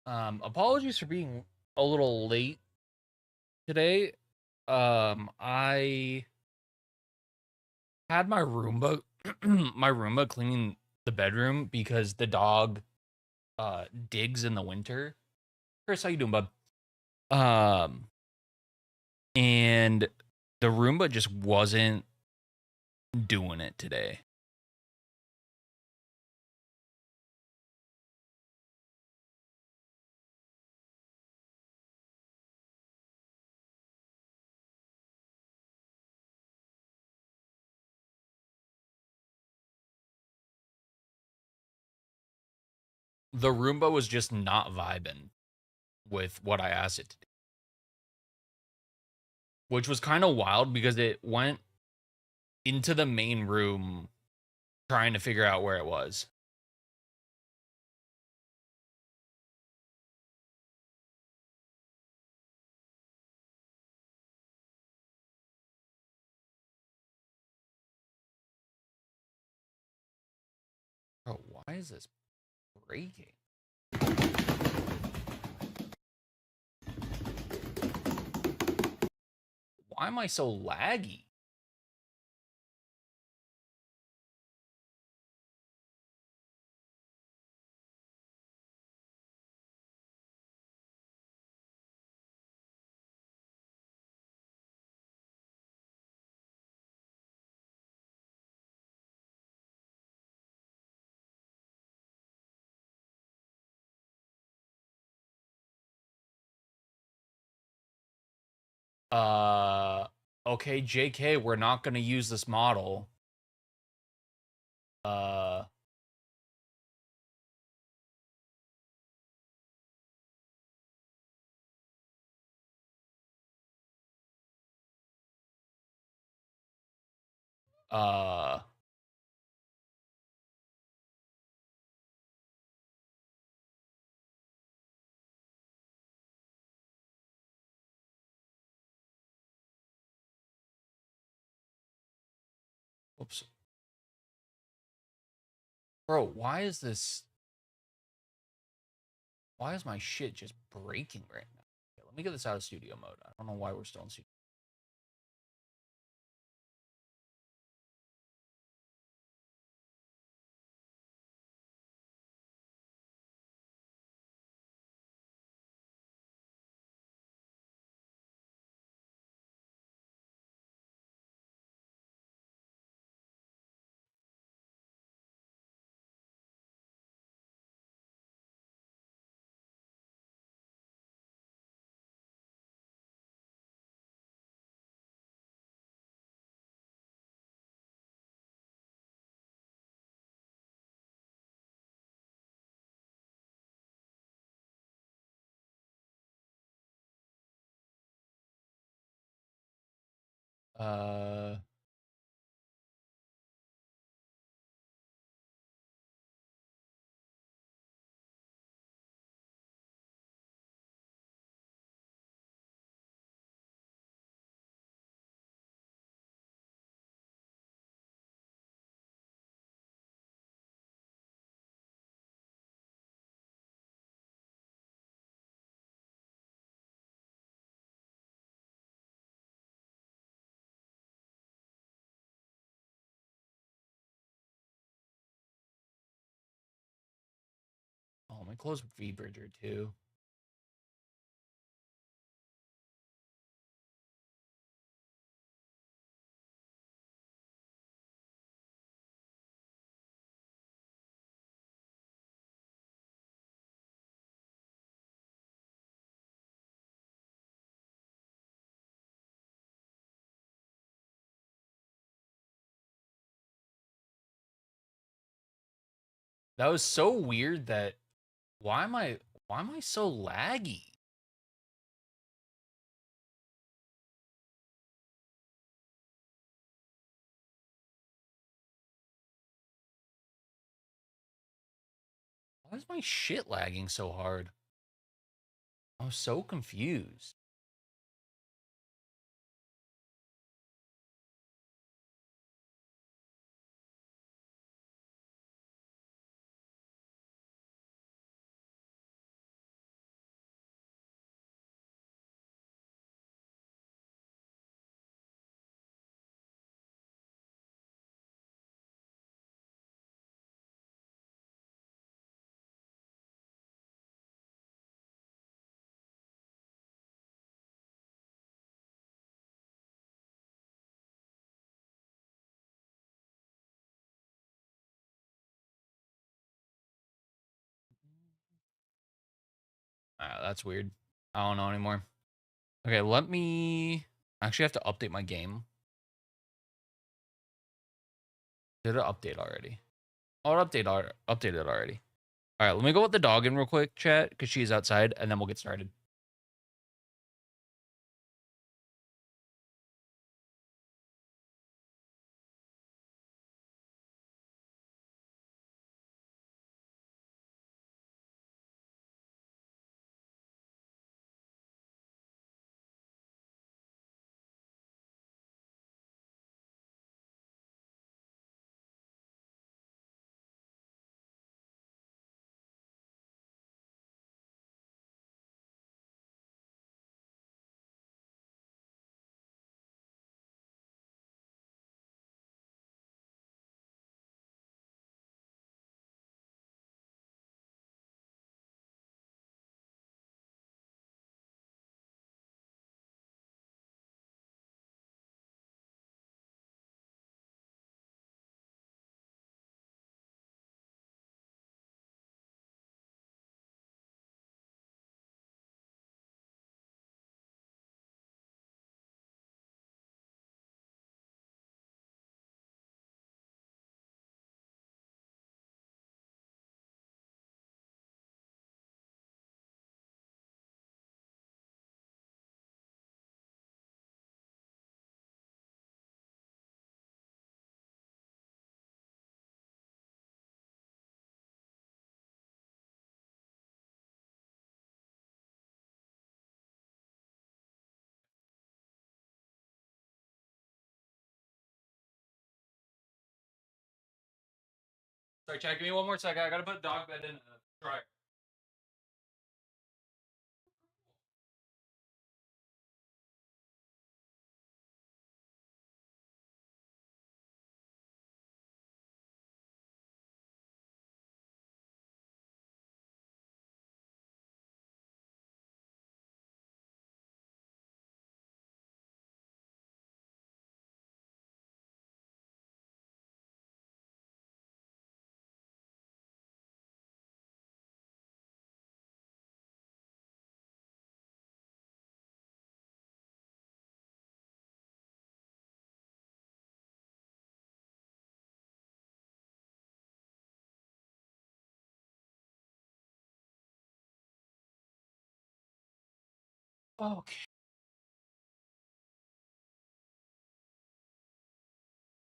Apologies for being a little late today. I had my Roomba my Roomba cleaning the bedroom because the dog digs in the winter. Chris, how you doing, bud? Um, and the Roomba just wasn't doing it today. The Roomba was just not vibing with what I asked it to do, which was kind of wild because it went into the main room trying to figure out where it was. Bro, why is this breaking? Why am I so laggy? Uh, okay, JK, we're not going to use this model. Uh, uh, Oops. Bro, why is my shit just breaking right now? Okay, let me get this out of studio mode. I don't know why we're still in studio. Uh, oh, let me close V-Bridger too. That was so weird that why am I why am I so laggy? Why is my shit lagging so hard? I'm so confused. that's weird. I don't know anymore. Okay, let me actually have to update my game. Did it update already? Oh, it updated already. All right, let me go with the dog in real quick, chat, because she's outside, and then we'll get started. Sorry, chat. Give me one more second. I gotta put dog bed in the dryer. Okay.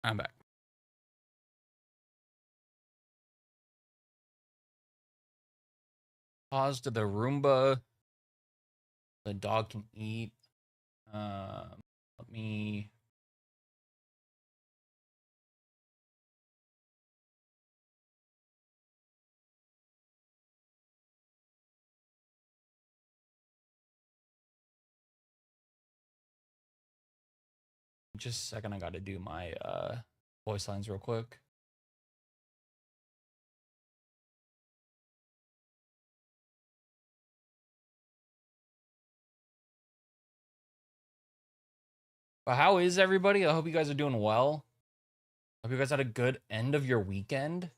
I'm back. Pause to the Roomba. The dog can eat. Let me. Just a second. I gotta do my voice lines real quick. But how is everybody? I hope you guys are doing well. Hope you guys had a good end of your weekend.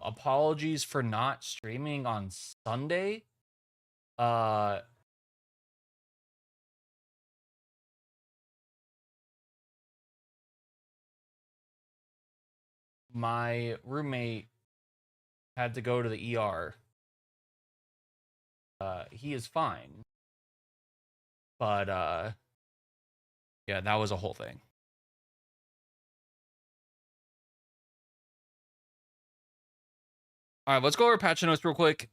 Apologies for not streaming on Sunday. My roommate had to go to the ER. He is fine. But yeah, that was a whole thing. All right, let's go over patch notes real quick.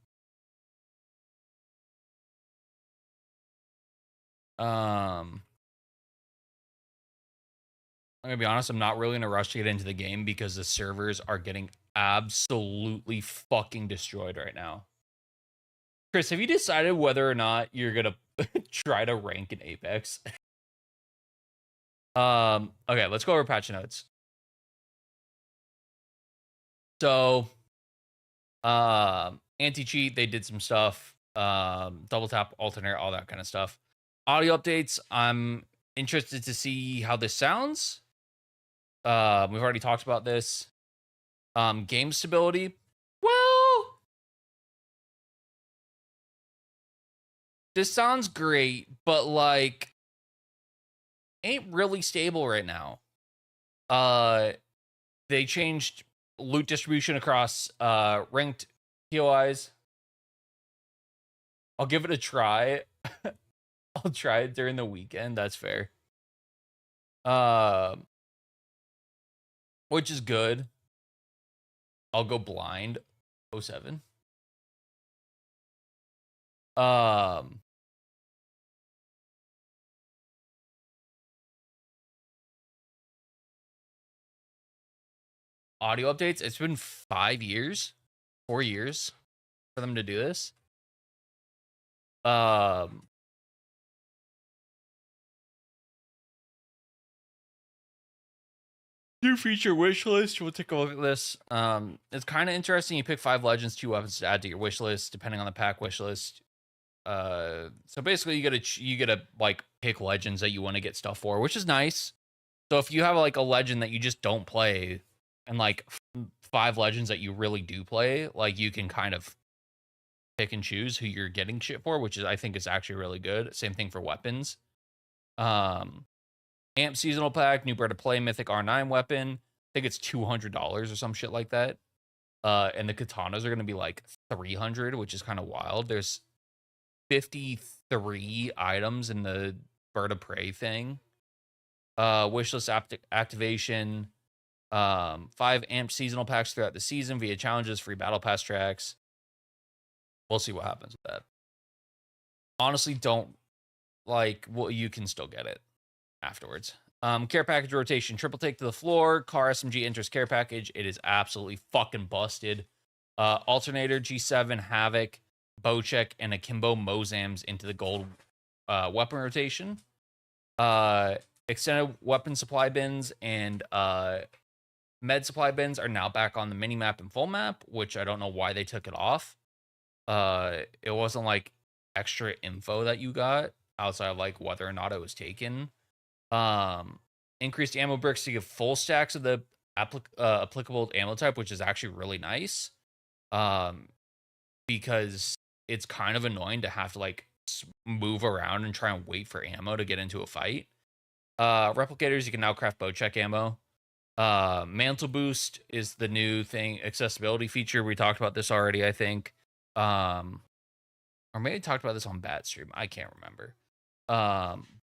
I'm gonna be honest, I'm not really in a rush to get into the game because the servers are getting absolutely fucking destroyed right now. Chris, have you decided whether or not you're gonna try to rank in Apex? Okay, let's go over patch notes. So, anti-cheat, they did some stuff. Double tap, alternate, all that kind of stuff. Audio updates, I'm interested to see how this sounds. We've already talked about this. Game stability. Well, this sounds great, but like ain't really stable right now. They changed loot distribution across ranked POIs. I'll give it a try. I'll try it during the weekend. That's fair. Which is good. I'll go blind. 07. Audio updates. It's been 4 years for them to do this. New feature wish list. We'll take a look at this. It's kind of interesting. You pick 5 legends, 2 weapons to add to your wish list, depending on the pack wish list. So basically, you gotta like pick legends that you want to get stuff for, which is nice. So if you have like a legend that you just don't play, and like 5 legends that you really do play, like you can kind of pick and choose who you're getting shit for, which is I think is actually really good. Same thing for weapons. Amp seasonal pack, new bird to play, mythic R9 weapon. I think it's $200 or some shit like that. And the katanas are gonna be like 300, which is kind of wild. There's 53 items in the bird of prey thing. Wishlist activation. 5 amp seasonal packs throughout the season via challenges, free battle pass tracks. We'll see what happens with that. Honestly, don't like. Well, you can still get it afterwards. Care package rotation, triple take to the floor. Car SMG enters care package. It is absolutely fucking busted. Alternator, G7, Havoc, Bocek, and Akimbo Mozams into the gold weapon rotation. Extended weapon supply bins and med supply bins are now back on the mini map and full map, which I don't know why they took it off. It wasn't like extra info that you got outside of like whether or not it was taken. Increased ammo bricks to give full stacks of the applicable ammo type, which is actually really nice. Because it's kind of annoying to have to like move around and try and wait for ammo to get into a fight. Replicators, you can now craft Bocek ammo. Mantle boost is the new thing, accessibility feature. We talked about this already, I think. Or maybe I talked about this on Bat Stream. I can't remember.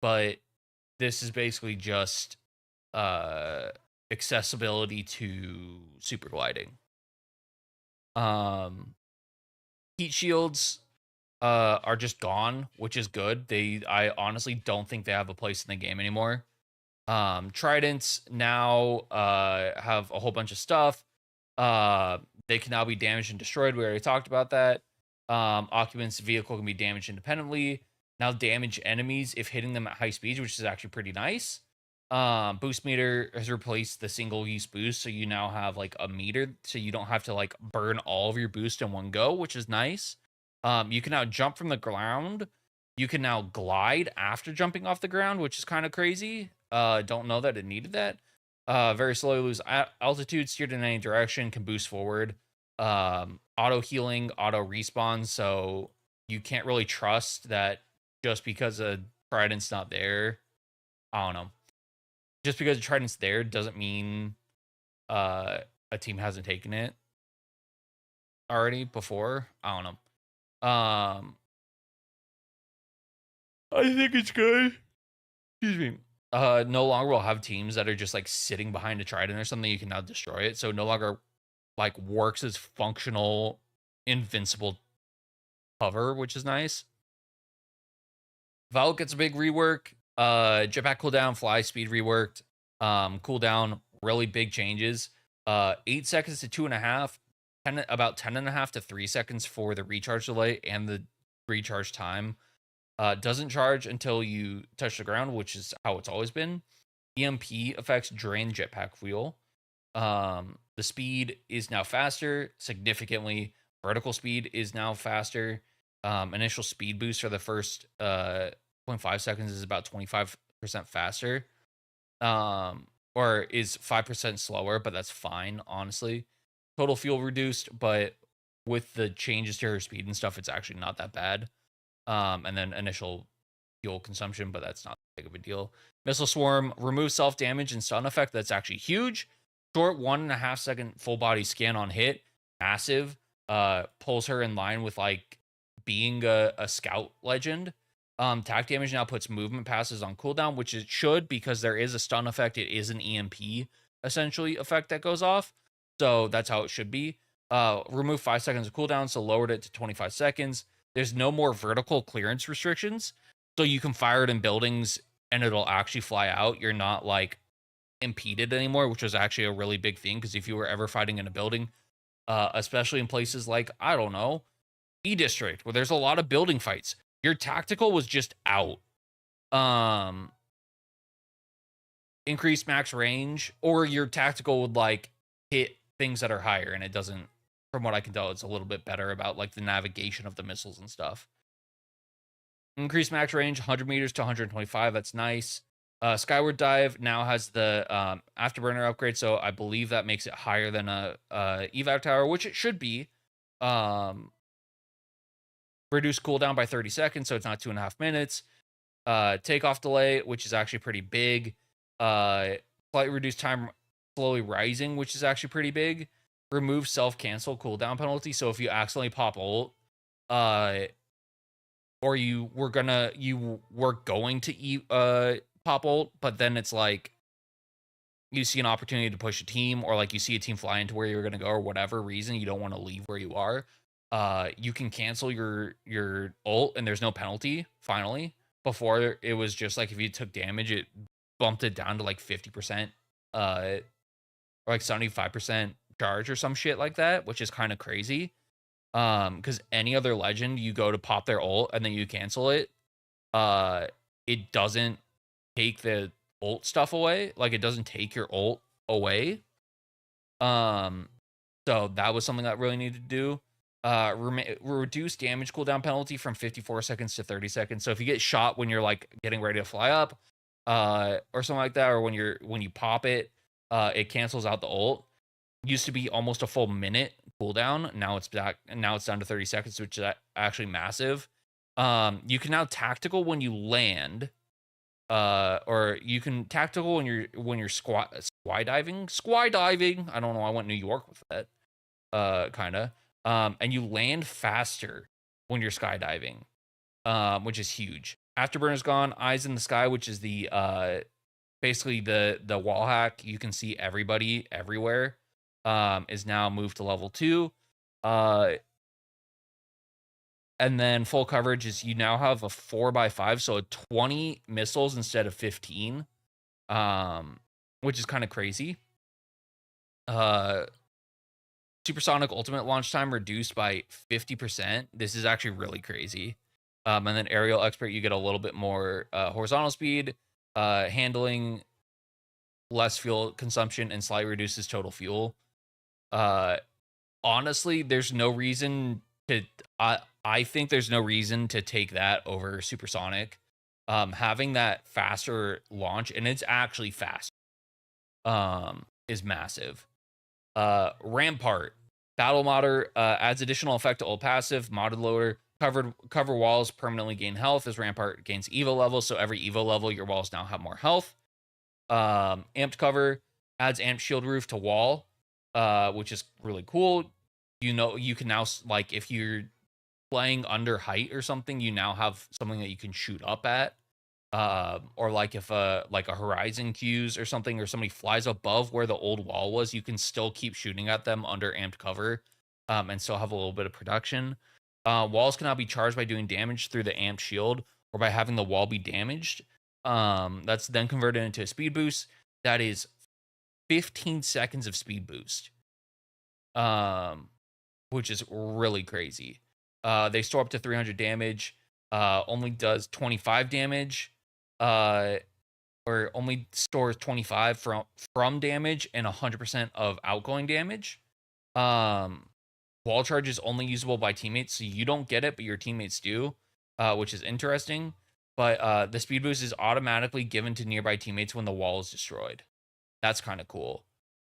But this is basically just accessibility to super gliding. Heat shields are just gone, which is good. I honestly don't think they have a place in the game anymore. Tridents now have a whole bunch of stuff. They can now be damaged and destroyed. We already talked about that. Occupants' vehicle can be damaged independently. Now damage enemies if hitting them at high speeds, which is actually pretty nice. Boost meter has replaced the single-use boost, so you now have like a meter, so you don't have to like burn all of your boost in one go, which is nice. You can now jump from the ground. You can now glide after jumping off the ground, which is kind of crazy. Don't know that it needed that. Very slowly lose altitude, steered in any direction, can boost forward. Auto healing, auto respawn, so you can't really trust that just because a Trident's not there. I don't know. Just because a Trident's there doesn't mean a team hasn't taken it already before. I don't know. I think it's good. Excuse me. No longer will have teams that are just like sitting behind a Trident or something. You can now destroy it. So no longer like works as functional, invincible cover, which is nice. Valk gets a big rework. Jetpack cooldown, fly speed reworked. Cooldown, really big changes. 8 seconds to 2.5. About 10.5 to 3 seconds for the recharge delay and the recharge time. Doesn't charge until you touch the ground, which is how it's always been. EMP effects drain jetpack fuel. The speed is now faster, significantly. Vertical speed is now faster. Initial speed boost for the first 0.5 seconds is about 25% faster. Or is 5% slower, but that's fine, honestly. Total fuel reduced, but with the changes to her speed and stuff, it's actually not that bad. And then initial fuel consumption, but that's not big of a deal. Missile Swarm removes self-damage and stun effect. That's actually huge. Short 1.5 second full body scan on hit. Massive. Pulls her in line with like being a scout legend. Attack damage now puts movement passes on cooldown, which it should because there is a stun effect. It is an EMP essentially effect that goes off. So that's how it should be. Remove 5 seconds of cooldown, so lowered it to 25 seconds. There's no more vertical clearance restrictions. So you can fire it in buildings and it'll actually fly out. You're not like impeded anymore, which was actually a really big thing. Because if you were ever fighting in a building, especially in places like, I don't know, E District, where there's a lot of building fights, your tactical was just out. Increased max range, or your tactical would like hit things that are higher, and it doesn't, from what I can tell, it's a little bit better about like the navigation of the missiles and stuff. Increased max range, 100 meters to 125. That's nice. Skyward Dive now has the Afterburner upgrade, so I believe that makes it higher than a evac tower, which it should be. Reduce cooldown by 30 seconds, so it's not 2.5 minutes. Takeoff delay, which is actually pretty big. Slightly reduced time slowly rising, which is actually pretty big. Remove self-cancel cooldown penalty, so if you accidentally pop ult, or you were going to pop ult, but then it's like you see an opportunity to push a team, or like you see a team fly into where you're gonna go, or whatever reason you don't want to leave where you are. You can cancel your ult and there's no penalty. Finally, before it was just like if you took damage, it bumped it down to like 50%, or like 75% charge or some shit like that, which is kind of crazy. Because any other legend, you go to pop their ult and then you cancel it, it doesn't take the ult stuff away. Like it doesn't take your ult away. So that was something that really needed to do. Reduce damage cooldown penalty from 54 seconds to 30 seconds. So if you get shot when you're like getting ready to fly up, or something like that, or when you pop it, it cancels out the ult. Used to be almost a full minute cooldown. Now it's back, and now it's down to 30 seconds, which is actually massive. You can now tactical when you land, or you can tactical when you're skydiving. I don't know. I went New York with that, kind of. And you land faster when you're skydiving, which is huge. Afterburner's gone. Eyes in the sky, which is the basically the wall hack. You can see everybody everywhere. Is now moved to level 2. And then full coverage is you now have a 4x5, so 20 missiles instead of 15, which is kind of crazy. Supersonic ultimate launch time reduced by 50%. This is actually really crazy. And then aerial expert, you get a little bit more horizontal speed, handling, less fuel consumption, and slightly reduces total fuel. Honestly, there's no reason to. I think there's no reason to take that over supersonic. Having that faster launch, and it's actually fast, is massive. Rampart battle modder adds additional effect to ult passive. Modded loader cover walls permanently gain health as Rampart gains evo level. So every evo level, your walls now have more health. Amped cover adds amped shield roof to wall, which is really cool. You know, you can now, like, if you're playing under height or something, you now have something that you can shoot up at. Or like if like a horizon cues or something, or somebody flies above where the old wall was, you can still keep shooting at them under amped cover, and still have a little bit of production. Walls can now be charged by doing damage through the amped shield or by having the wall be damaged. That's then converted into a speed boost. That is 15 seconds of speed boost, which is really crazy. They store up to 300 damage. Only does 25 damage, or or only stores 25 from damage and 100% of outgoing damage. Wall charge is only usable by teammates, so you don't get it, but your teammates do, which is interesting. But the speed boost is automatically given to nearby teammates when the wall is destroyed. That's kind of cool.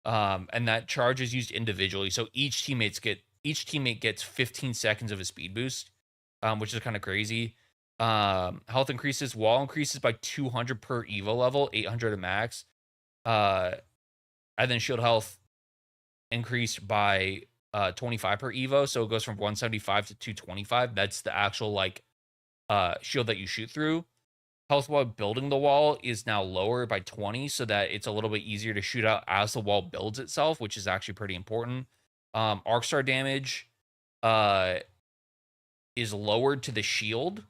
And that charge is used individually, so each teammate gets 15 seconds of a speed boost, which is kind of crazy. Health increases, wall increases by 200 per Evo level, 800 at max. And then shield health increased by 25 per Evo, so it goes from 175 to 225. That's the actual like shield that you shoot through. Health while building the wall is now lower by 20, so that it's a little bit easier to shoot out as the wall builds itself, which is actually pretty important. Arc star damage is lowered to the shield,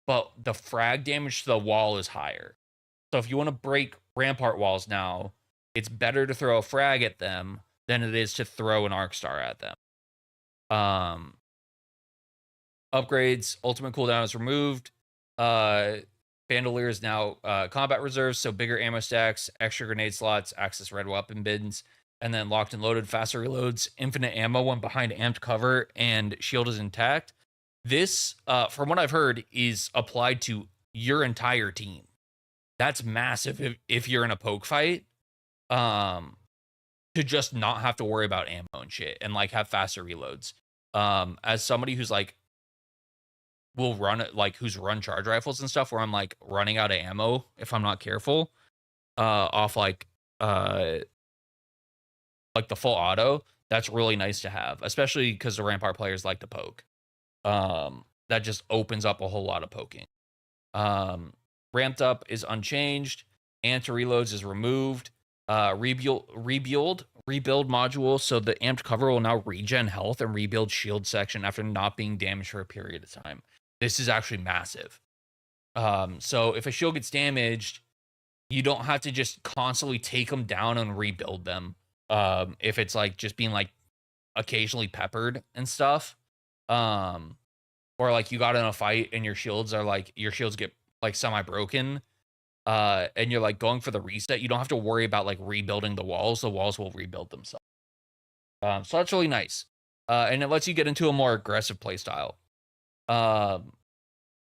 but the frag damage to the wall is higher. So if you want to break rampart walls now, it's better to throw a frag at them than it is to throw an arc star at them. Upgrades, ultimate cooldown is removed. Bandolier is now combat reserves, so bigger ammo stacks, extra grenade slots, access red weapon bins, and then locked and loaded, faster reloads, infinite ammo when behind amped cover, and shield is intact. This, from what I've heard, is applied to your entire team. That's massive if you're in a poke fight. To just not have to worry about ammo and shit and like have faster reloads. As somebody who's like will run it, like who's run charge rifles and stuff, where I'm like running out of ammo if I'm not careful, off like the full auto. That's really nice to have, especially because the rampart players like to poke. That just opens up a whole lot of poking. Ramped up is unchanged. Anti reloads is removed. Rebuild module, so the amped cover will now regen health and rebuild shield section after not being damaged for a period of time. This is actually massive. So if a shield gets damaged, you don't have to just constantly take them down and rebuild them. If it's like just being like occasionally peppered and stuff. Or like you got in a fight and your shields get like semi-broken. And you're like going for the reset, you don't have to worry about like rebuilding the walls. The walls will rebuild themselves. So that's really nice. And it lets you get into a more aggressive playstyle.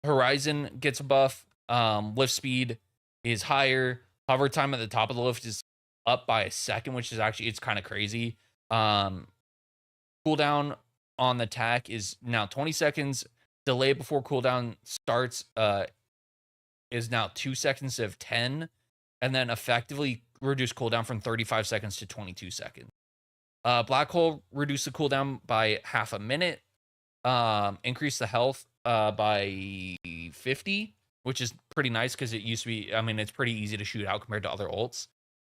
Horizon gets a buff. Lift speed is higher. Hover time at the top of the lift is up by a second, which is actually, it's kind of crazy. Cooldown on the attack is now 20 seconds. Delay before cooldown starts is now 2 seconds of 10, and then effectively reduce cooldown from 35 seconds to 22 seconds. Black hole reduce the cooldown by half a minute. Increase the health by 50, which is pretty nice because it used to be, I mean, it's pretty easy to shoot out compared to other ults.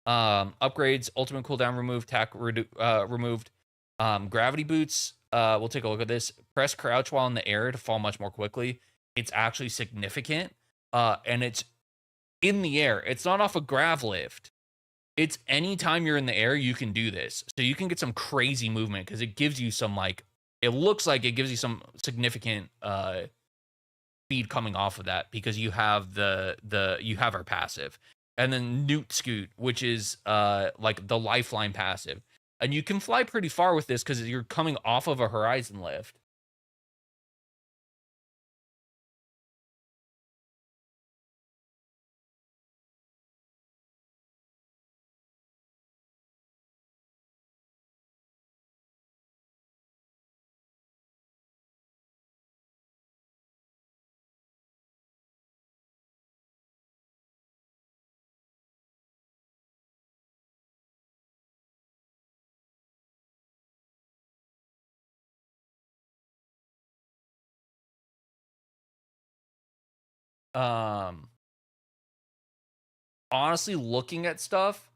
Upgrades, ultimate cooldown removed, tack removed. Gravity boots, we'll take a look at this. Press crouch while in the air to fall much more quickly. It's actually significant. And it's in the air. It's not off a grav lift. It's anytime you're in the air, you can do this. So you can get some crazy movement because it gives you some like, it looks like it gives you some significant speed coming off of that because you have you have our passive. And then Newt Scoot, which is like the lifeline passive. And you can fly pretty far with this because you're coming off of a horizon lift. Honestly, looking at stuff,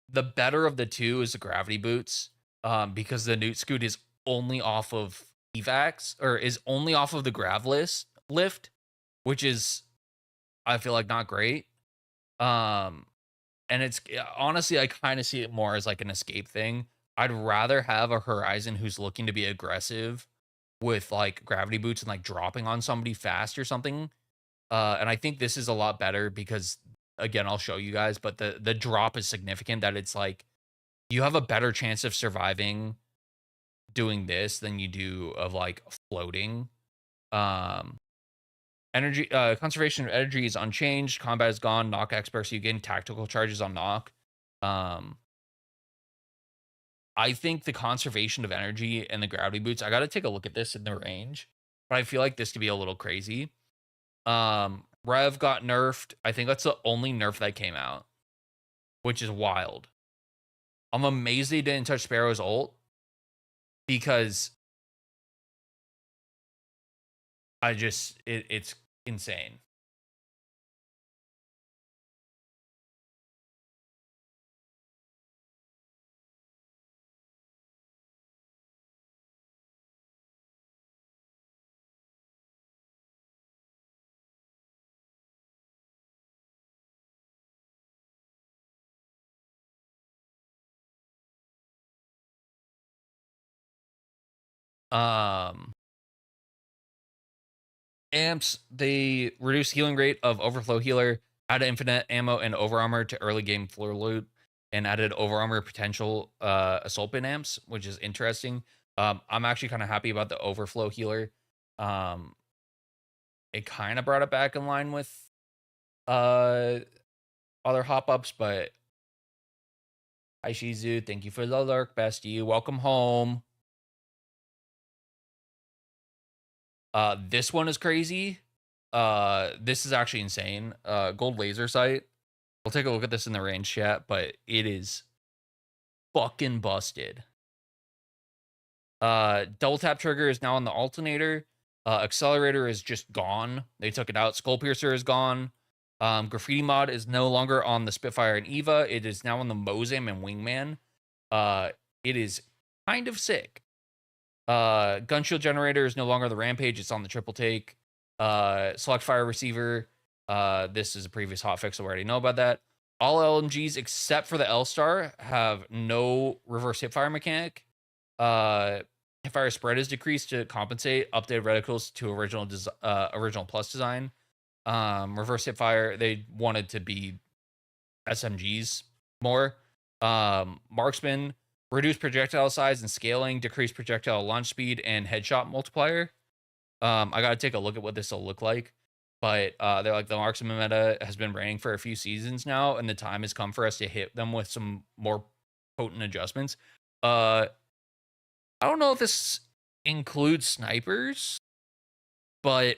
the better of the two is the gravity boots, because the Newt Scoot is only off of evacs, or is only off of the grav lift, which is, I feel like, not great. And it's honestly, I kind of see it more as like an escape thing. I'd rather have a Horizon who's looking to be aggressive with like gravity boots and like dropping on somebody fast or something. And I think this is a lot better because again, I'll show you guys, but the drop is significant that it's like you have a better chance of surviving doing this than you do of like floating. Um Energy conservation of energy is unchanged. Combat is gone. Knock experts, you gain tactical charges on knock. Um I think the conservation of energy and the gravity boots, I gotta take a look at this in the range, but I feel like this could be a little crazy. Rev got nerfed. I think that's the only nerf that came out, which is wild. I'm amazed they didn't touch Sparrow's ult because it's insane. Um Amps, they reduce healing rate of overflow healer, added infinite ammo and over armor to early game floor loot, and added over armor potential assault bin amps, which is interesting. I'm actually kind of happy about the overflow healer. Um, it kind of brought it back in line with uh other hop ups, but hi Shizu, thank you for the lurk, bestie. Welcome home. This one is crazy. This is actually insane. Gold laser sight. We'll take a look at this in the range chat, but it is fucking busted. Double tap trigger is now on the alternator. Accelerator is just gone. They took it out. Skull piercer is gone. Graffiti mod is no longer on the Spitfire and Eva. It is now on the Mozam and Wingman. It is kind of sick. Gun shield generator is no longer the Rampage. It's on the triple take. Select fire receiver. This is a previous hotfix, so we already know about that. All LMGs except for the L-Star have no reverse hipfire mechanic. Hipfire spread is decreased to compensate. Updated reticles to original plus design. Reverse hipfire, they wanted to be SMGs more. Marksman, reduce projectile size and scaling, decrease projectile launch speed and headshot multiplier. I gotta take a look at what this will look like. But they're like, the marksman meta has been reigning for a few seasons now, and the time has come for us to hit them with some more potent adjustments. I don't know if this includes snipers, but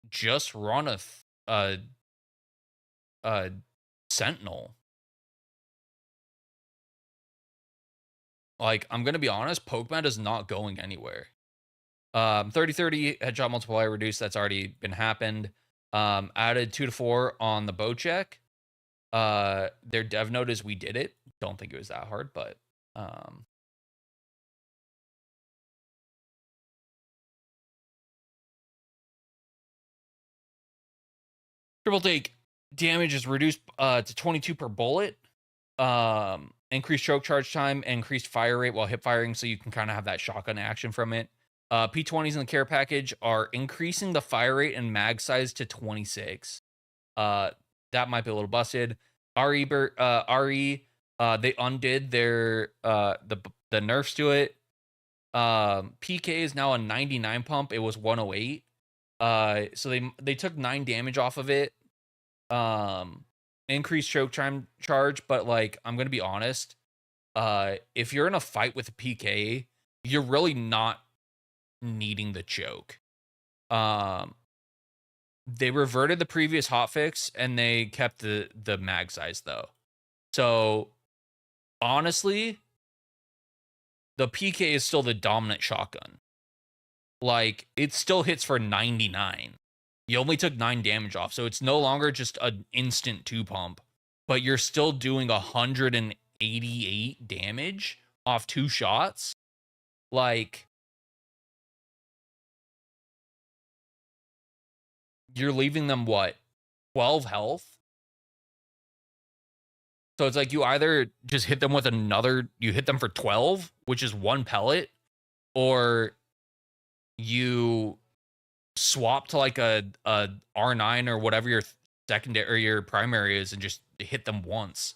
just run a sentinel. Like, I'm gonna be honest, poke meta is not going anywhere. 30-30 headshot multiplier reduced. That's already been happened. Added 2 to 4 on the bow check. Their dev note is we did it. Don't think it was that hard, but triple take damage is reduced to 22 per bullet. Increased choke charge time, increased fire rate while hip firing, so you can kind of have that shotgun action from it. P20s in the care package are increasing the fire rate and mag size to 26. That might be a little busted. RE, they undid their the nerfs to it. PK is now a 99 pump. It was 108. So they took 9 damage off of it. Increased choke time charge, but like, I'm gonna be honest. If you're in a fight with a PK, you're really not needing the choke. They reverted the previous hotfix and they kept the mag size though. So honestly, the PK is still the dominant shotgun. Like, it still hits for 99. You only took 9 damage off, so it's no longer just an instant 2 pump, but you're still doing 188 damage off 2 shots. Like, you're leaving them what? 12 health? So it's like you either just hit them with you hit them for 12, which is 1 pellet, or you swap to like a R9 or whatever your secondary or primary is and just hit them once.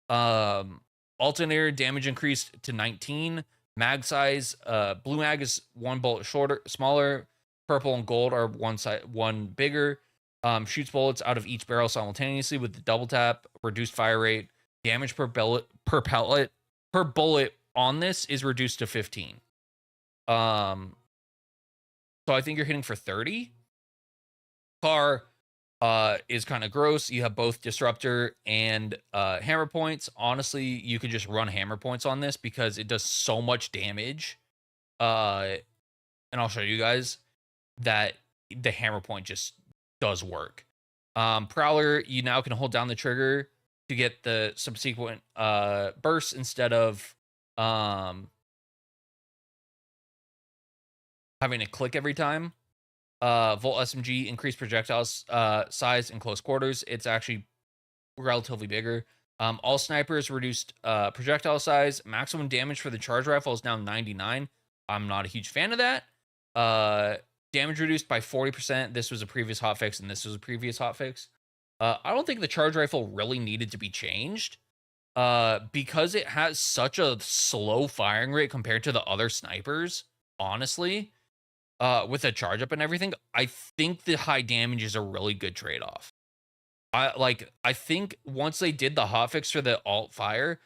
Alternator damage increased to 19. Mag size, blue mag is 1 bullet smaller. Purple and gold are one bigger. Shoots bullets out of each barrel simultaneously with the double tap. Reduced fire rate. Damage per bullet on this is reduced to 15. So I think you're hitting for 30. Car is kind of gross. You have both disruptor and hammer points. Honestly, you could just run hammer points on this because it does so much damage. And I'll show you guys that the hammer point just does work. Prowler, you now can hold down the trigger to get the subsequent bursts instead of having to click every time. Volt SMG increased projectile size in close quarters. It's actually relatively bigger. All snipers reduced projectile size. Maximum damage for the charge rifle is now 99. I'm not a huge fan of that. Damage reduced by 40%. This was a previous hotfix, and this was a previous hotfix. I don't think the charge rifle really needed to be changed because it has such a slow firing rate compared to the other snipers, honestly. With a charge up and everything, I think the high damage is a really good trade-off. I think once they did the hotfix for the alt fire,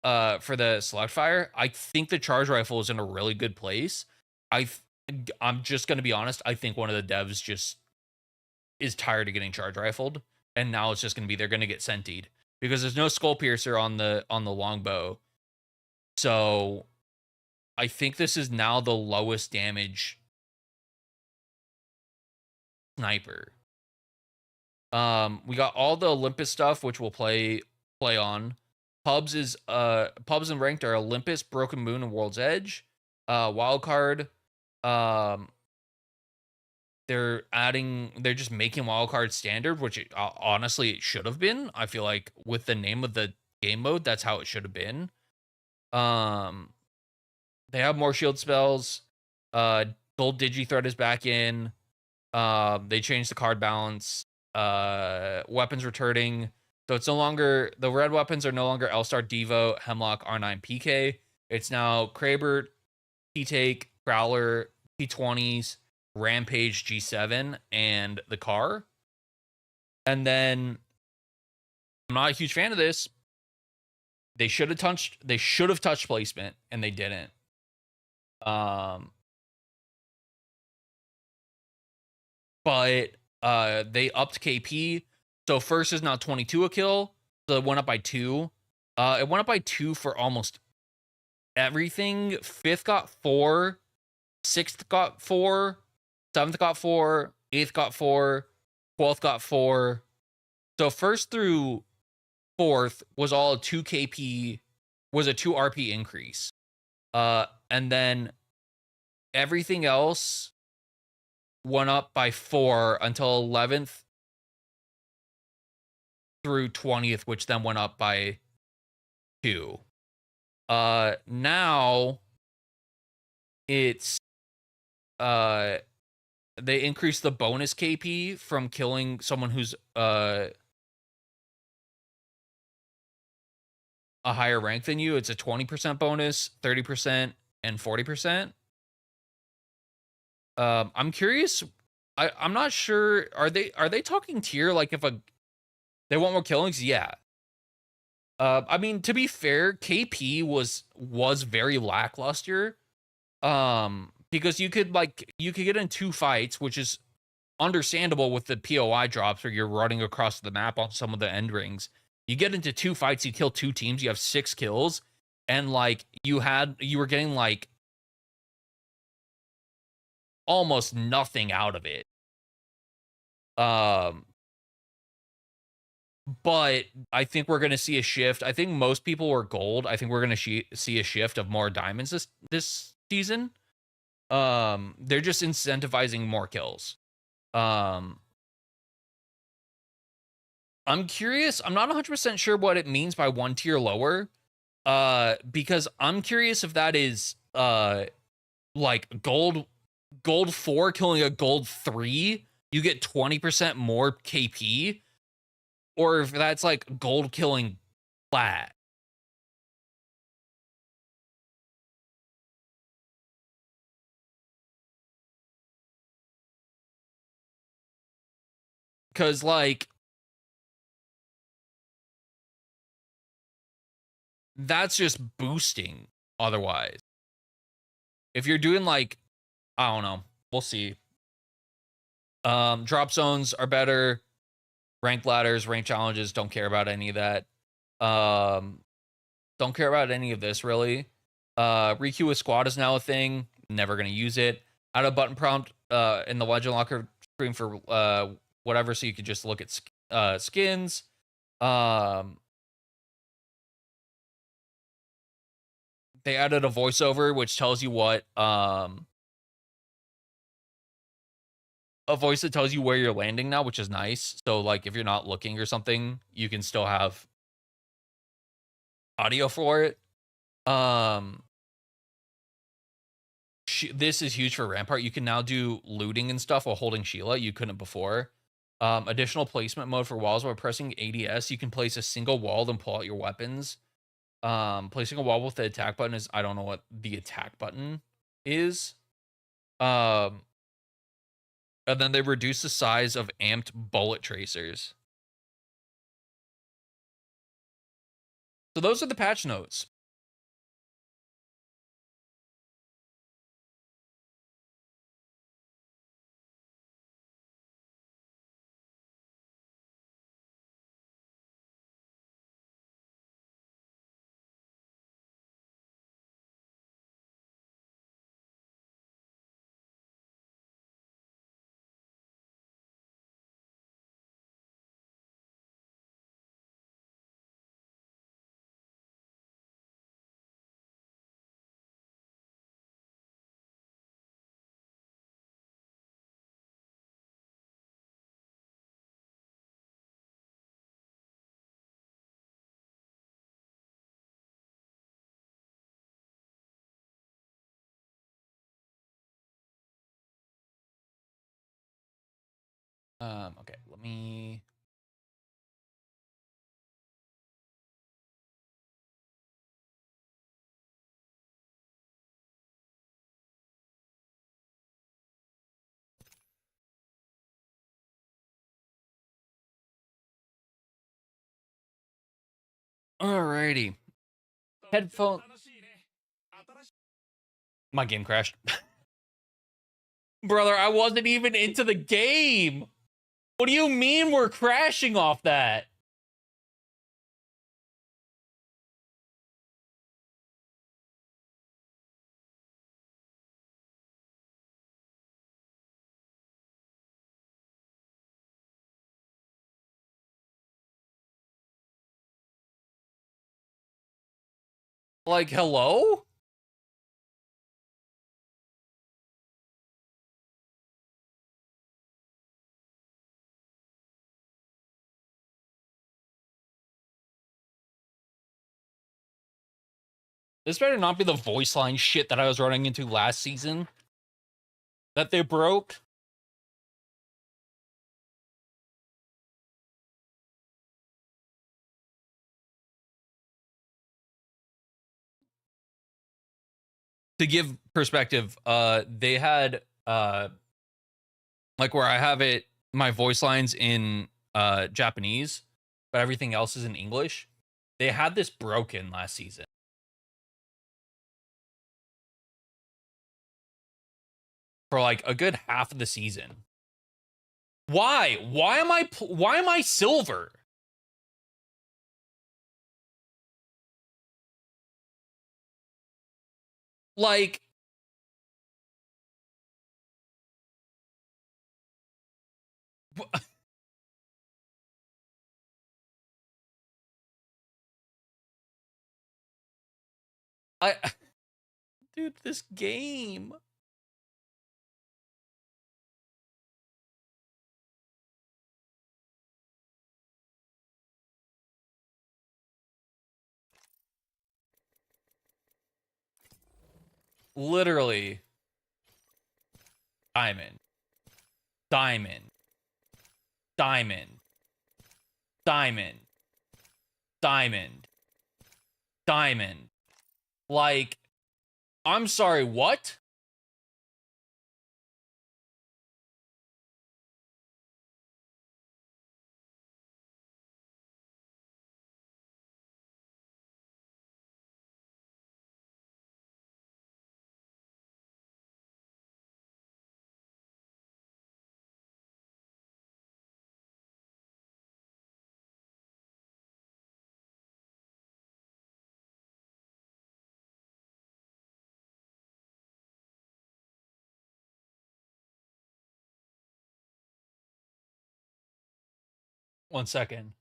for the select fire, I think the charge rifle is in a really good place. I'm just gonna be honest. I think one of the devs just is tired of getting charge rifled, and now it's just gonna be they're gonna get sentied because there's no skull piercer on the longbow. So I think this is now the lowest damage sniper. We got all the Olympus stuff, which we'll play on. Pubs and ranked are Olympus, Broken Moon, and World's Edge. Wildcard, they're just making wildcard standard, which honestly it should have been. I feel like with the name of the game mode, that's how it should have been. They have more shield spells. Gold Digi-Thread is back in. They changed the card balance. Weapons returning. So it's no longer, the red weapons are no longer L-Star, Devo, Hemlock, R9, PK. It's now Kraber, T-Take, Prowler, P20s, Rampage, G7, and the car. And then I'm not a huge fan of this. They should have touched placement, and they didn't. But they upped KP. So first is now 22 a kill. So it went up by 2. It went up by 2 for almost everything. 5th got 4. 6th got 4. 7th got 4. 8th got 4. 12th got 4. So 1st through 4th was all a 2 KP, was a 2 RP increase. And then everything else went up by 4 until 11th through 20th, which then went up by 2. Now it's they increased the bonus KP from killing someone who's a higher rank than you. It's a 20% bonus, 30%, and 40%. I'm curious. I'm not sure. Are they talking tier? Like if they want more killings? Yeah. I mean, to be fair, KP was very lackluster. Because you could get in 2 fights, which is understandable with the POI drops where you're running across the map on some of the end rings. You get into 2 fights, you kill 2 teams, you have 6 kills, and like you were getting like almost nothing out of it. But I think we're going to see a shift. I think most people were gold. I think we're going to see a shift of more diamonds this season. They're just incentivizing more kills. I'm curious. I'm not 100% sure what it means by 1 tier lower. Because I'm curious if that is like gold 4 killing a gold 3. you get 20% more KP, or if that's like gold killing flat. Because, like, that's just boosting otherwise. If you're doing, like, I don't know, we'll see. Drop zones are better. Rank ladders, rank challenges, don't care about any of that. Don't care about any of this, really. Requeue with squad is now a thing. Never going to use it. Add a button prompt in the Legend Locker screen for whatever, so you could just look at skins. They added a voiceover which tells you what a voice that tells you where you're landing now, which is nice. So, like, if you're not looking or something, you can still have audio for it. This is huge for Rampart. You can now do looting and stuff while holding Sheila. You couldn't before. Additional placement mode for walls. While pressing ADS, you can place a single wall and pull out your weapons. Placing a wall with the attack button is, I don't know what the attack button is. And then they reduce the size of amped bullet tracers. So those are the patch notes. Okay, let me... Alrighty. Headphone... My game crashed. Brother, I wasn't even into the game. What do you mean we're crashing off that? Like, hello? This better not be the voice line shit that I was running into last season that they broke. To give perspective, they had like where I have it, my voice lines in Japanese, but everything else is in English. They had this broken last season for like a good half of the season. Why? Why am I silver? Like, dude, this game. Literally. Diamond. diamond, diamond, diamond, diamond. Like, I'm sorry, what? One second.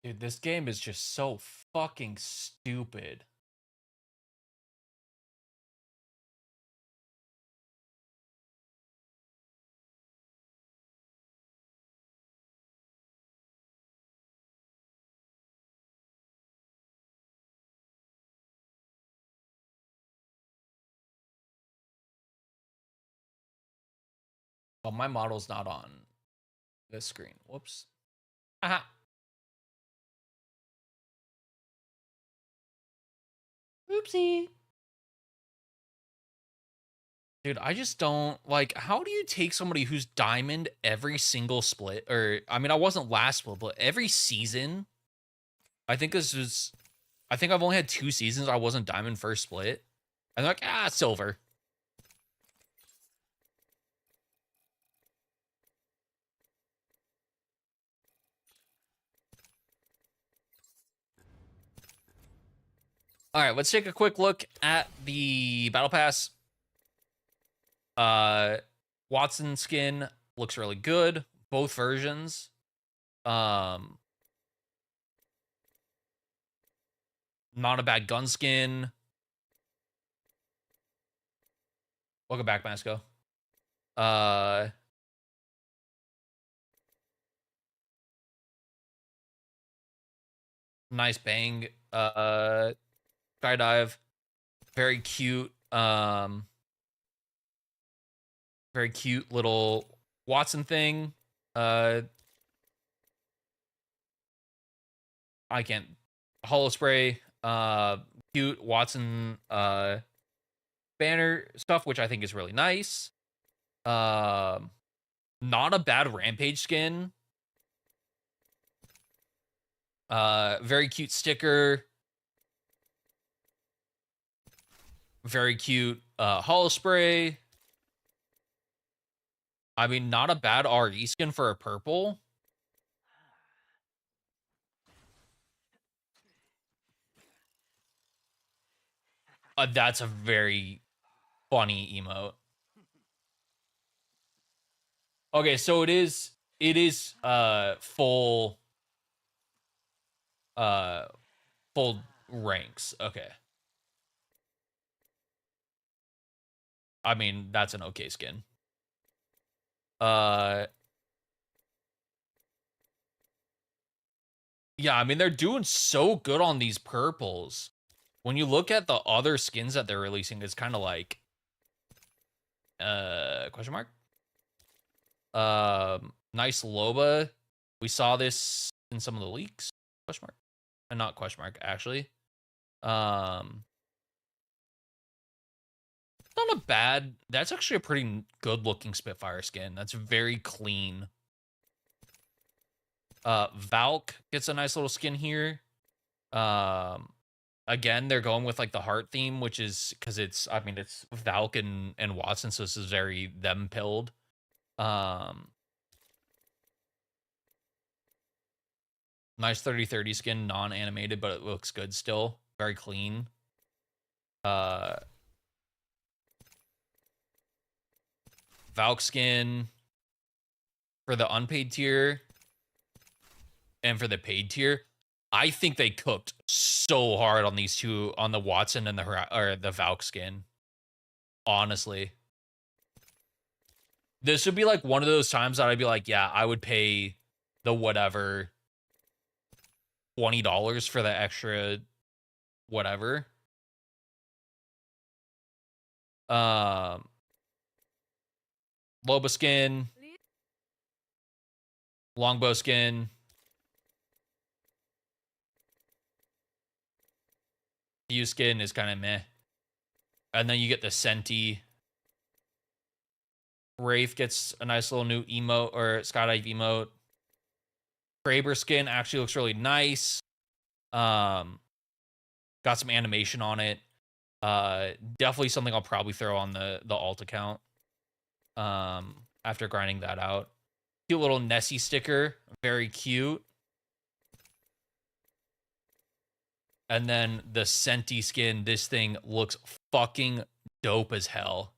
Dude, this game is just so fucking stupid. Oh, my model's not on this screen. Whoops. Aha. Oopsie. Dude, I just don't like, how do you take somebody who's diamond every single split? Or I mean, I wasn't last split, but every season. I think this is I think I've only had 2 seasons I wasn't diamond first split. And they're like, silver. All right, let's take a quick look at the battle pass. Watson skin looks really good, both versions. Not a bad gun skin. Welcome back, Masco. Nice bang. Skydive. Very cute. Very cute little Watson thing. I can't. Hollow spray. Cute Watson banner stuff, which I think is really nice. Not a bad rampage skin. Very cute sticker. Very cute hollow spray. I mean, not a bad RE skin for a purple. That's a very funny emote. Okay, so it is full full ranks. Okay. I mean, that's an okay skin. Yeah, I mean, they're doing so good on these purples. When you look at the other skins that they're releasing, it's kind of like question mark. Nice Loba. We saw this in some of the leaks. Question mark. And not question mark, actually. Not a bad. That's actually a pretty good looking Spitfire skin. That's very clean. Valk gets a nice little skin here. Again, they're going with like the heart theme, which is because it's, I mean, it's Valk and Watson, so this is very them pilled. Nice 30/30 skin, non-animated, but it looks good still. Very clean. Valk skin for the unpaid tier and for the paid tier. I think they cooked so hard on these two, on the Watson and the Valk skin. Honestly. This would be like one of those times that I'd be like, yeah, I would pay the whatever $20 for the extra whatever. Loba skin, longbow skin, fuse skin is kind of meh, and then you get the Senti. Wraith gets a nice little new emote or skydive emote. Kraber skin actually looks really nice. Got some animation on it. Definitely something I'll probably throw on the alt account. After grinding that out. Cute little Nessie sticker, very cute. And then the Senti skin, this thing looks fucking dope as hell.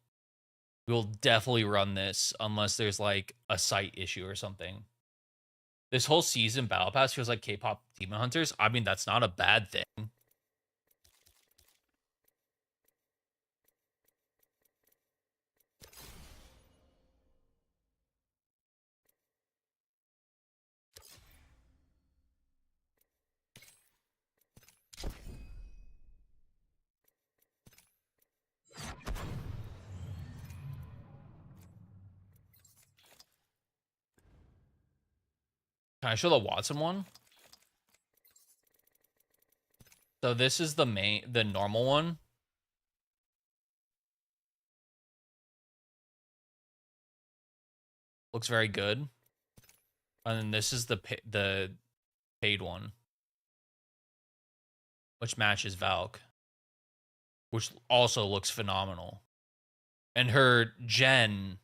We'll definitely run this unless there's like a site issue or something. This whole season Battle Pass feels like K-pop Demon Hunters. I mean, that's not a bad thing. Can I show the Watson one? So this is the normal one. Looks very good. And then this is the paid one, which matches Valk, which also looks phenomenal. And her gen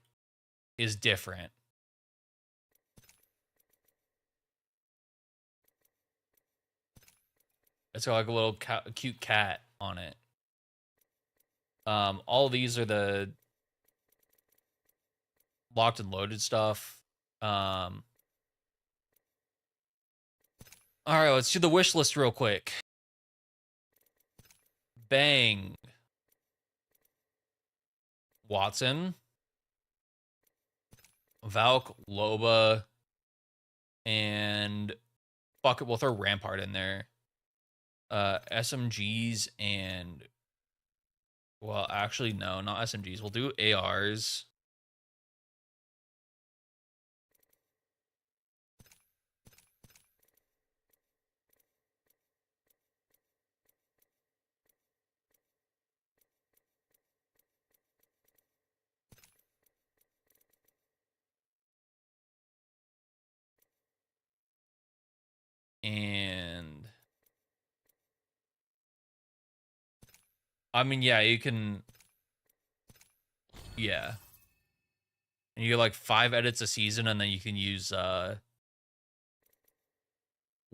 is different. It's got like a little cute cat on it. All of these are the locked and loaded stuff. All right, let's do the wish list real quick. Bang. Watson. Valk, Loba, and fuck it, we'll throw Rampart in there. SMGs and, well, actually, no, not SMGs. We'll do ARs. And I mean, yeah, you can. Yeah. And you get like 5 edits a season, and then you can use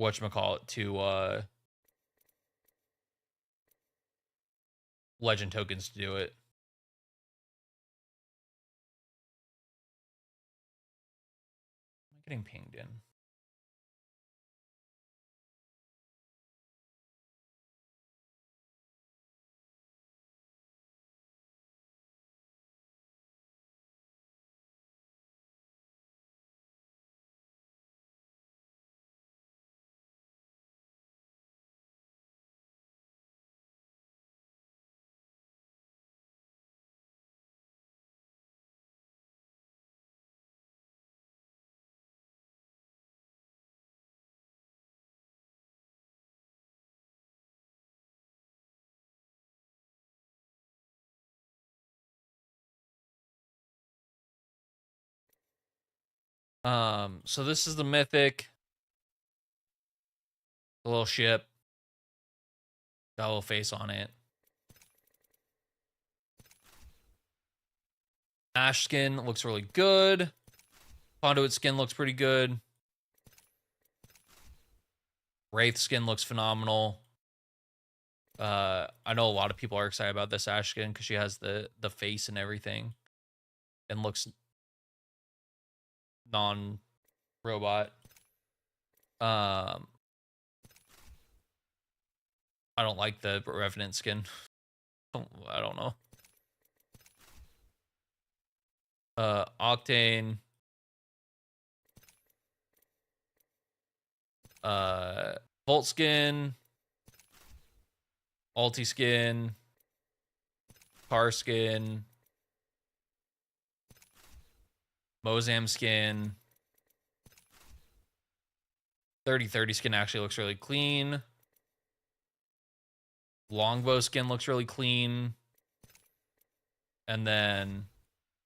whatchamacallit to legend tokens to do it. Am I getting pinged in? So this is the mythic. The little ship. Got a little face on it. Ash skin looks really good. Conduit skin looks pretty good. Wraith skin looks phenomenal. I know a lot of people are excited about this Ash skin because she has the face and everything, and looks non-robot. I don't like the Revenant skin. I don't know. Octane. Volt skin. Alti skin. Car skin. Mozam skin. 30/30 skin actually looks really clean. Longbow skin looks really clean. And then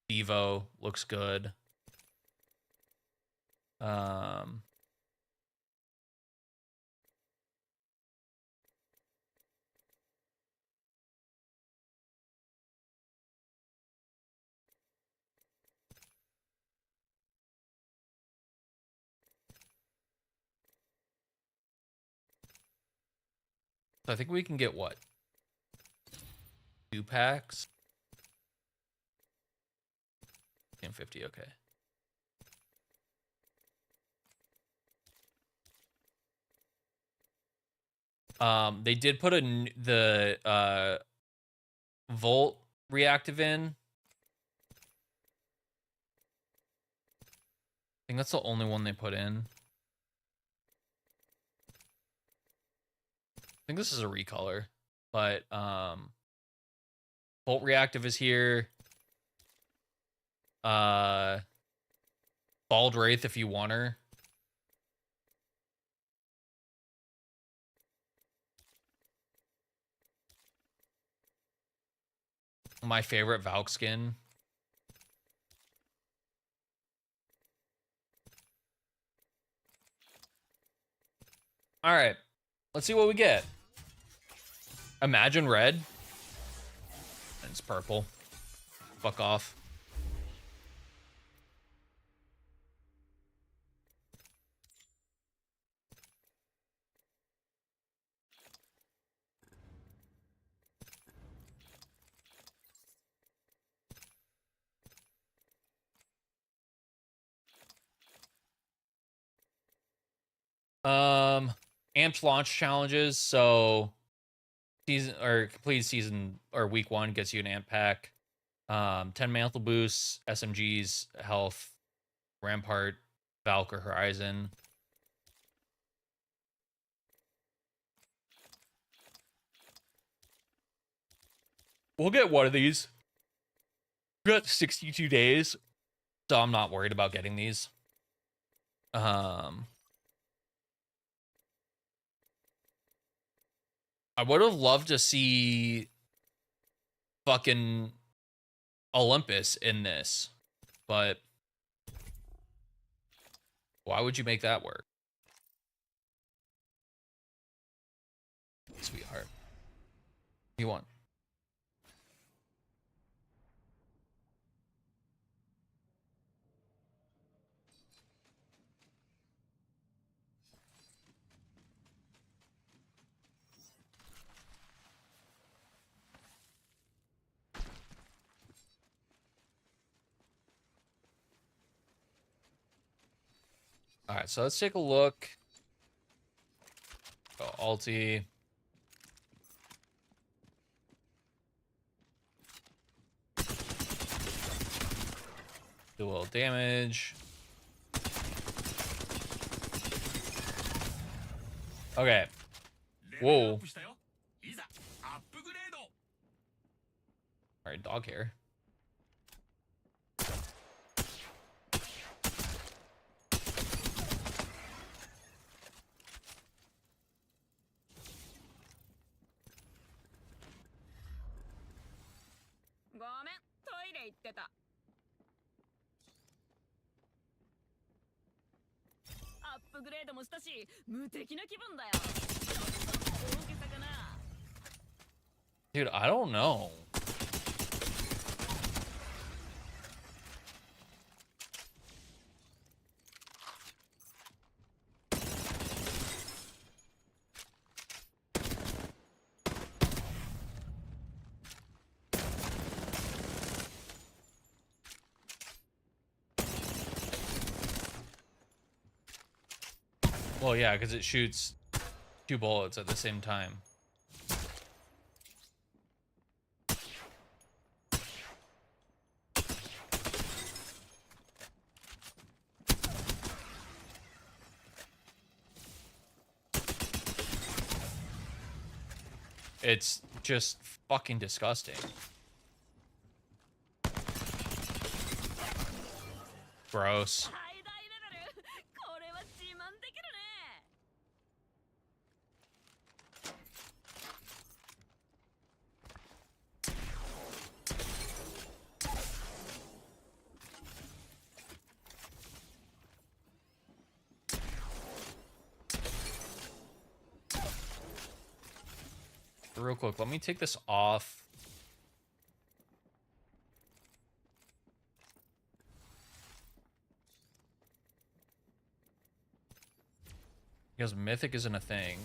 Devo looks good. So I think we can get what? 2 packs? 50, okay. They did put the Volt reactive in. I think that's the only one they put in. I think this is a recolor, but Volt reactive is here. Bald Wraith if you want her. My favorite Valk skin. All right, let's see what we get. Imagine red. And it's purple. Fuck off. Amped launch challenges. So season or complete season or week 1 gets you an amp pack. 10 mantle boosts, SMGs, health, Rampart, Valk, or Horizon. We'll get one of these. We got 62 days, so I'm not worried about getting these. I would have loved to see fucking Olympus in this, but why would you make that work? Sweetheart. What do you want? All right, so let's take a look. Go Alti. Do a little damage. Okay. Whoa. All right, dog hair. Dude, I don't know. Well, yeah, because it shoots 2 bullets at the same time. It's just fucking disgusting. Gross. Real quick, let me take this off. Because Mythic isn't a thing.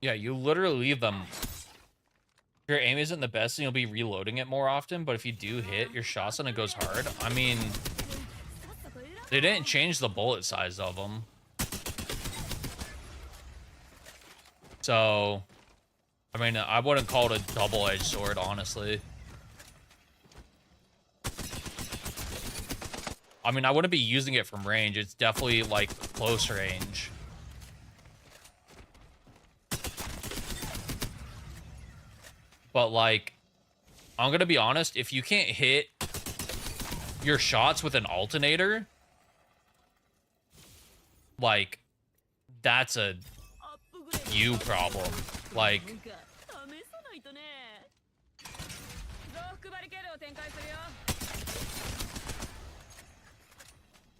Yeah, you literally leave them. If your aim isn't the best, then you'll be reloading it more often. But if you do hit your shots and it goes hard, I mean, they didn't change the bullet size of them. So, I mean, I wouldn't call it a double-edged sword, honestly. I mean, I wouldn't be using it from range. It's definitely, like, close range. But, like, I'm going to be honest. If you can't hit your shots with an alternator, like, that's a you problem. Like,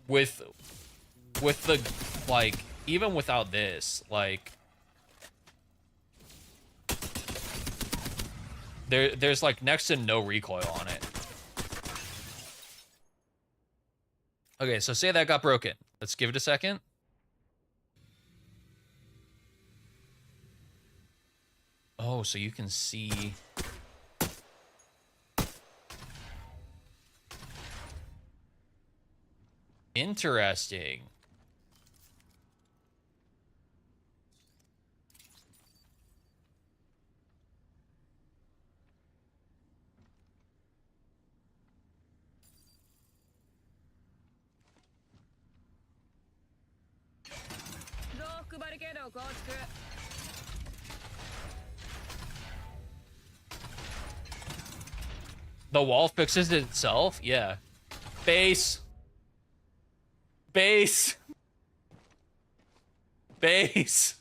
with the, like, even without this, like, there's like next to no recoil on it. Okay, so say that got broken. Let's give it a second. Oh, so you can see. Interesting. The wall fixes itself? Yeah. Base. Base. Base.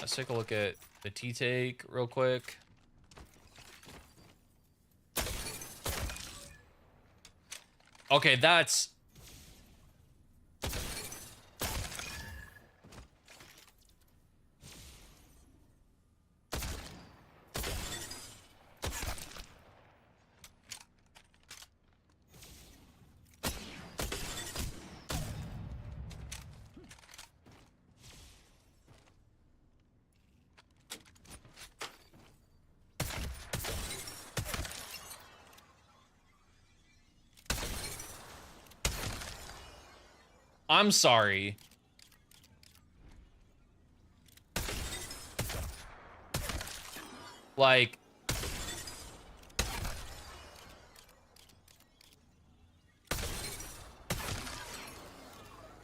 Let's take a look at the T-take real quick. Okay, that's... I'm sorry. Like...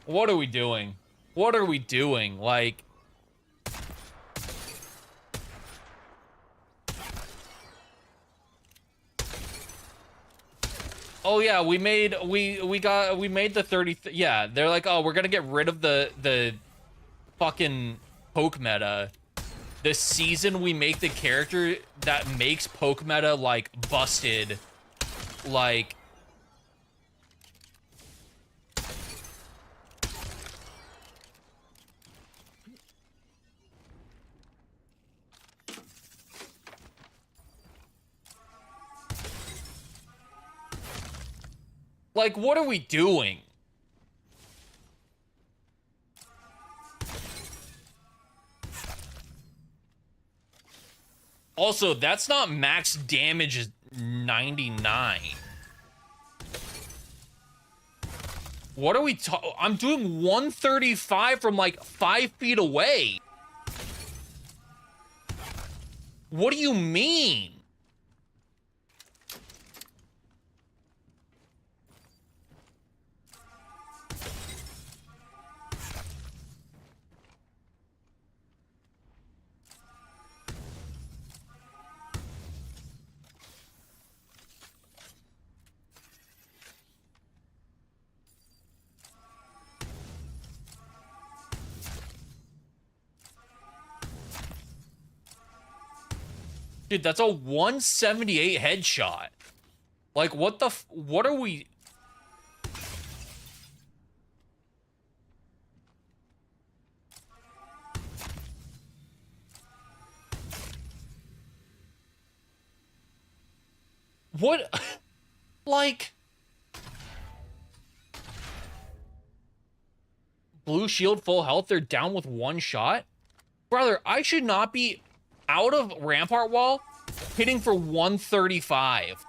What are we doing? What are we doing? Like... Oh yeah, we made the 30 yeah, they're like, "Oh, we're going to get rid of the fucking poke meta. This season we make the character that makes poke meta like busted." Like what are we doing? Also, that's not max damage 99. What are we I'm doing 135 from like 5 feet away. What do you mean? Dude, that's a 178 headshot. Like, what the what are we... What? Like... Blue shield, full health, they're down with 1 shot? Brother, I should not be out of Rampart Wall hitting for 135.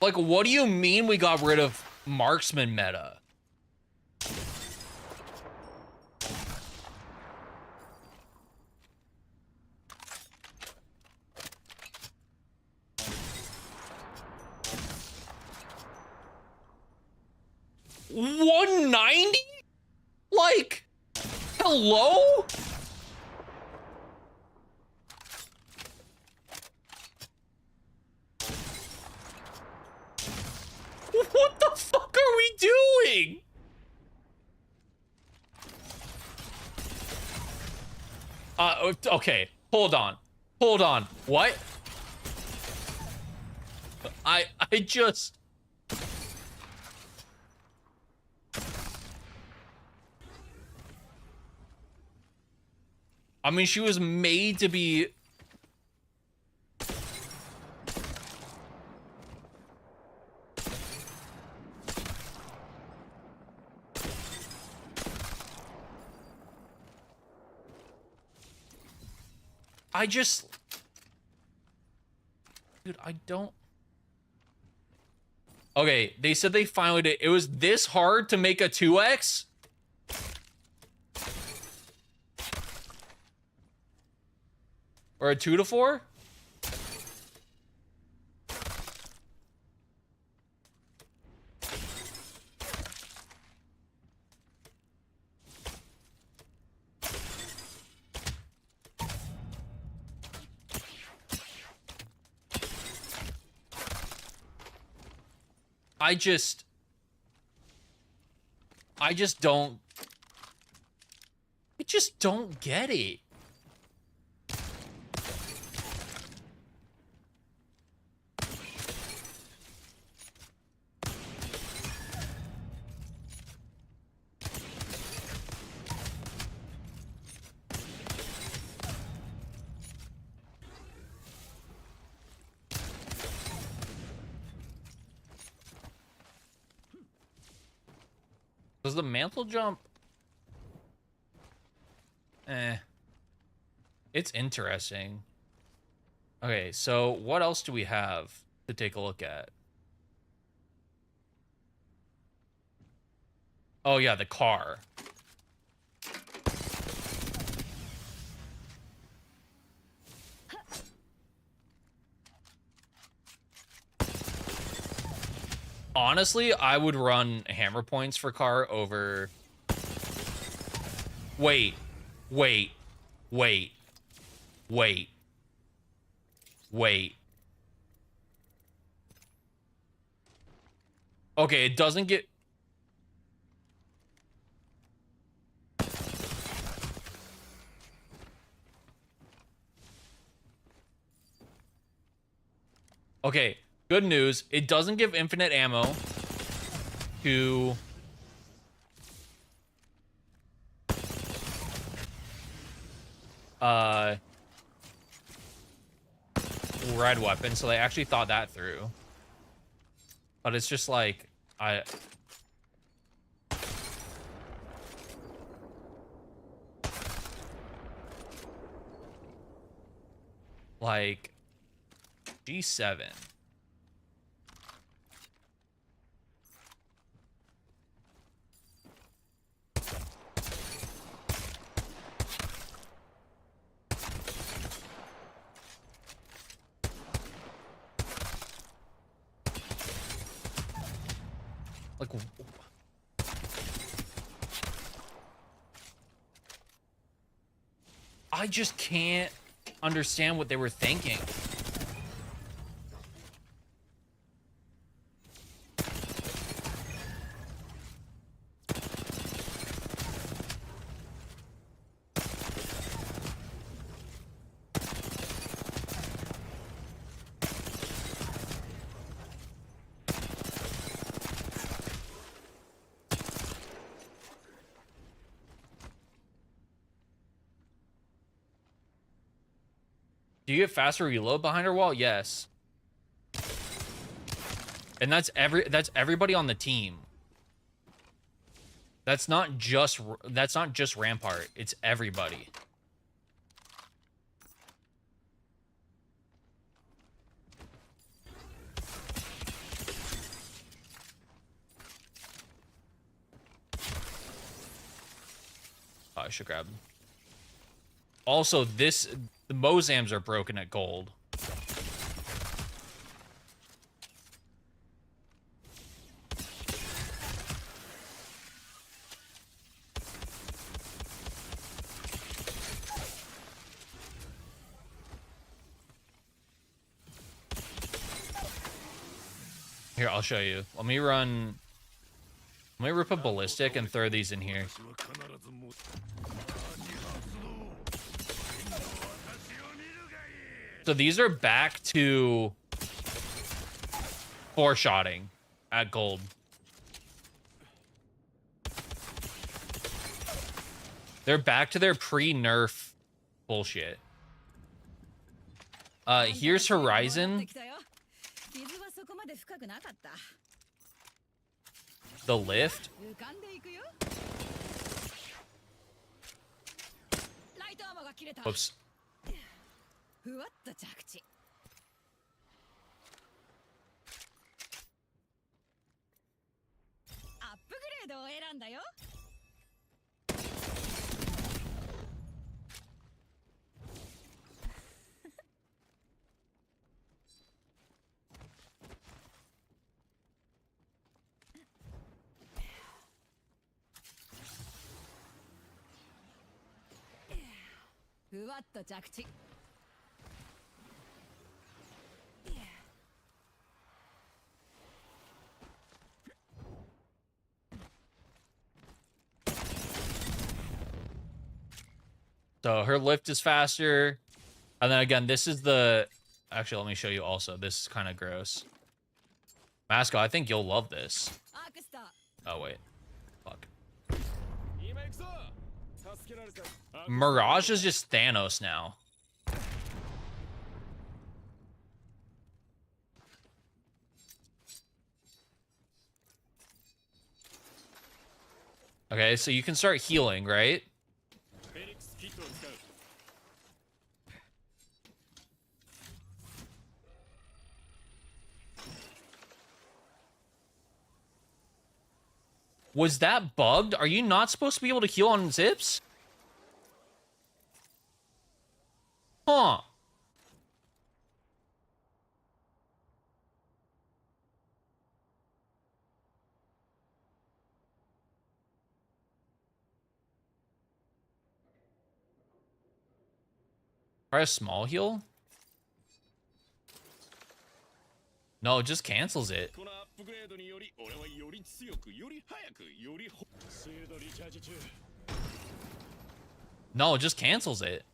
Like, what do you mean we got rid of marksman meta? $190? Like, hello? What the fuck are we doing? Okay, hold on. Hold on. What? I just... I mean, she was made to be... I just... Dude, I don't... Okay, they said they finally did. It was this hard to make a 2x? Or a 2 to 4? I just... I just don't get it. Does the mantle jump? It's interesting. Okay, so what else do we have to take a look at? Oh yeah, the car. Honestly, I would run hammer points for car over... Wait. Okay, it doesn't get... Okay, good news. It doesn't give infinite ammo to... red weapon, so they actually thought that through. But it's just like, like, G7. Like, I just can't understand what they were thinking. Do you get faster reload behind her wall? Yes. And that's everybody on the team. That's not just Rampart. It's everybody. Oh, I should grab them. Also, the Mozams are broken at gold. Here, I'll show you. Let me rip a ballistic and throw these in here. So these are back to 4-shotting at gold. They're back to their pre-nerf bullshit. Here's Horizon. The lift. Oops. So her lift is faster. And then again, this is the... Actually, let me show you also. This is kind of gross. Masco, I think you'll love this. Oh, wait. Fuck. Mirage is just Thanos now. Okay, so you can start healing, right? Was that bugged? Are you not supposed to be able to heal on zips? Huh. Try a small heal? No, it just cancels it. No, it just cancels it.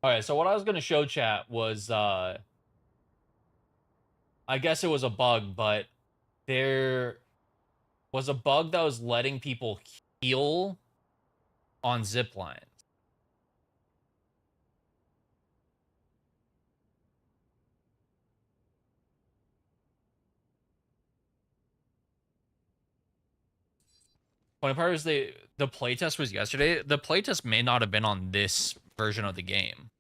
Alright, so what I was gonna show chat was I guess it was a bug, but there was a bug that was letting people heal on zip lines. Funny part is the playtest was yesterday. The playtest may not have been on this version of the game.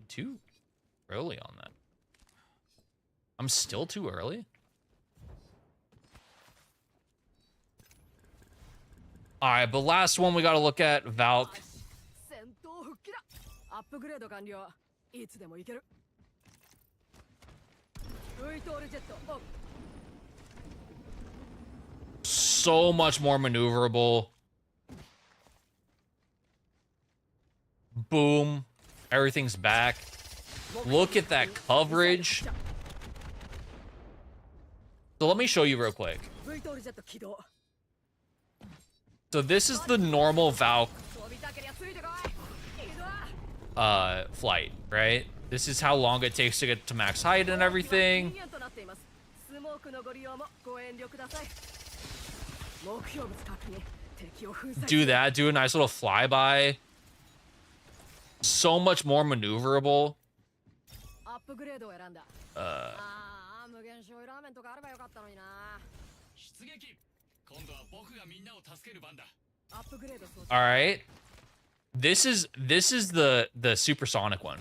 Too early on that. I'm still too early? Alright, but last one we gotta look at, Valk. So much more maneuverable. Boom. Everything's back. Look at that coverage. So let me show you real quick. So this is the normal Valk flight, right? This is how long it takes to get to max height and everything. Do that, do a nice little flyby. So much more maneuverable. All right. This is the supersonic one.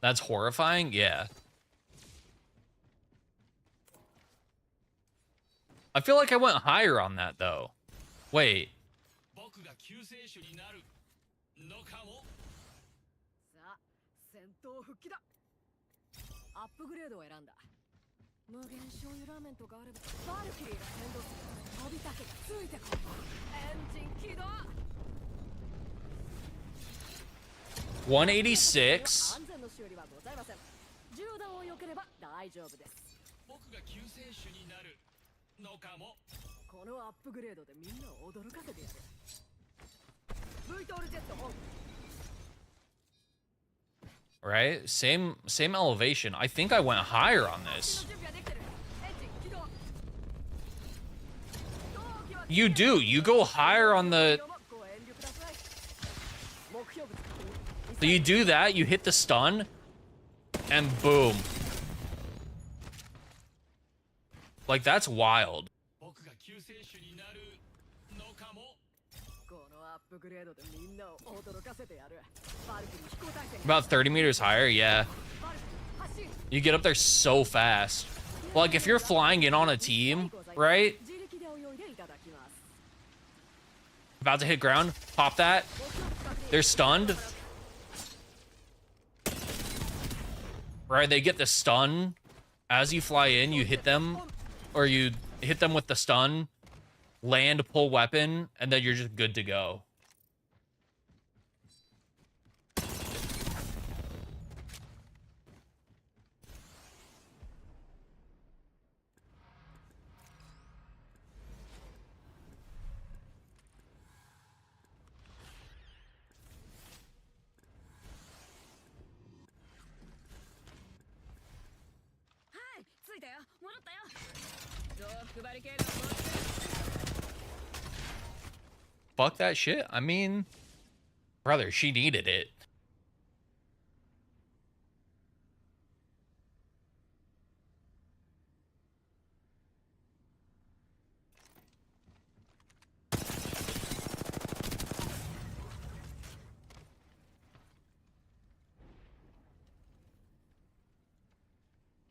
That's horrifying? Yeah. I feel like I went higher on that, though. Wait. $186. right? Same elevation. I think I went higher on this. You do. You go higher on the... So you do that, you hit the stun, and boom. Like, that's wild. About 30 meters higher, yeah. You get up there so fast. Like, if you're flying in on a team, right? About to hit ground, pop that. They're stunned. Right, they get the stun. As you fly in, you hit them, or you hit them with the stun, land, pull weapon, and then you're just good to go. Fuck that shit. I mean, brother, she needed it.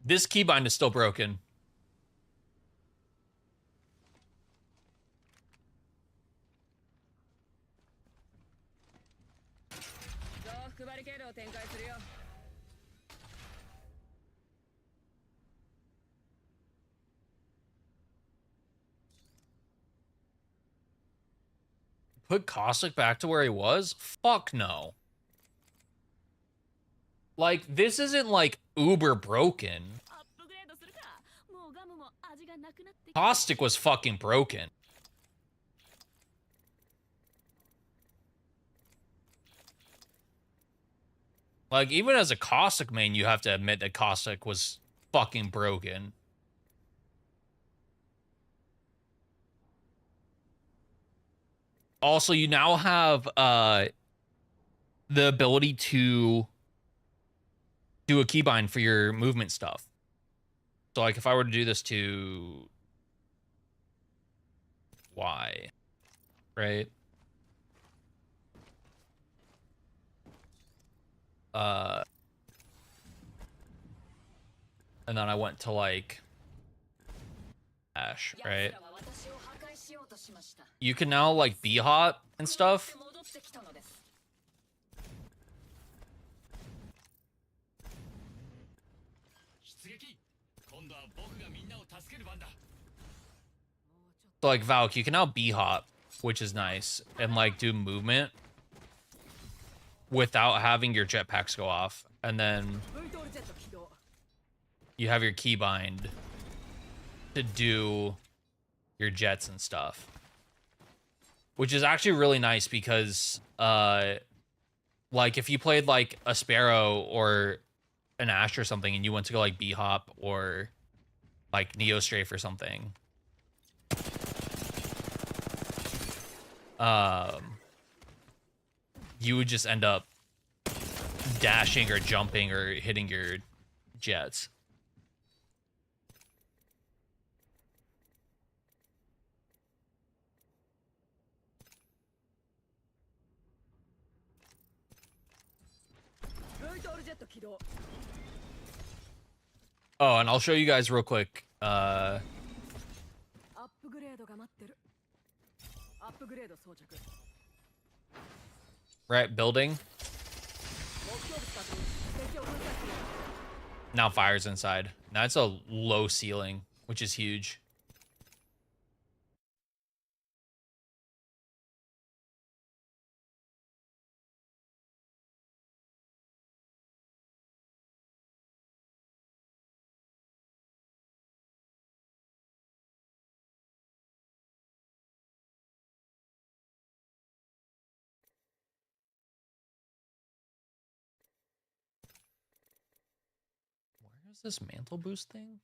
This keybind is still broken. Put Caustic back to where he was? Fuck no. Like, this isn't like uber broken. Caustic was fucking broken. Like, even as a Caustic main, you have to admit that Caustic was fucking broken. Also, you now have the ability to do a keybind for your movement stuff. So, like, if I were to do this to Y, right? And then I went to, like, Ash, right? You can now, like, B-hop and stuff. So, like, Valk, you can now B-hop, which is nice, and, like, do movement without having your jetpacks go off. And then you have your keybind to do your jets and stuff, which is actually really nice because, like, if you played, like, a Sparrow or an Ashe or something and you went to go, like, B-hop or, like, Neo Strafe or something, you would just end up dashing or jumping or hitting your jets. Oh, and I'll show you guys real quick. Right, building. Now fire's inside. That's a low ceiling, which is huge. is this mantle boost thing?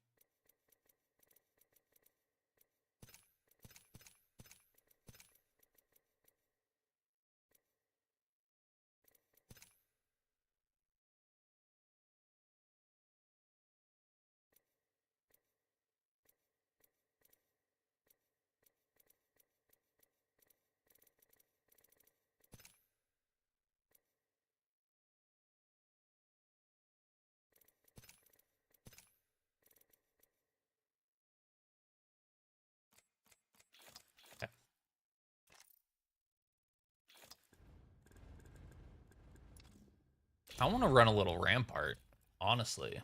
I want to run a little rampart, honestly.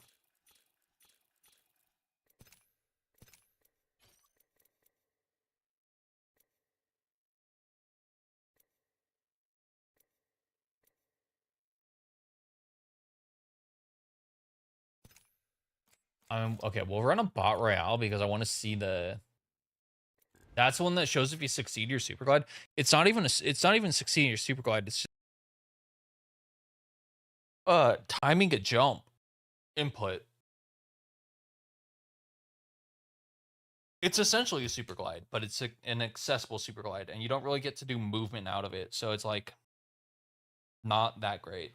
Okay, we'll run a bot royale because I want to see the. That's the one that shows if you succeed your super glide. It's not even succeeding your super glide. It's just timing a jump input. It's essentially a super glide, but it's an accessible super glide, and you don't really get to do movement out of it, so it's like not that great.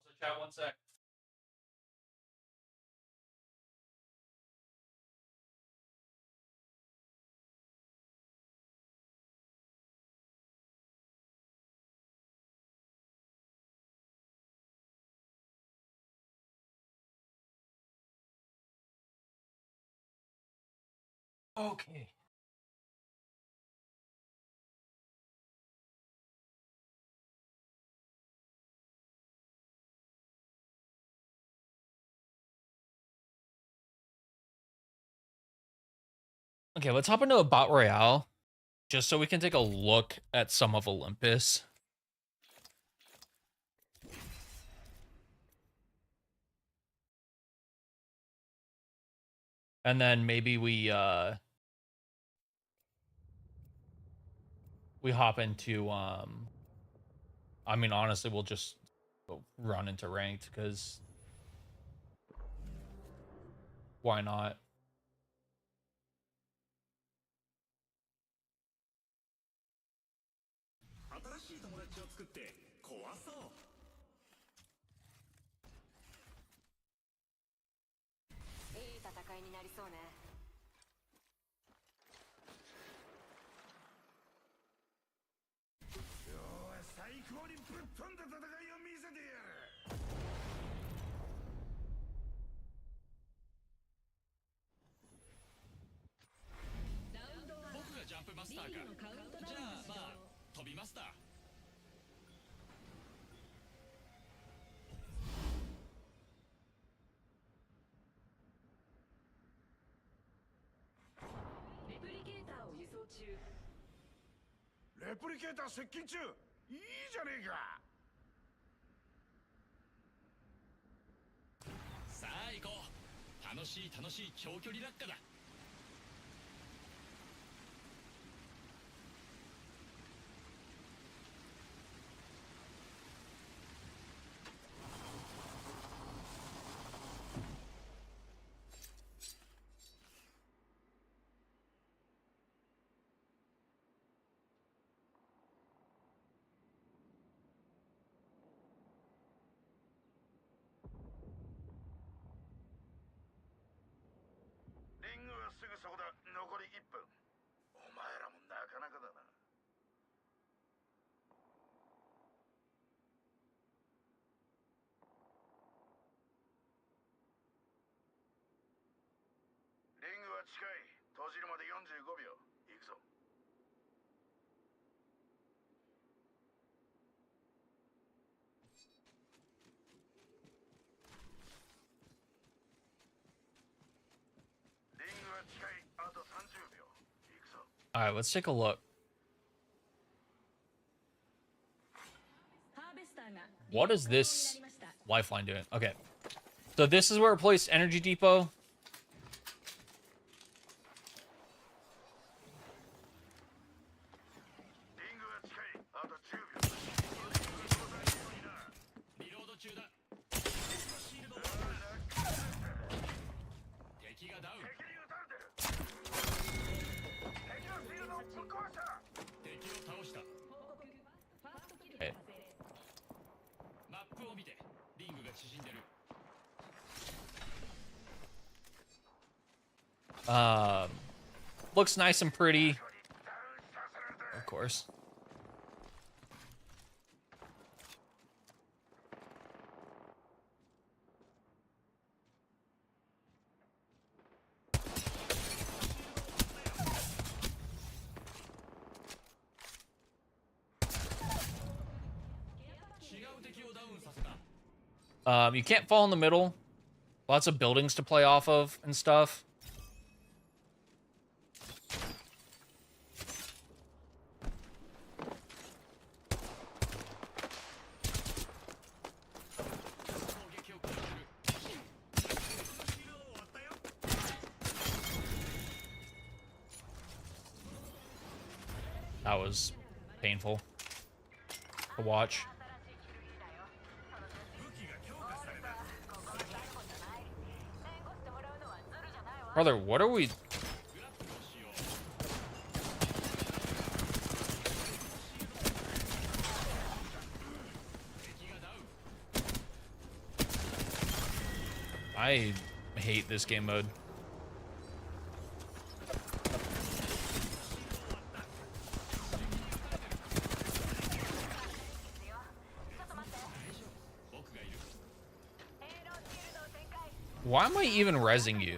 So chat 1 sec. Okay. Okay, let's hop into a bot royale just so we can take a look at some of Olympus. And then maybe we hop into I mean honestly we'll just run into ranked because why not? All right, let's take a look. What is this lifeline doing? Okay. So this is where it placed Energy Depot. Looks nice and pretty. Of course. You can't fall in the middle. Lots of buildings to play off of and stuff. That was painful to watch. Brother, what are we... I hate this game mode. Why am I even rezzing you?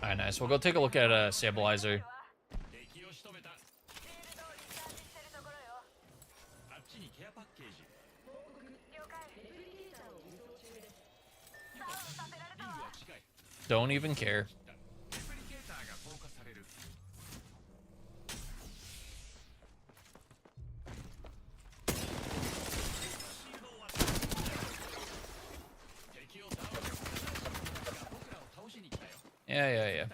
Alright, nice. We'll go take a look at a stabilizer. Don't even care. Yeah. Yeah.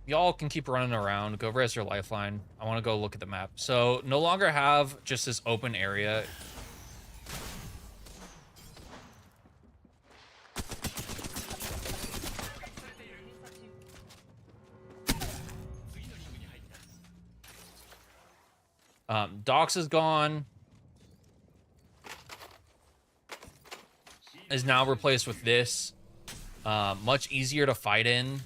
Y'all can keep running around. Go res your lifeline. I want to go look at the map. So, no longer have just this open area. Docks is gone. Is now replaced with this. Much easier to fight in.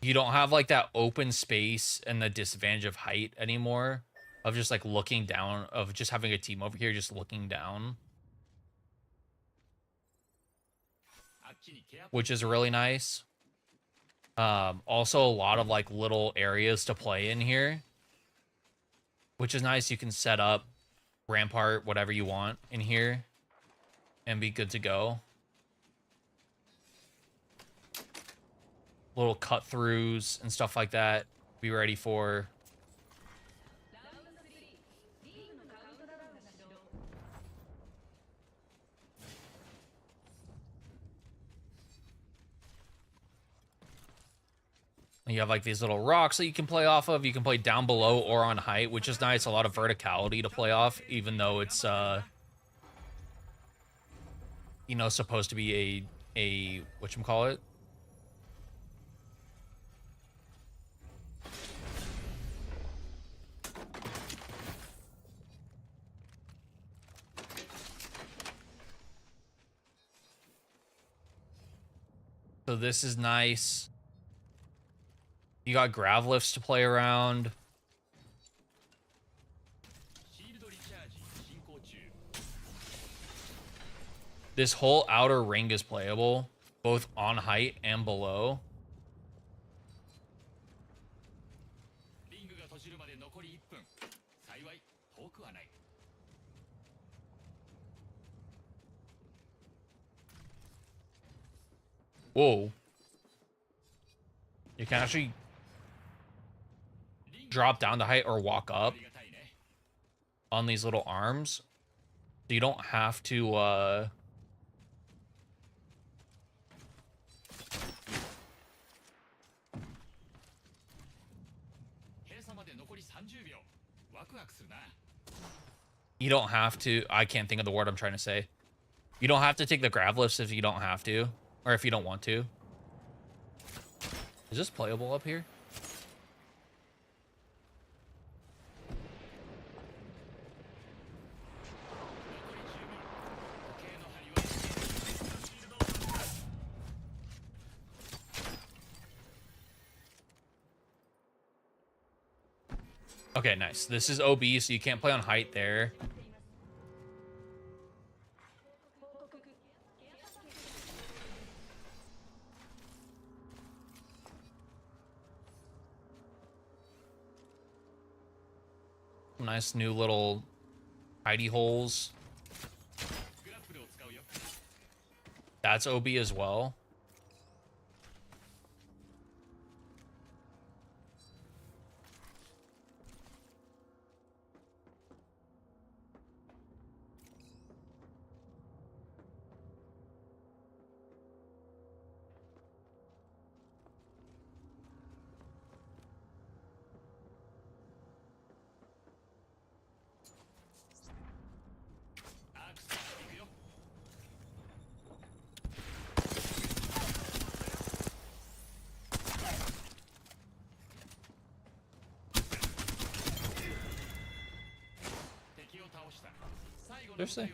You don't have like that open space and the disadvantage of height anymore. Of just like looking down, of just having a team over here just looking down. which is really nice. Also a lot of like little areas to play in here, which is nice. You can set up rampart, whatever you want in here and be good to go. Little cut throughs and stuff like that. Be ready for. You have like these little rocks that you can play off of. You can play down below or on height, which is nice. A lot of verticality to play off, even though it's you know, supposed to be a whatchamacallit? So this is nice. You got grav lifts to play around. This whole outer ring is playable, both on height and below. Whoa. You can actually drop down the height or walk up on these little arms. So you don't have to you don't have to. I can't think of the word I'm trying to say. You don't have to take the grav lifts if you don't have to, or if you don't want to. Is this playable up here? Okay, nice. This is OB, so you can't play on height there. Nice new little hidey holes. That's OB as well. Seriously?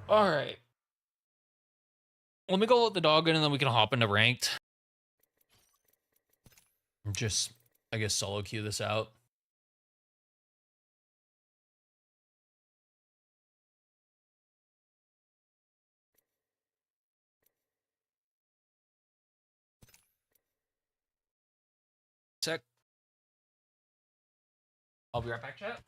All right. Let me go let the dog in and then we can hop into ranked. Just, I guess, solo queue this out. Sec. I'll be right back, chat.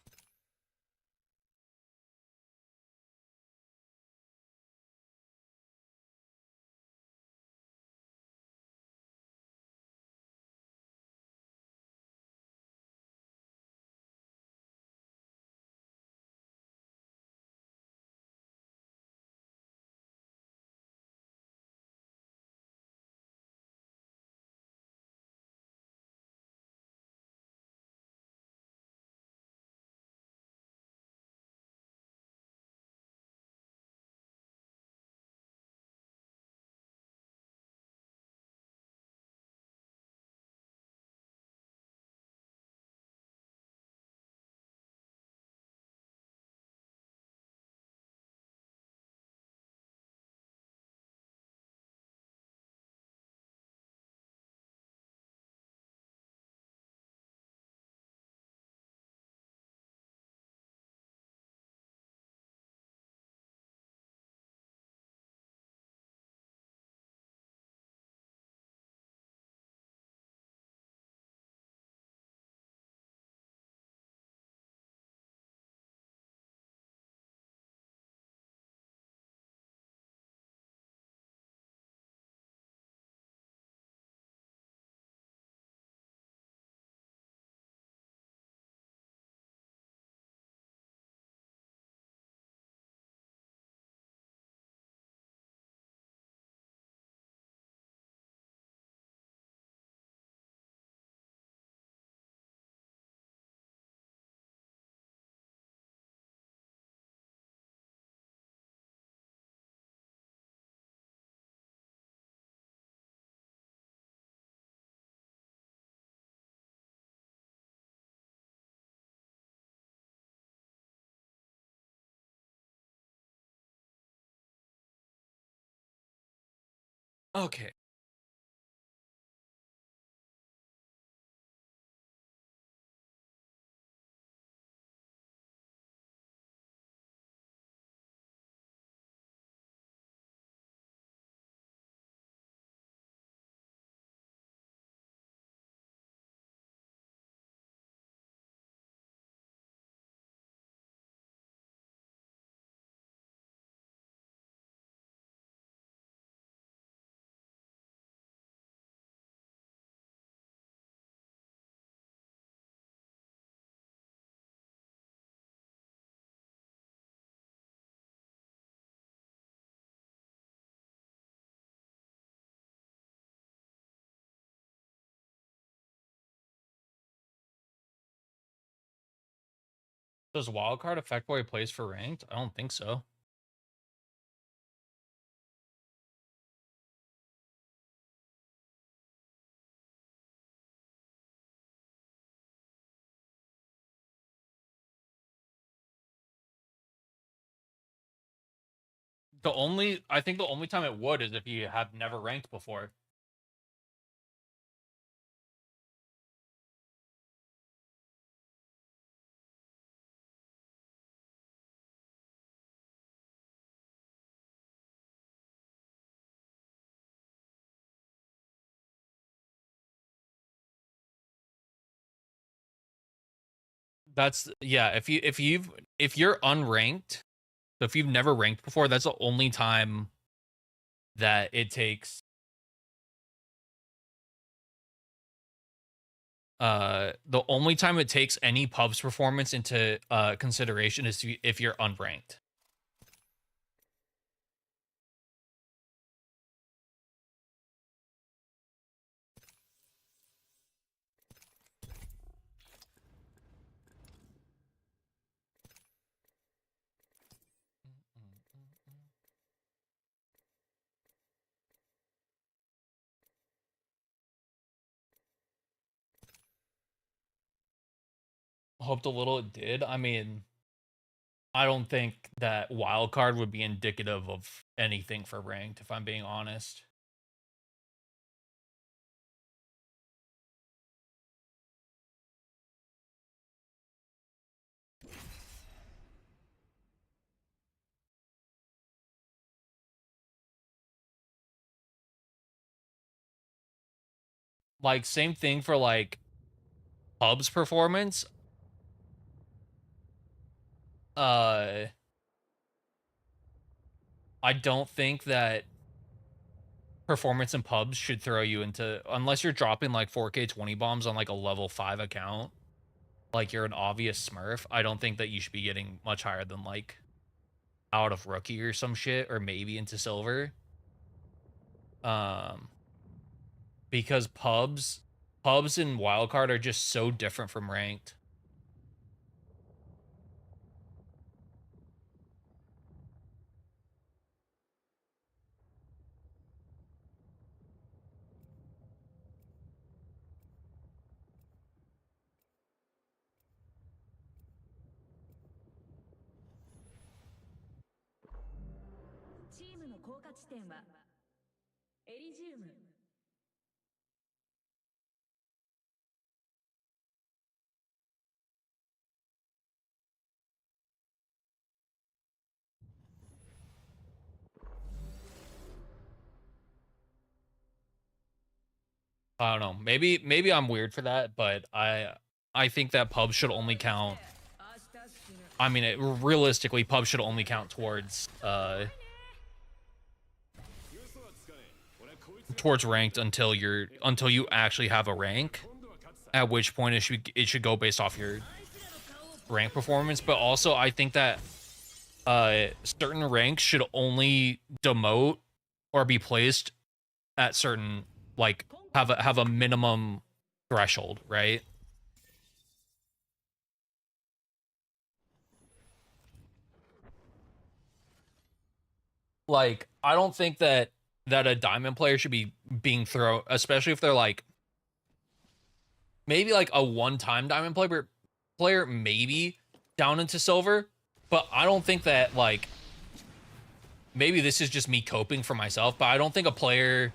Okay. Does wildcard affect where he plays for ranked? I don't think so. I think the only time it would is if you have never ranked before. That's yeah. If you're unranked, so if you've never ranked before, that's the only time that it takes. The only time it takes any pub's performance into consideration is if you're unranked. Hoped a little it did. I mean, I don't think that wildcard would be indicative of anything for ranked, if I'm being honest. Like, same thing for like pub's performance. Uh, I don't think that performance in pubs should throw you into, unless you're dropping like 4K 20 bombs on like a level 5 account, like you're an obvious smurf. I don't think that you should be getting much higher than like out of rookie or some shit, or maybe into silver. Um, because pubs and wildcard are just so different from ranked. I don't know. Maybe I'm weird for that, but I think that pubs should only count. I mean, realistically, pubs should only count towards towards ranked until you actually have a rank. At which point it should go based off your rank performance. But also, I think that certain ranks should only demote or be placed at certain, like, have a minimum threshold, right? Like, I don't think that a diamond player should be being thrown, especially if they're like maybe like a one-time diamond player maybe down into silver, but I don't think that, like, maybe this is just me coping for myself, but I don't think a player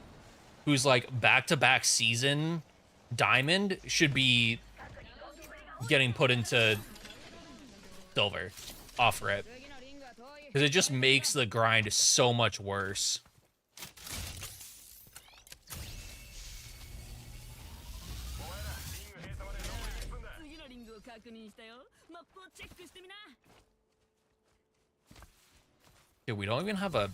who's like back-to-back season diamond should be getting put into silver off rip. Because it just makes the grind so much worse. Dude, we don't even have a...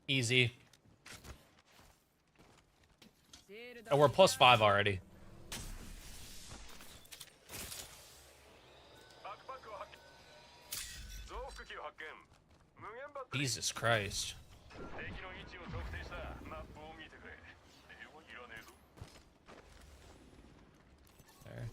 Easy. Oh, we're +5 already. Jesus Christ. There.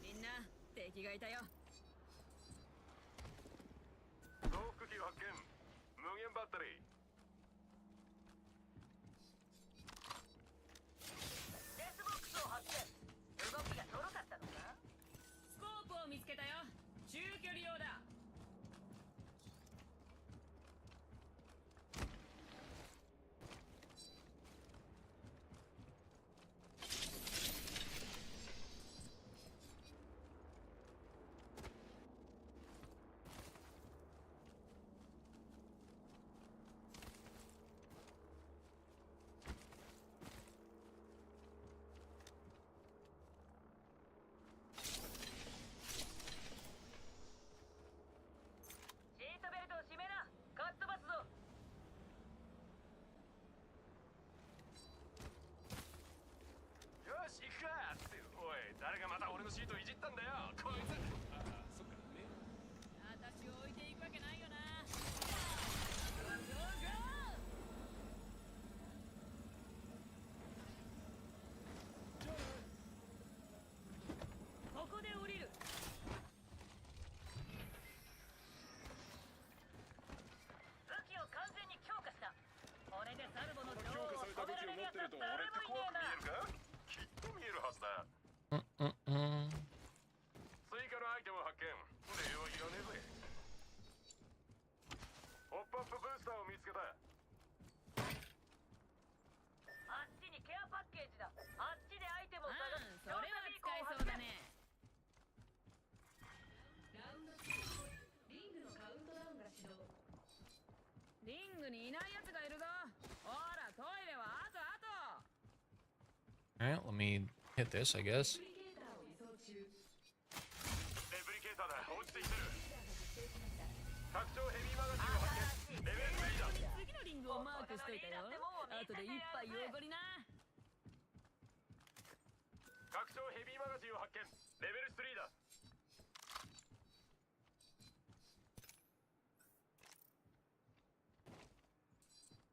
Alright, let me hit this, I guess.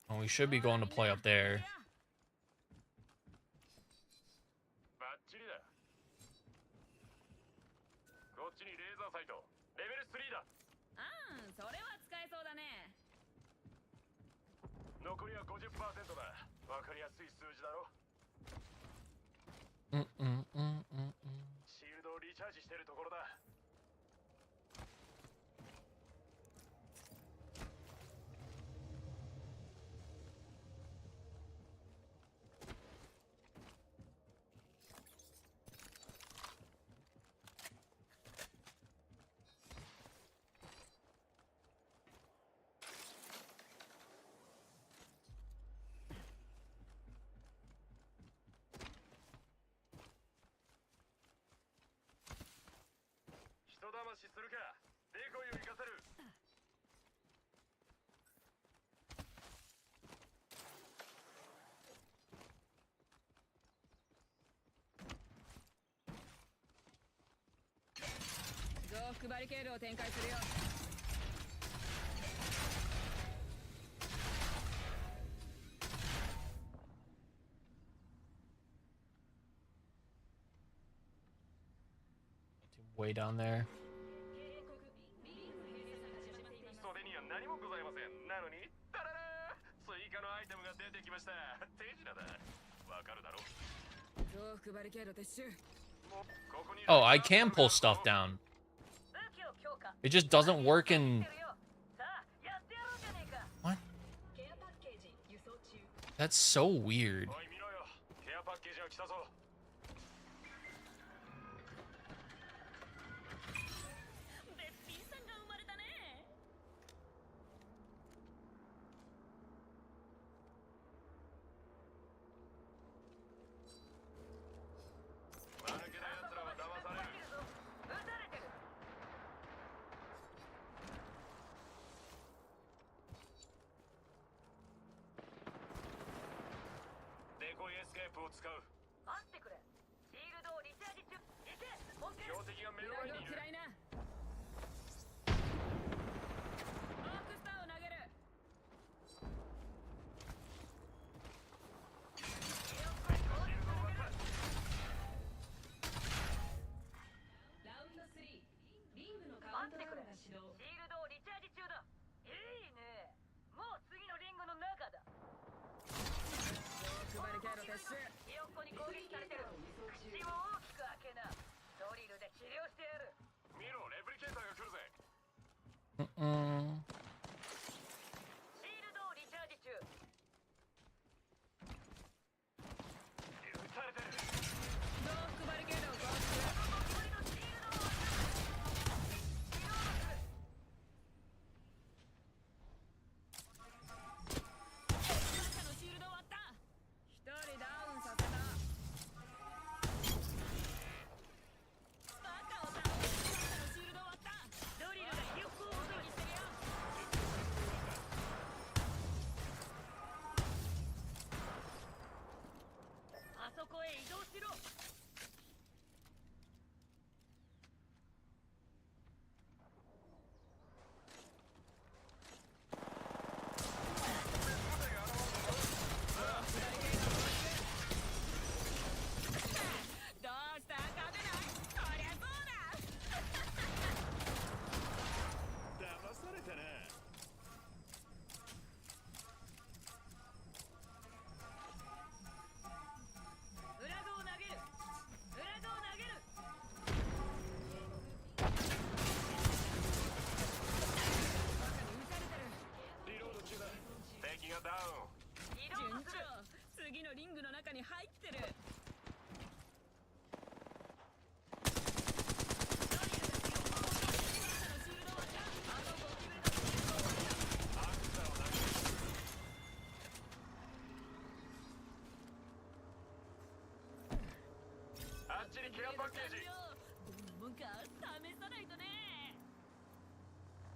Oh, we should be going to play up there. Way down there. Oh, I can pull stuff down. It just doesn't work in... What? That's so weird.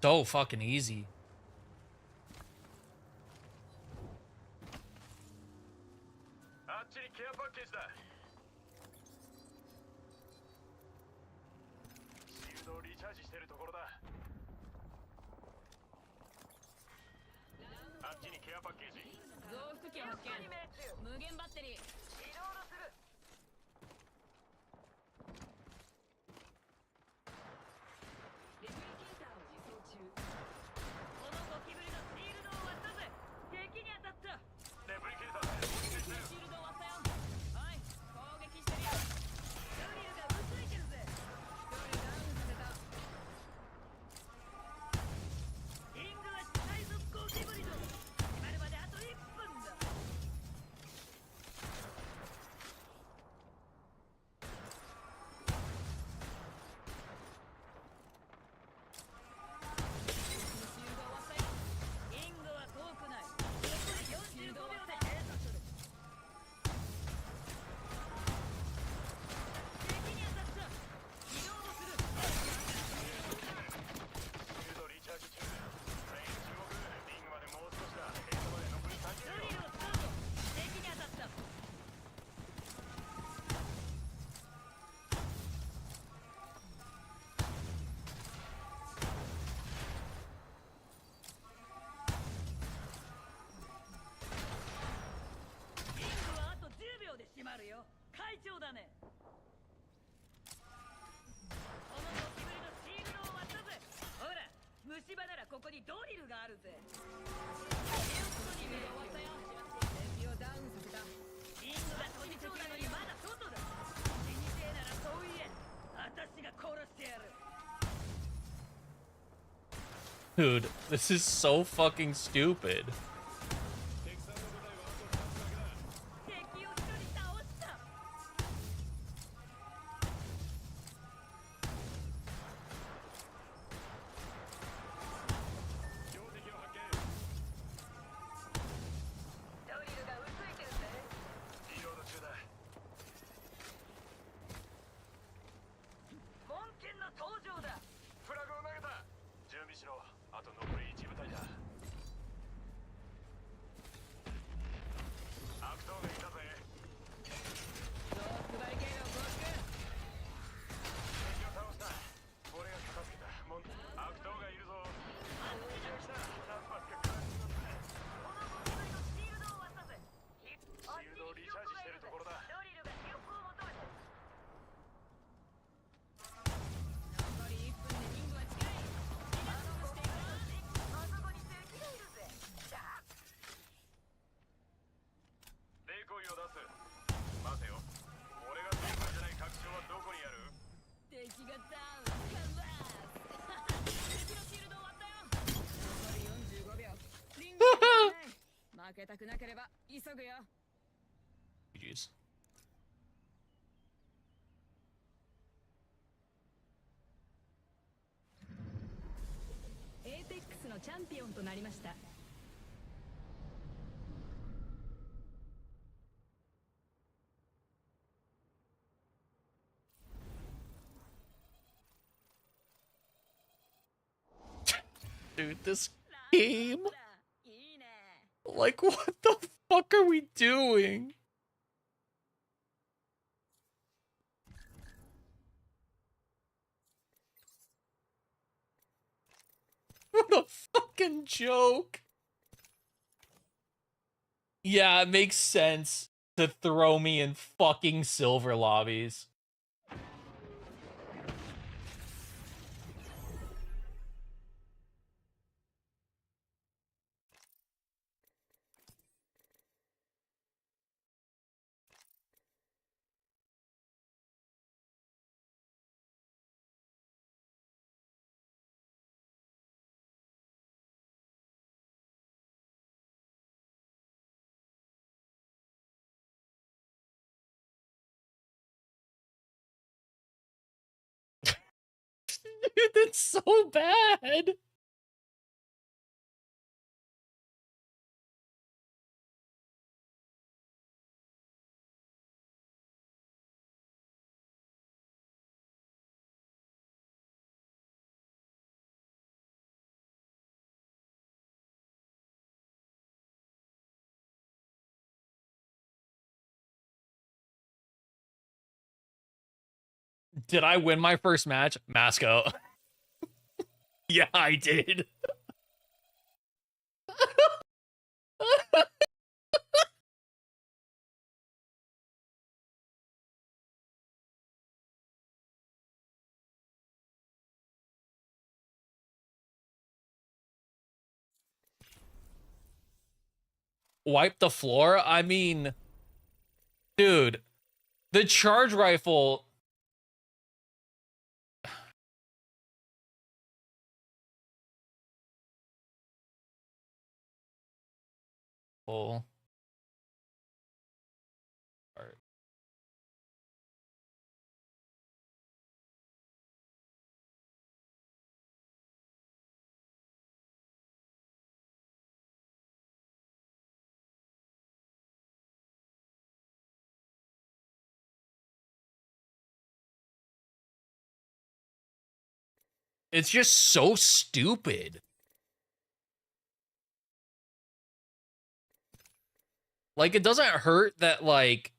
So fucking easy. Dude, this is so fucking stupid. Jeez. エーペックスのチャンピオンとなりました。 Dude, this game. Like, what the fuck are we doing? What a fucking joke. Yeah, it makes sense to throw me in fucking silver lobbies. Dude, that's so bad. Did I win my first match? Masco. Yeah, I did. Wipe the floor? I mean, dude, the charge rifle. Oh. Alright. It's just so stupid. Like, it doesn't hurt that, like,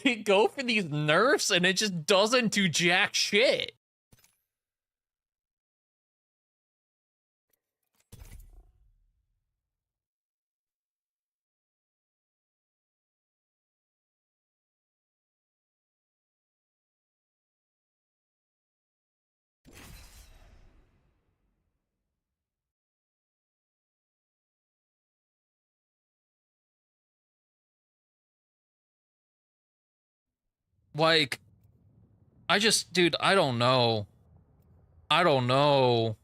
they go for these nerfs and it just doesn't do jack shit. Like, dude, I don't know. I don't know.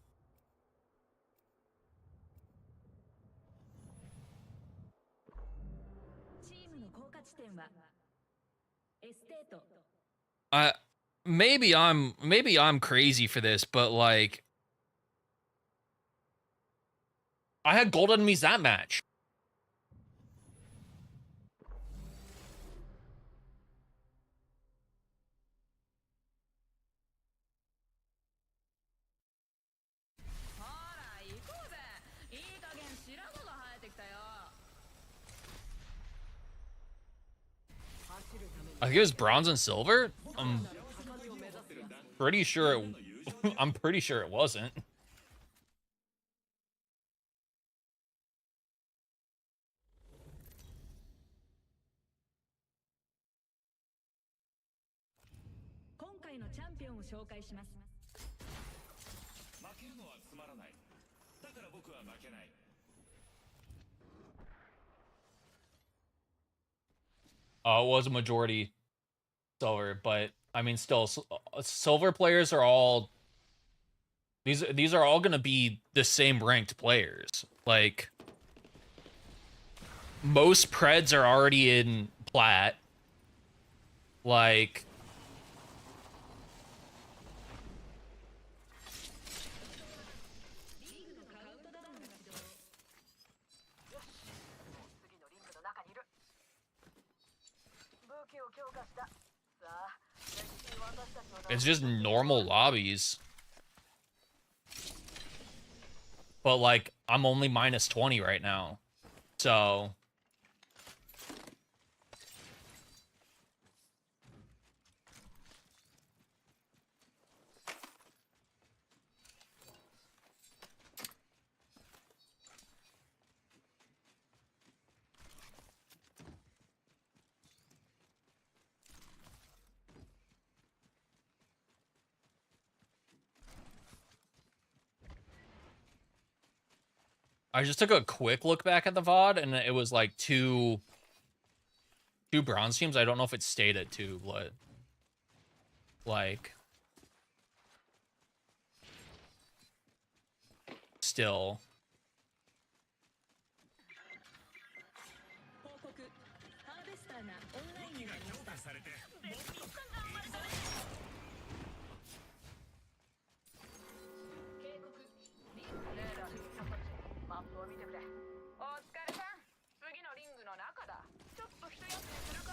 I maybe I'm crazy for this, but like I had gold enemies that match. I think it was bronze and silver. I'm pretty sure it I'm pretty sure it wasn't. It was a majority silver, but I mean, still, silver players are all these are all gonna be the same ranked players. Like most Preds are already in plat. Like it's just normal lobbies. But like I'm only minus 20 right now. So I just took a quick look back at the VOD, and it was like two bronze teams. I don't know if it stayed at 2, but like still. 報告ハーベスターがオンラインになりました。警告リングレーダーでマップを見てくれ。お疲れさん。次のリングの中だ。ちょっと一休みするか。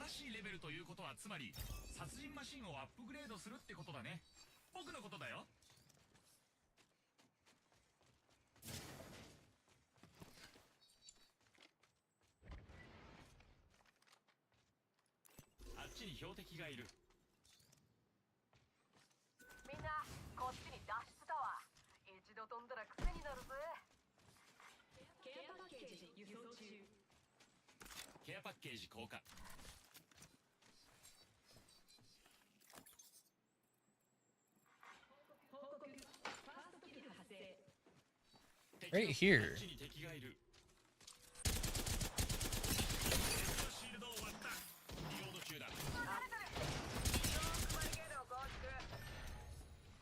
新しいレベルということはつまり殺人マシンをアップグレードするってことだね。僕のことだよ。あっちに標的がいる。みんなこっちに脱出だわ。一度飛んだら癖になるぜ。ケアパッケージ輸送中。ケアパッケージ交換。報告ファーストキル発生。 Right here. あっちに敵がいる。シールドを割った。リロード中だ。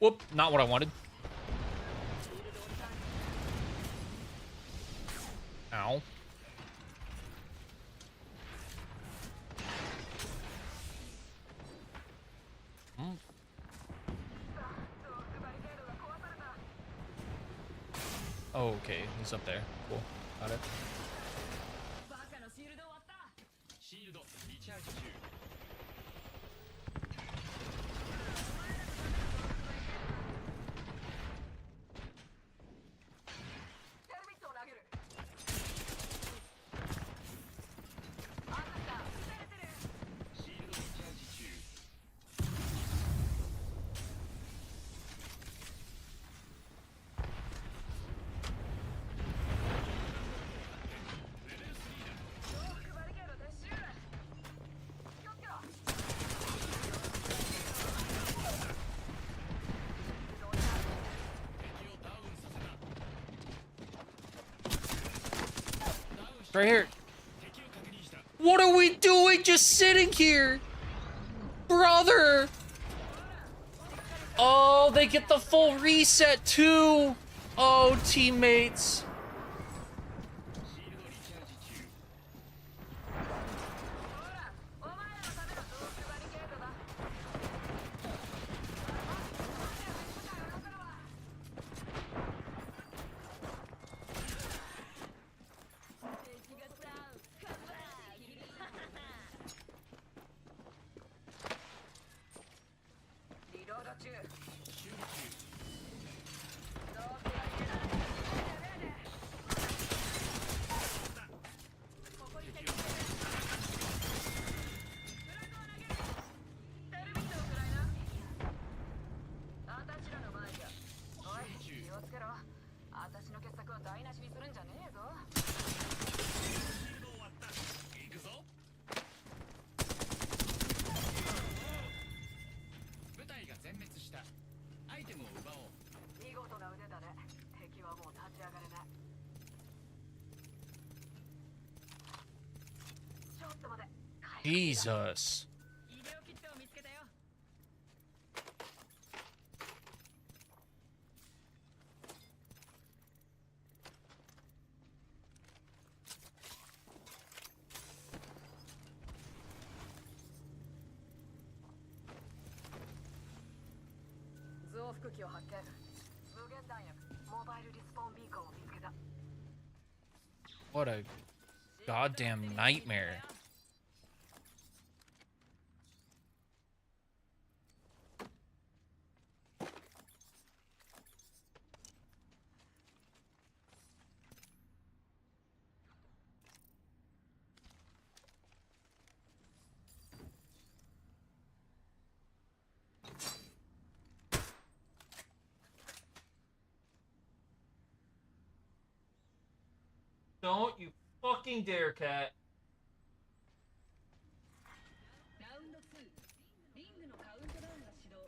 Whoop, not what I wanted. Ow. Hmm. Oh, okay, he's up there. Cool. Got it. バカのシールド終わった。シールドリチャージ中。テルミットを投げる。あんた撃たれてる。シールドリチャージ中。レベル3だ。洋服バリケード撤収。気をつけろ。 敵をダウンさせた。ダウンした。 Right here. 敵を確認した。 What are we doing just sitting here? Brother! Oh, they get the full reset too! Oh, teammates. シールドリチャージ中。ほら、お前らのための洋服バリケードだ。敵がダウン。カバー。リロード中。修理中。洋服バリケード。ここに敵がいる。フラグを投げる。テルミットを食らいな。あたしらの前じゃ。おい、気をつけろ。あたしの傑作を台無しにするんじゃねえぞ。シールドを割った。行くぞ。部隊が全滅した。アイテムを奪おう。見事な腕だね。敵はもう立ち上がれない。ちょっと待て。 Jesus. 医療キットを見つけたよ。 増幅器を発見。無限弾薬モバイルリスポーンビーコンを見つけた。 What a goddamn nightmare. Don't you fucking dare, cat. ラウンド2。リングのカウントダウンが始動。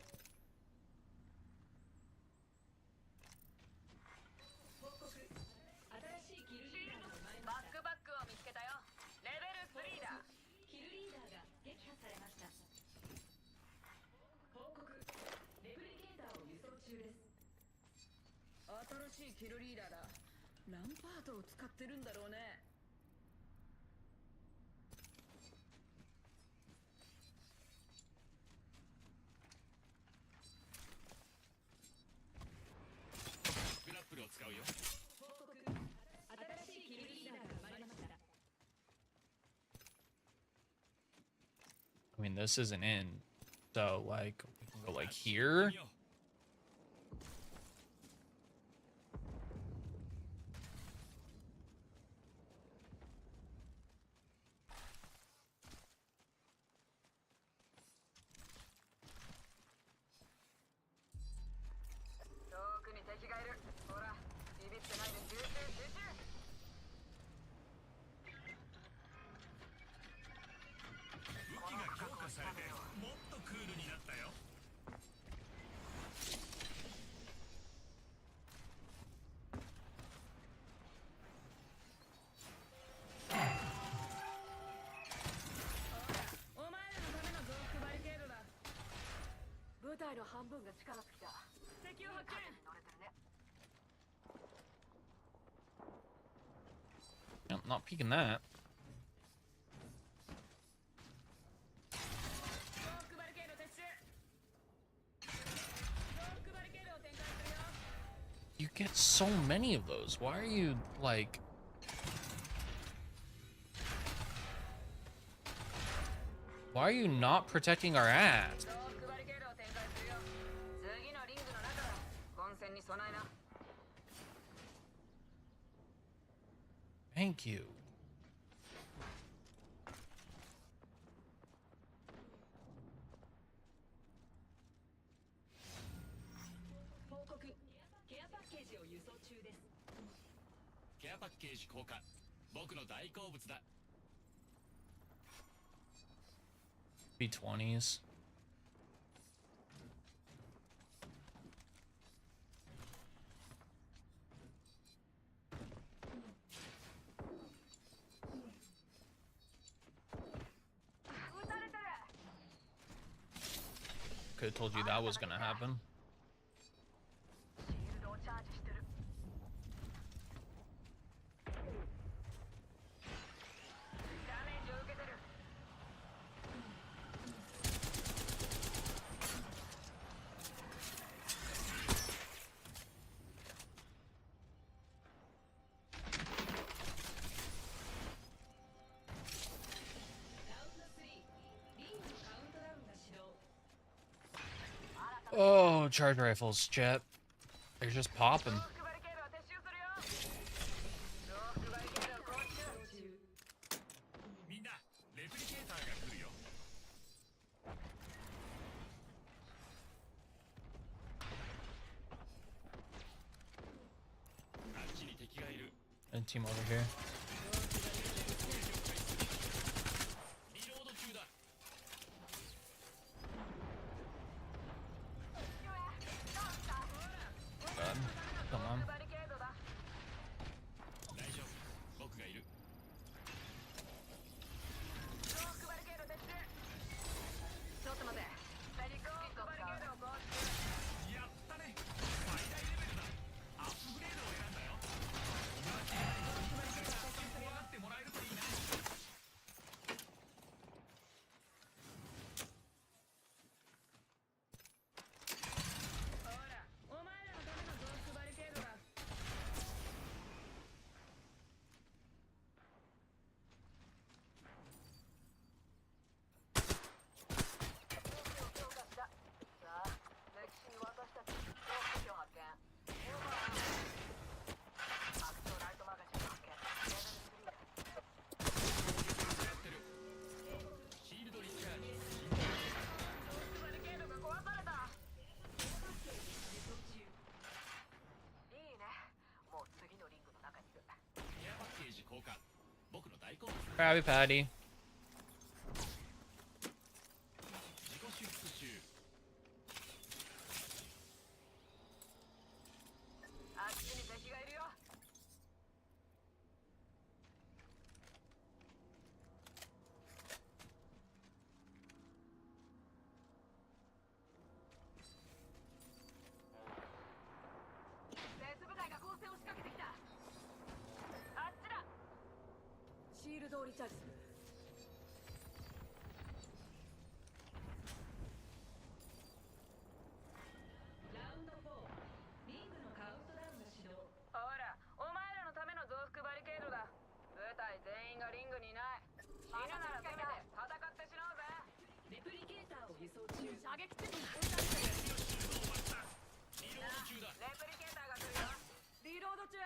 報新しいキルリーダーだ。ランパートを使ってるんだろうね。グラップルを使うよ。報告。新しいキルリーダーが生まれました。I mean, this isn't in, so like we can go like here. 見よう。遠くに敵がいる。ほら、ビビってないで集中集中。武器が強化されてもっとクールになったよ。お前らのための増幅バリケードだ。部隊の半分が近づいてきた。敵を発見。乗れてるね。 Yep, not peeking that. 増幅バリケード撤収。増幅バリケードを展開するよ。 You get so many of those. Why are you like? Why are you not protecting our ass? 増幅バリケードを展開するよ。次のリングの中だ。混戦に備えな。 Thank you. 報告。ケアパッケージを輸送中です。ケアパッケージ交換。僕の大好物だ。 B20s. 撃たれてる。 Could have told you that was gonna happen. シールドをチャージしてる。ダメージを受けてる。 Oh, charge rifles, chat. They're just popping. 増幅バリケードを撤収するよ。増幅バリケードを購入。みんなレプリケーターが来るよ。あっちに敵がいる。 And team over here. リロード中だ。 God. Come on. バリケードだ。大丈夫。僕がいる。増幅バリケード撤収。ちょっと待て。バリコーバリケードを購入。やったね。最大レベルだ。アップグレードを選んだよ。怖がってもらえるといいな。ほら、お前らのための増幅バリケードだ。強化した。さあ、歴史に私たちの武器を発見。アクトライトマガジンを発見。やってる。シールドリッチャージ。バリケードが壊された。いいね。もう次のリングの中にいる。ケアパッケージ交換。僕の大好物。 Krabby Patty. 自己修復中。あっちに敵がいるよ。設ルドをリチャージする。ラウンド4、リングのカウントダウンが始動。ほら、お前らのための増幅バリケードだ。部隊全員がリングにいない。死ぬならせめて戦って死のうぜ。レプリケーターを輸送中。射撃中にリロード中だ。レプリケーターが来るよ。リロード中。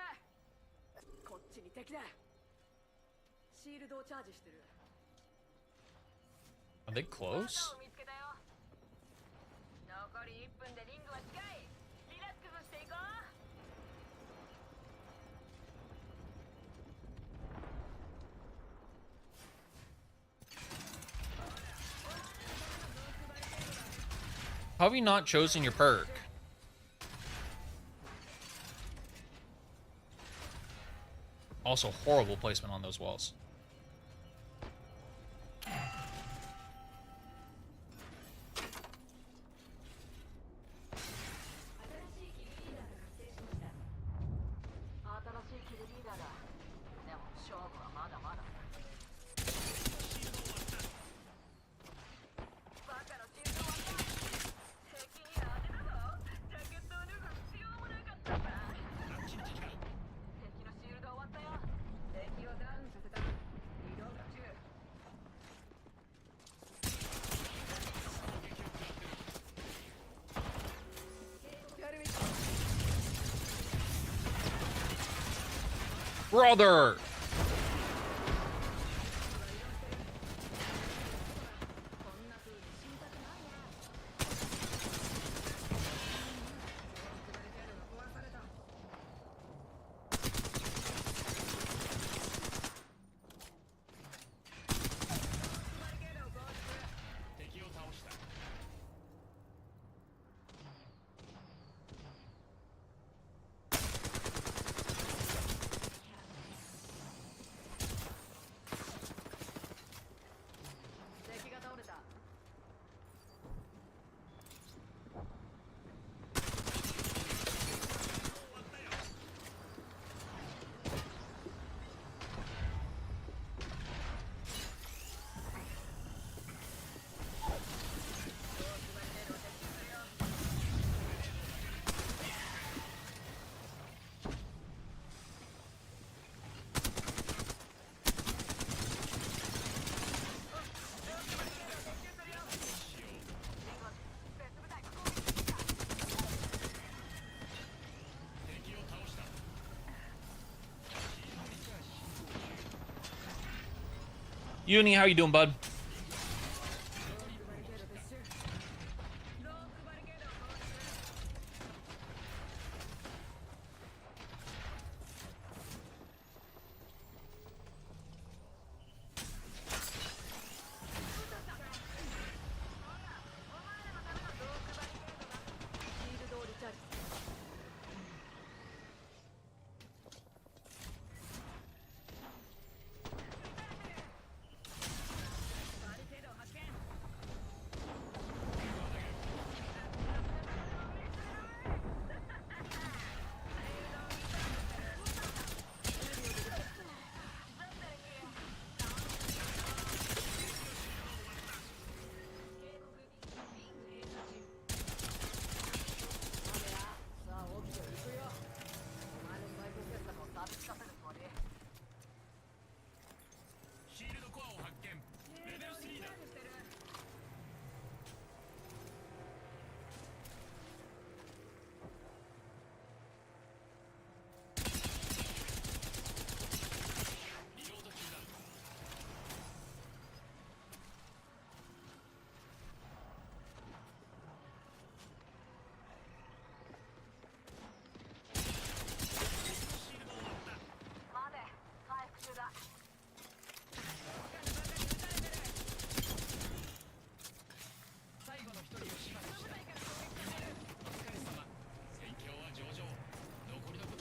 こっちに敵だ。シールドをチャージしてる。 Are they close? 見つけたよ。残り1分でリングは近い。リラックスしていこう。How have you not chosen your perk? Also, horrible placement on those walls. 'Brother!' Uni, how you doing, bud?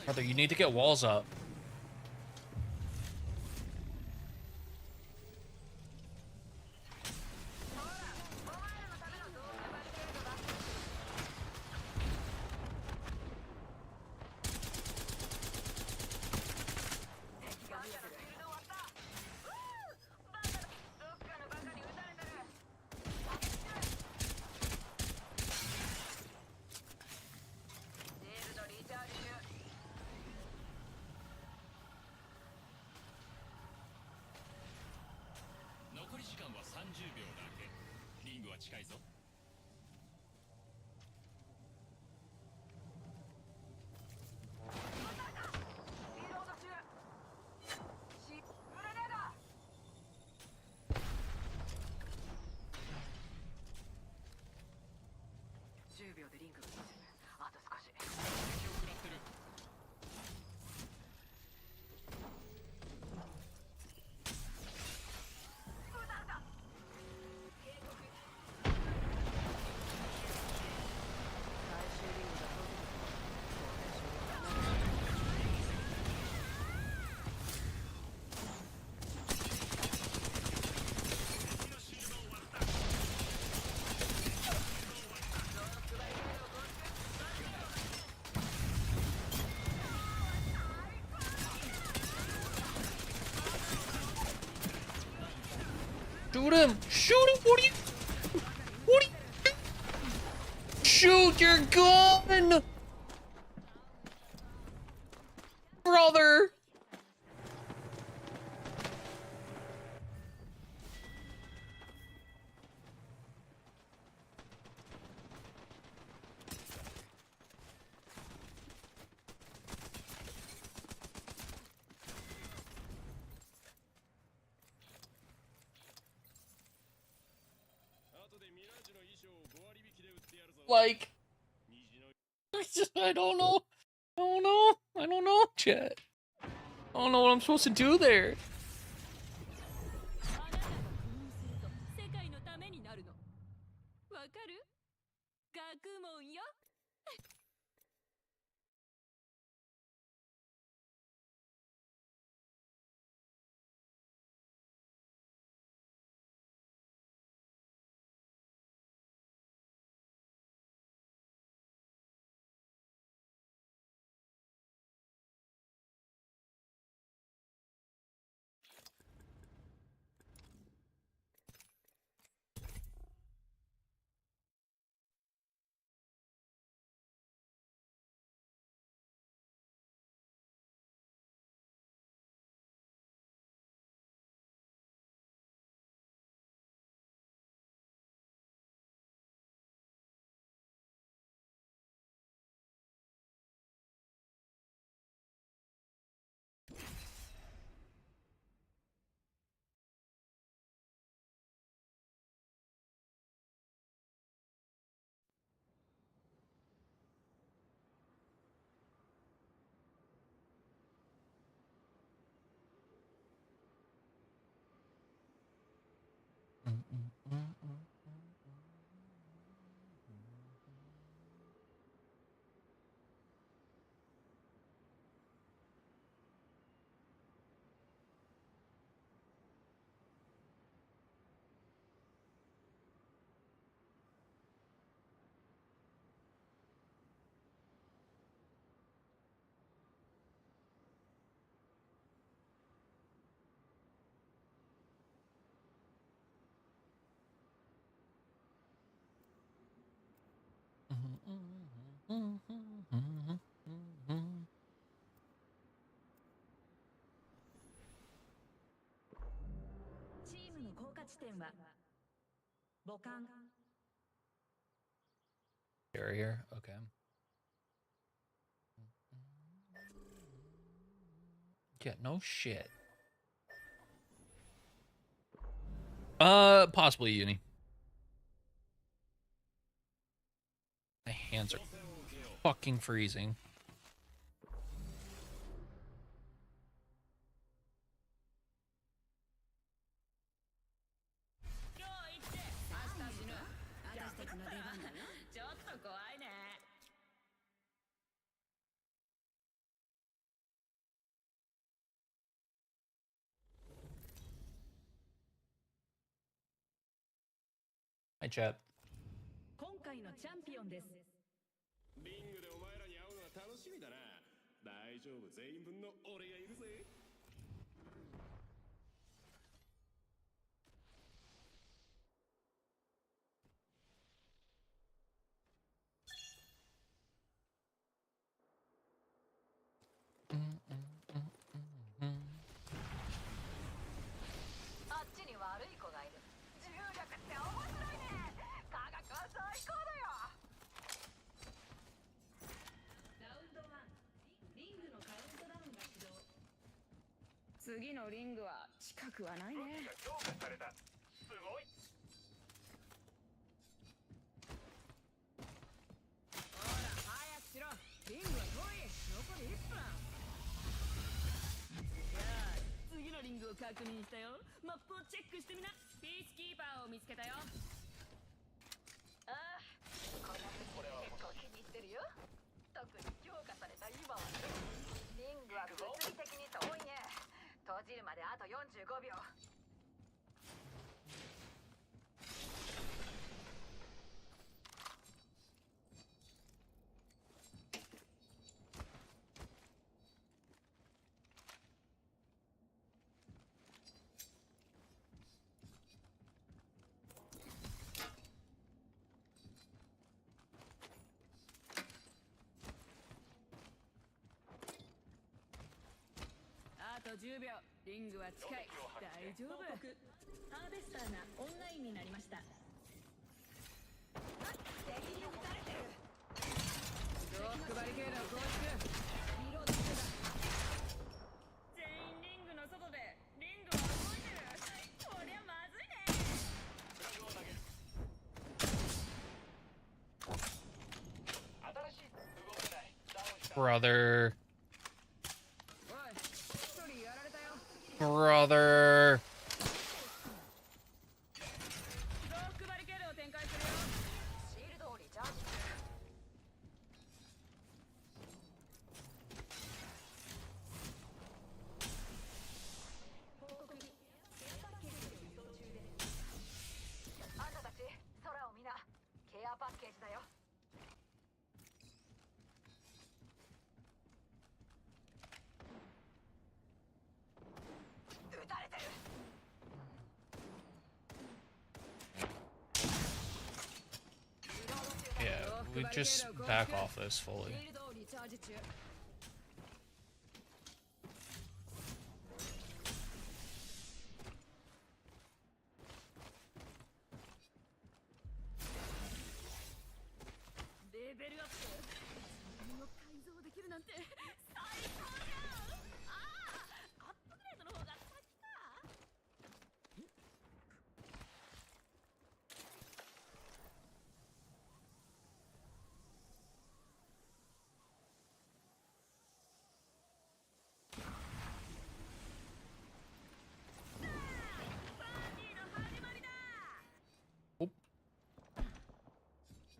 Brother, you need to get walls up. 近いぞ。リロード中。グレネード。10秒でリンクが進む。あと少し。敵を食らってる。Shoot him! Shoot him! What are you? What are you? Shoot your gun! Brother! Like, I don't know. I don't know. I don't know, chat. I don't know what I'm supposed to do there. あなたが赴任すると世界のためになるの。わかる？学問よ。Barrier, okay. Yeah, no shit. Possibly uni. My hands are fucking freezing. Hi, chat. 今回のチャンピオンです。リングでお前らに会うのは楽しみだな。大丈夫、全員分の俺がいるぜ。あっちに悪い子がいる。重力って面白いね。次のリングは近くはないね。強化された。すごい。ほら早くしろ。リングは遠い。残り1分。じゃあ次のリングを確認したよ。マップをチェックしてみな。ピースキーパーを見つけたよ。ああ、この武器結構気に入ってるよ。特に強化された今はね。リングは物理的に遠いね。閉じるまであと45秒。あと10秒。リングは近い。大丈夫。ハーベスターがオンラインになりました。敵に撃たれてる。ロックバリケードを構築。リロード中だ。全員リングの外で。リングは動いてる。こりゃまずいね。フラグを投げる。新しい。動けない。ダウンした。Brother. おい、一人やられたよ。 Brother. ロックバリケードを展開するよ。シールドをリチャージする。報告にケアパッケージを輸送中です。あんたたち空を見な。ケアパッケージだよ。撃たれてる。 Yeah, we just back off this fully. シールドをリチャージ中。レベルアップ。自分を改造できるなんて最高じゃん。ああ、アップグレードの方が先か。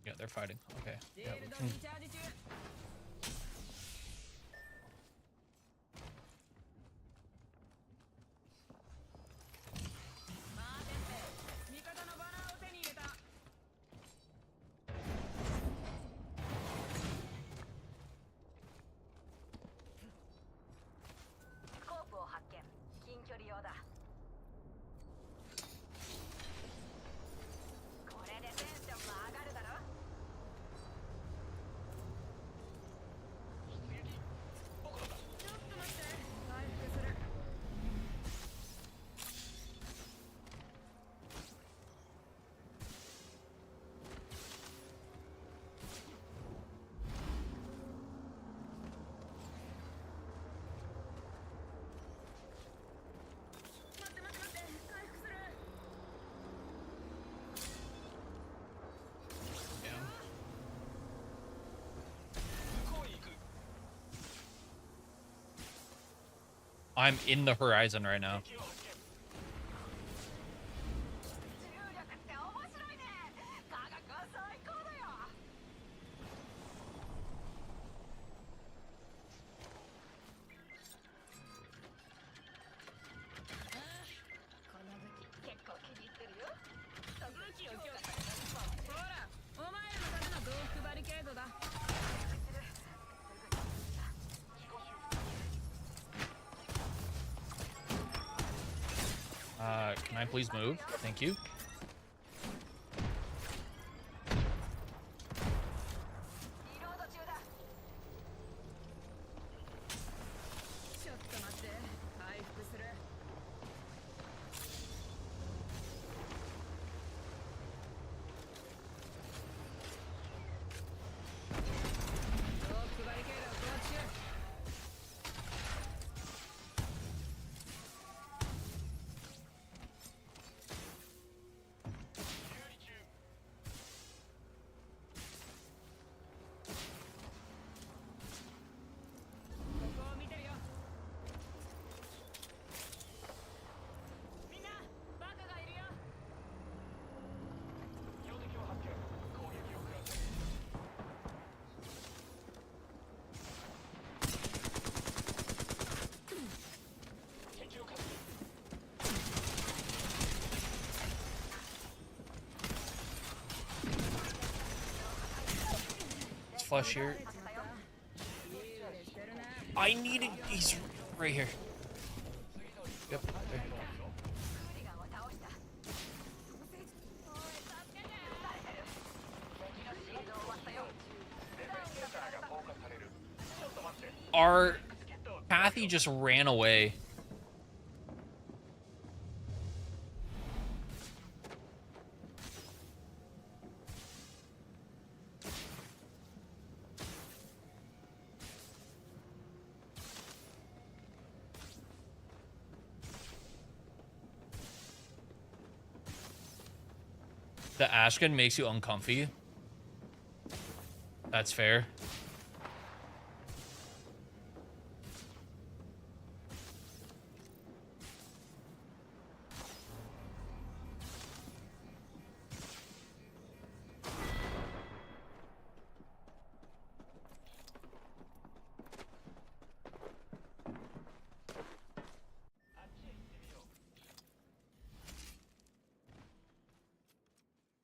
Yeah, they're fighting. Okay. シ Yeah, ー we ルド can. リチャージ中。まあてって味方のバナーを手に入れた。スコープを発見。近距離用だ。これでテンションも上がるだろ。出撃。僕のだ。ちょっと待って。回復する。待って待って待って。回復する。 Yeah. 向こうに行く。 I'm in the horizon right now. 敵を発見。重力って面白いね。科学は最高だよ。この武器結構気に入ってるよ。武器を強化された今はね。ほら、お前らのための増幅バリケードだ。 Can I please move? Thank you. リロード中だ。ちょっと待って。回復する。ロックバリケードを構築中。flush here. I needed. He's right here. Yep. There. Our Pathy just ran away. The Ashkin makes you uncomfy. That's fair.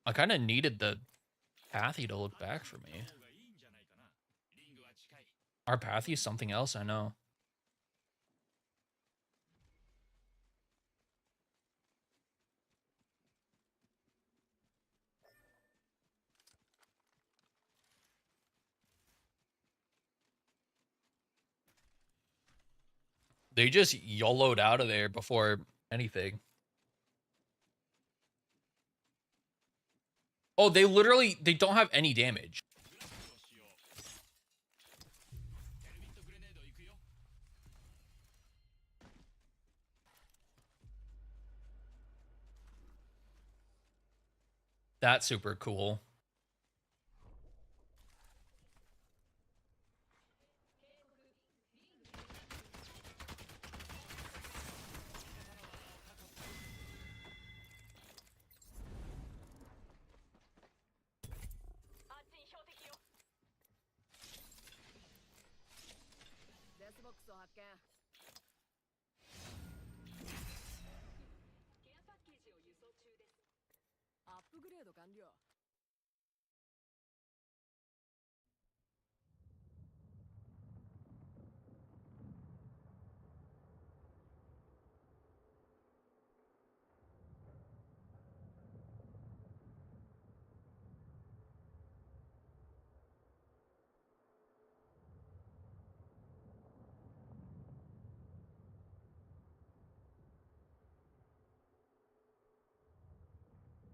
I kind of needed the Pathy to look back for me. Our Pathy is something else, I know. They just YOLO'd out of there before anything. Oh, they don't have any damage. That's super cool.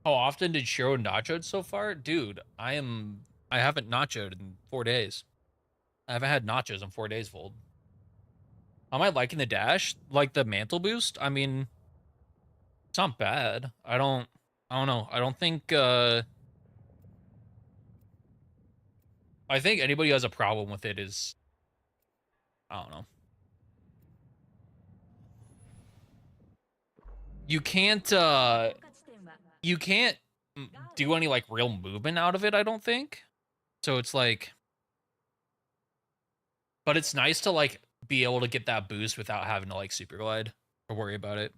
How often did Shiro nachoed so far? Dude, I haven't nachoed in 4 days. I haven't had nachos in 4 days, Fold. Am I liking the dash? Like the mantle boost? I mean, it's not bad. I don't know. I don't think I think anybody who has a problem with it is, I don't know. You can't do any like real movement out of it, I don't think. So it's like, but it's nice to like be able to get that boost without having to like super glide or worry about it.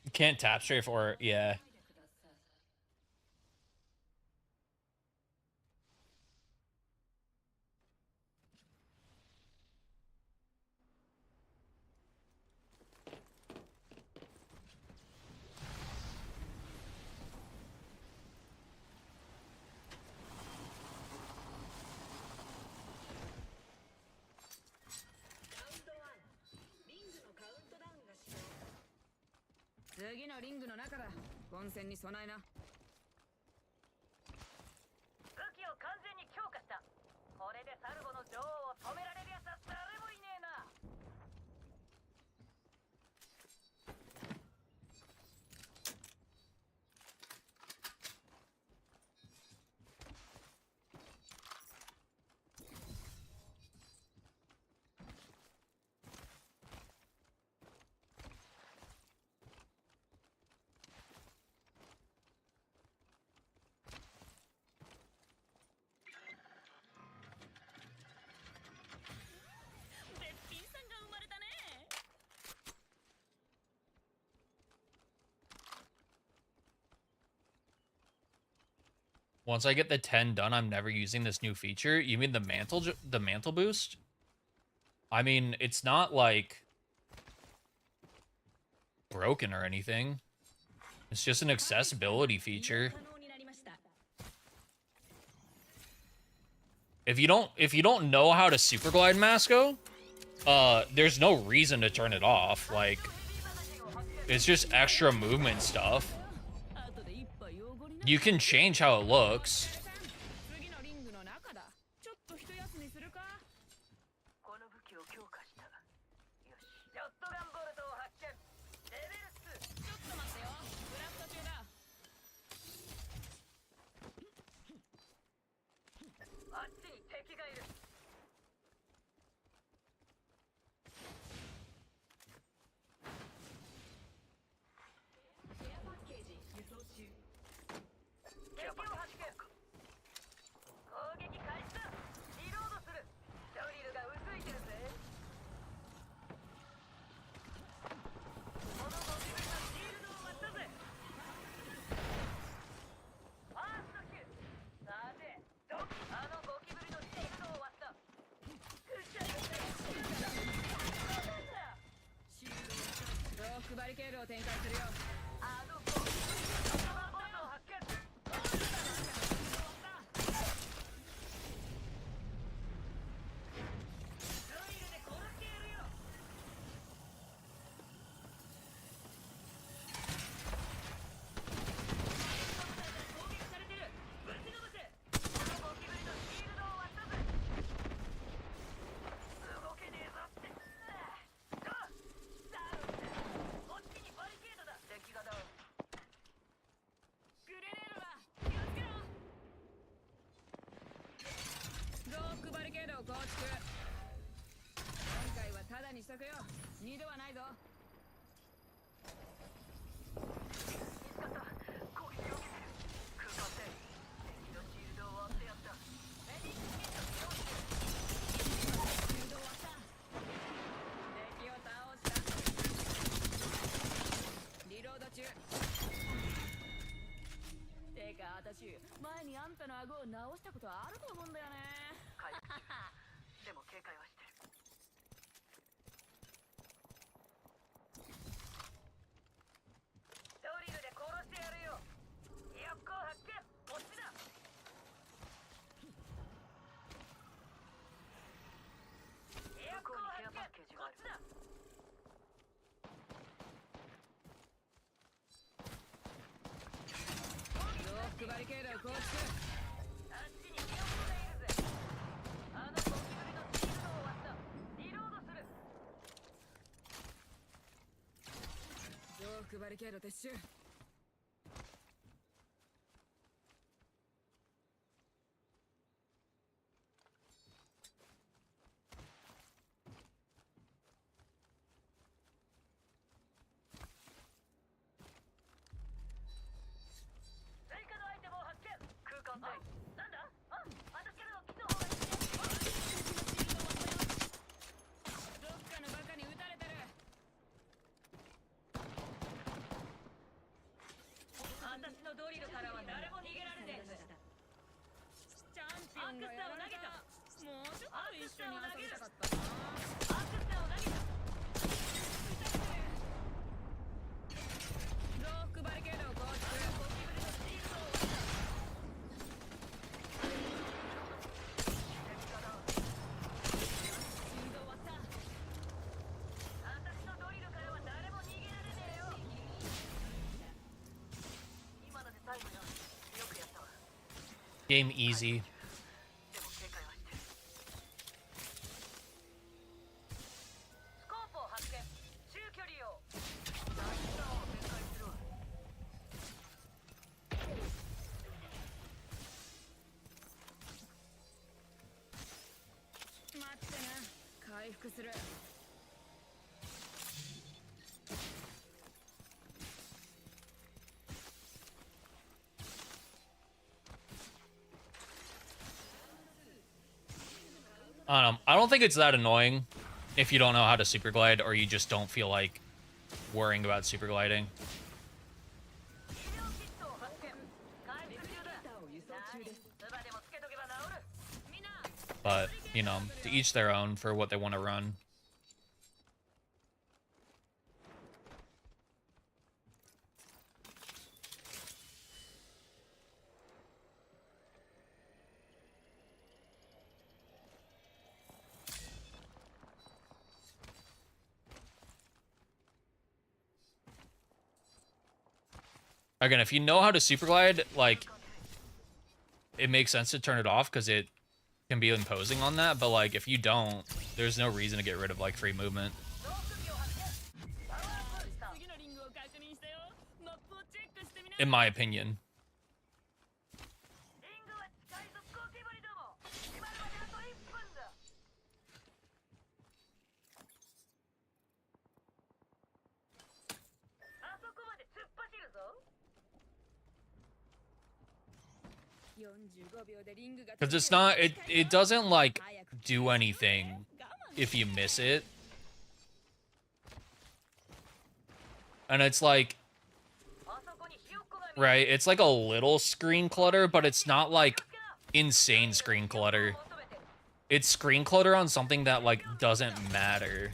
You can't tap strafe or yeah. Once I get the 10 done, I'm never using this new feature. You mean the mantle boost? I mean, it's not like broken or anything. It's just an accessibility feature. If you don't know how to super glide Masco, there's no reason to turn it off. Like, it's just extra movement stuff. You can change how it looks. 次のリングの中だ。ちょっと一休みするか。この武器を強化した。よし。ショットガンボルトを発見。レベル2。ちょっと待ってよ。クラフト中だ。あっちに敵がいる。ケアパッケージ輸送中。敵を発見。攻撃開始だ。リロードする。ドリルが薄いてるぜ。このゴキブリのシールドを割ったぜ。ファーストキル。さて、あのゴキブリのシールドを割った。くしゃくしゃシールド。ロックバリケードを展開するよ。あのゴキブリのショットガンボルトを発見。構築。今回はタダにしとくよ。二度はないぞ。見つかった。攻撃を受けてる。空間で敵のシールドを割ってやった。メディックミット用意してる。シールドを割った。敵を倒した。リロード中。てか私前にあんたの顎を直したことあると思うんだよね。でも警戒はしてる。ドリルで殺してやるよ。ひよっこ発見。こっちだ。ひよっこ発見。こっちだ。ロックバリケードを構築。あっちにひよっこがいるぜ。あのゴキブリのシールドを割った。リロードする。ロックバリケード撤収。追加のアイテムを発見。空間で。なんだ？あ、私からの来た方がいいね。どっかのバカに撃たれてる。私のドリルからは誰も逃げられねえ。チャンピオンがやられた。もうちょっと一緒に遊びたかったな。アクスタを投げた。ロックバリケードを構築。ゴキブリのシールドを割った。シールドを割った。私のドリルからは誰も逃げられねえよ。今ので最後よ。よくやったわ。 Game easy. でも警戒はしてる。スコープを発見。中距離を。ナイスダウンを展開するわ。待ってな。回復する。I don't think it's that annoying if you don't know how to super glide or you just don't feel like worrying about super gliding. 医療キットを発見。回復中だ。ナイ But, you know, to each their own for what they want to run. Again, if you know how to super glide, like, it makes sense to turn it off because it can be imposing on that. But, like, if you don't, there's no reason to get rid of, like, free movement. In my opinion. Because it's not, it doesn't, like, do anything if you miss it. And it's like, right, it's like a little screen clutter, but it's not, like, insane screen clutter. It's screen clutter on something that, like, doesn't matter.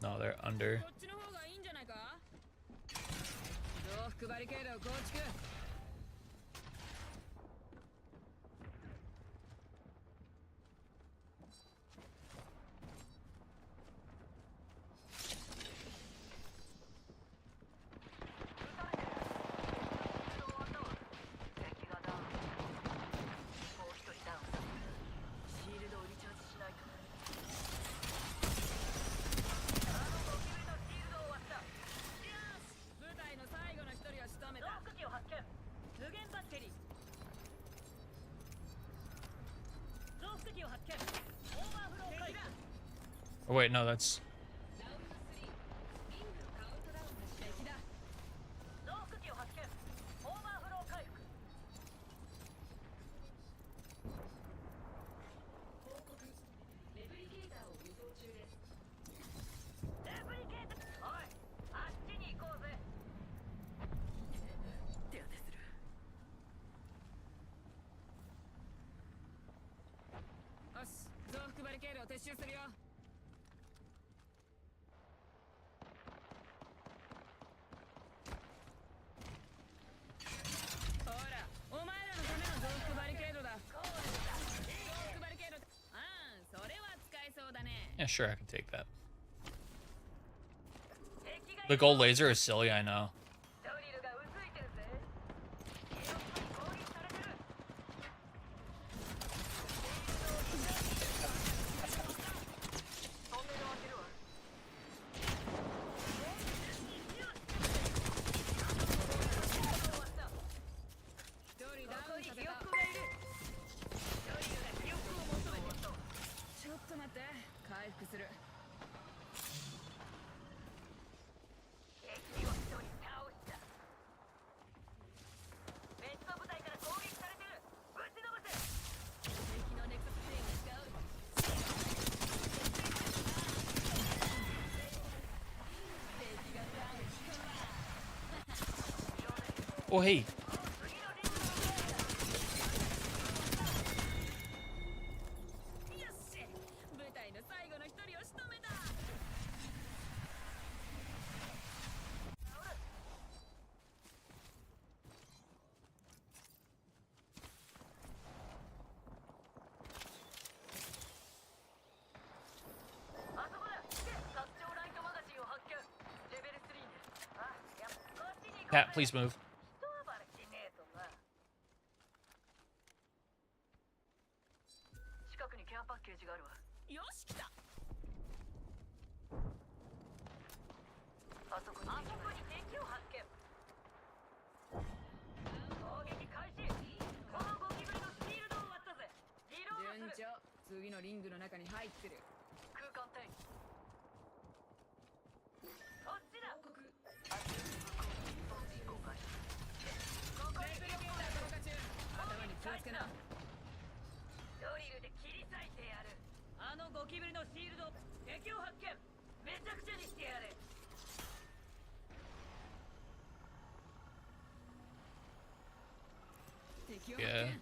No, they're under. Oh wait, no, that's... Yeah, sure, I can take that. The gold laser is silly, I know. Oh, hey. Cat, please move. 一暴れしねえとな。近くにケアパッケージがあるわ。よし来た。あそこに敵を発見。攻撃開始。このゴキブリのシールドを割ったぜ。リロードする。順調。次のリングの中に入ってる。空間転移。そっちだ。報告。ここにレベルゲーター投下中。頭に気をつけな。ドリルで切り裂いてやる。あのゴキブリのシールド、敵を発見。めちゃくちゃにしてやれ。敵を発 Yeah. 見。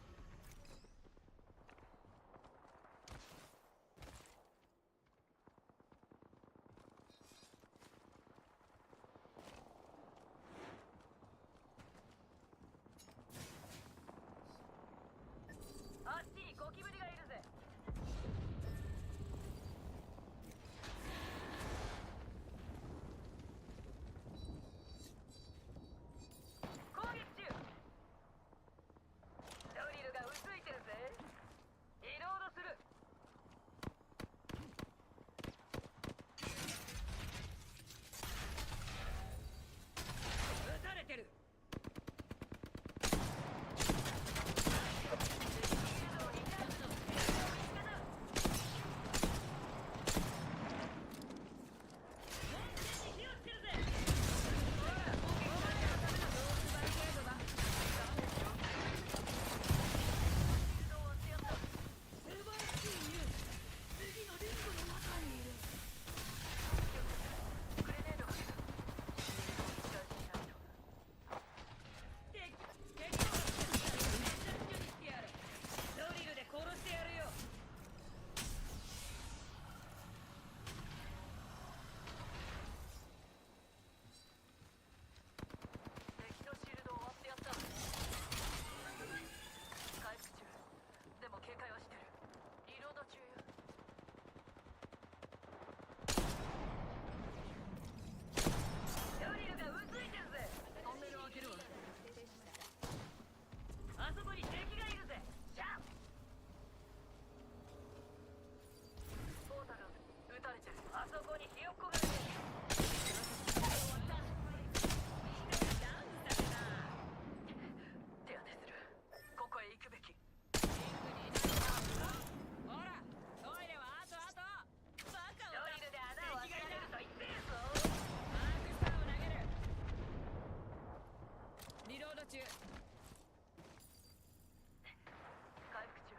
あっちにゴキブリがいるぜ。攻撃中。ドリルが薄いてるぜ。リロードする。撃たれてる。ドリルで殺してやるよ。敵のシールドを割ってやった。回復中。でも警戒はしてる。リロード中よ。ドリルが薄いてるぜ。トンネルを開けるわ。あそこに敵がいるぜ。シャー。ポータル撃たれてる。あそこにひよっこがいる。手当てする。ここへ行くべき。ほら、トイレはあとあと。バカドをリルで穴を開けられると言ってるぞ。マークスターを投げる。リロード中。回復中。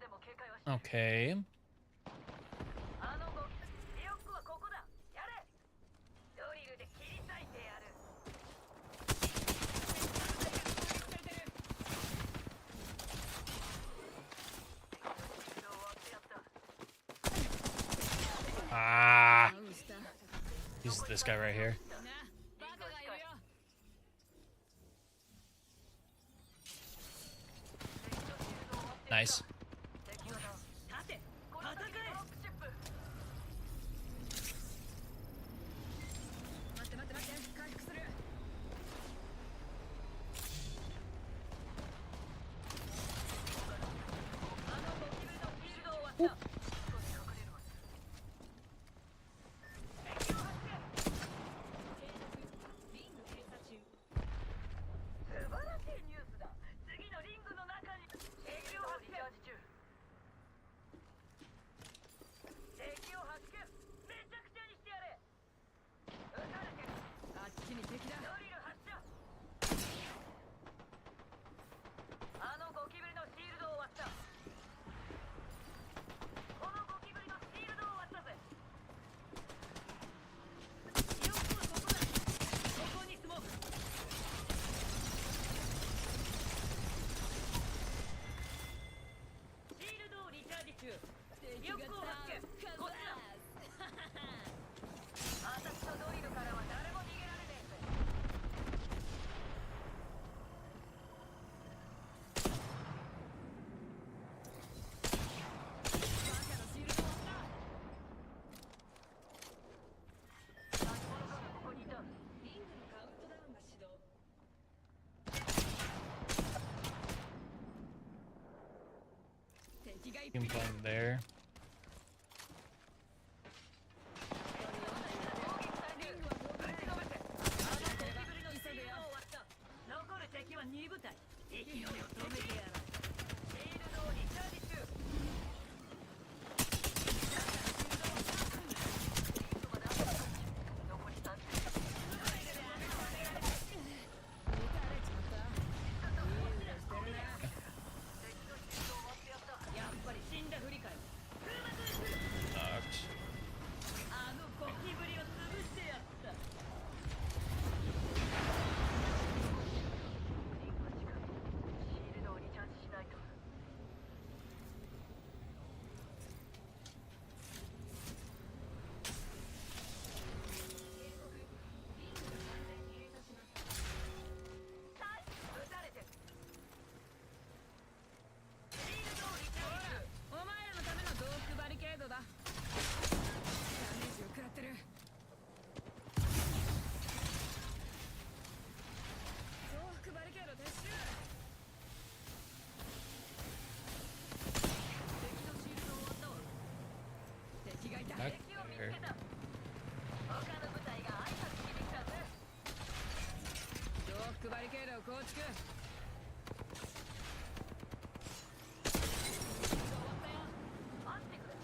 でも警戒はしてる。 Okay. あのゴキひよっこはここだ。やれ。ドリルで切り裂いてやる。シールドを割ってやった。 Ah, ダウンした。 he's this guy right here. みんな、バカがいるよ。 Nice. 敵はな。立て。この先にロックチップ。待って待って待って。回復する。あのゴキブリのシールドを割った。少し隠れるわ。敵を発見。リング閉鎖中。素晴らしいニュースだ。次のリングの中に敵を発見。リチャージ中。敵を発見。めちゃくちゃにしてやれ。撃たれてる。あっちに敵だ。ドリル発射。あのゴキブリのシールドを割った。このゴキブリのシールドを割ったぜ。よくはここだ。ここにスモーク。シールドをリチャージ中。よくを発見。こっちだ。私とドリルからは誰も逃げられねえぜ。バカのシールドを割った。何者かがここにいた。リングのカウントダウンが始動。Team playing there. 残る敵は2部隊。勢いを止めてやらない。シールドをリチャージ中。残り3分。やっぱり死んだふりかよ。 Sucked. あのゴキブリを潰してやった。リングが近い。シールドをリチャージしないと。撃たれてる。シールドをリチャージ中。お前らのための増幅バリケードだ。ダメージを食らってる。増幅バリケード撤収。敵のシールドを割ったわ。敵がいた。 Back 敵を見つ there. けた。他の部隊が挨拶しに来たぜ。増幅バリケードを構築。終わったよ。待ってくれ。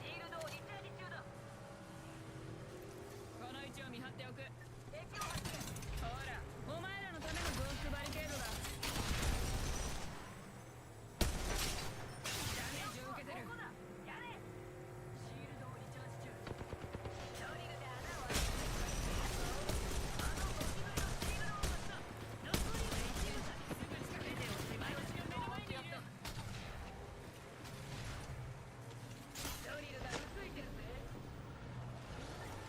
シールドをリチャージ中だ。この位置を見張っておく。敵を発見。ほら、お前らのための増幅バリケードだ。ダメージを受けてる。ここだ。やれ。シールドをリチャージ中。ドリルで穴を開けて。あのゴキブリのシールドを割った。残りは1部隊。すぐ近くで手前のシールドを割ってやった。ドリルが薄いてるぜ。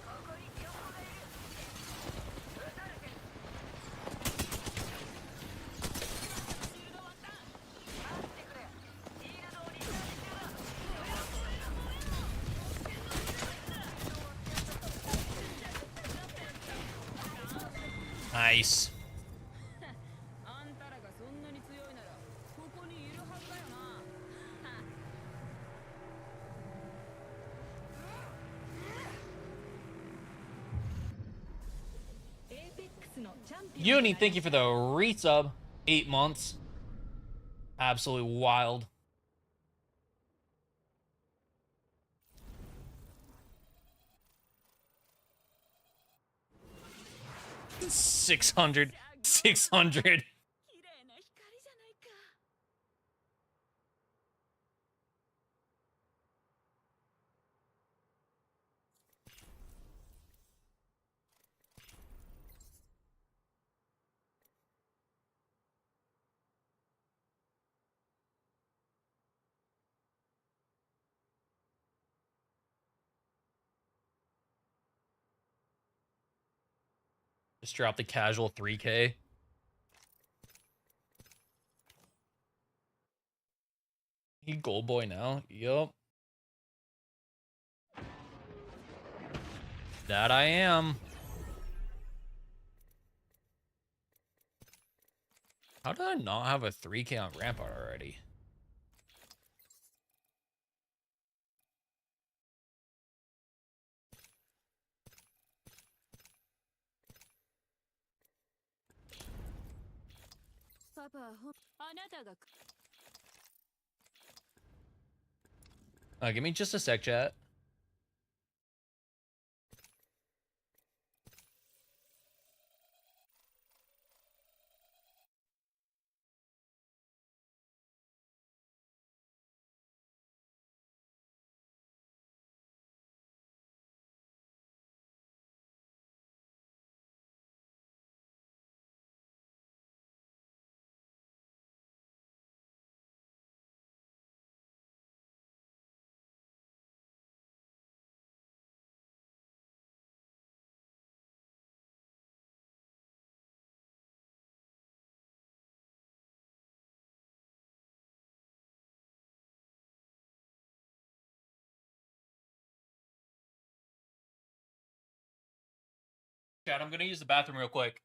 ここにひよこがいる。撃たれてる。シールド割った。待ってくれ。シールドをリチャージ中だ。Nice. あんたらがそんなに強いならここにいるはずだよな。エーペックスのチャンピオン Uni, thank you for the resub. 8 months. Absolutely wild. $600. 600. 綺麗な光じゃないか。 Just drop the casual 3K. He gold boy now. Yup. That I am. How did I not have a 3K on Rampart already? Papa, あなたが Give me just a sec, chat. Chat, I'm gonna use the bathroom real quick.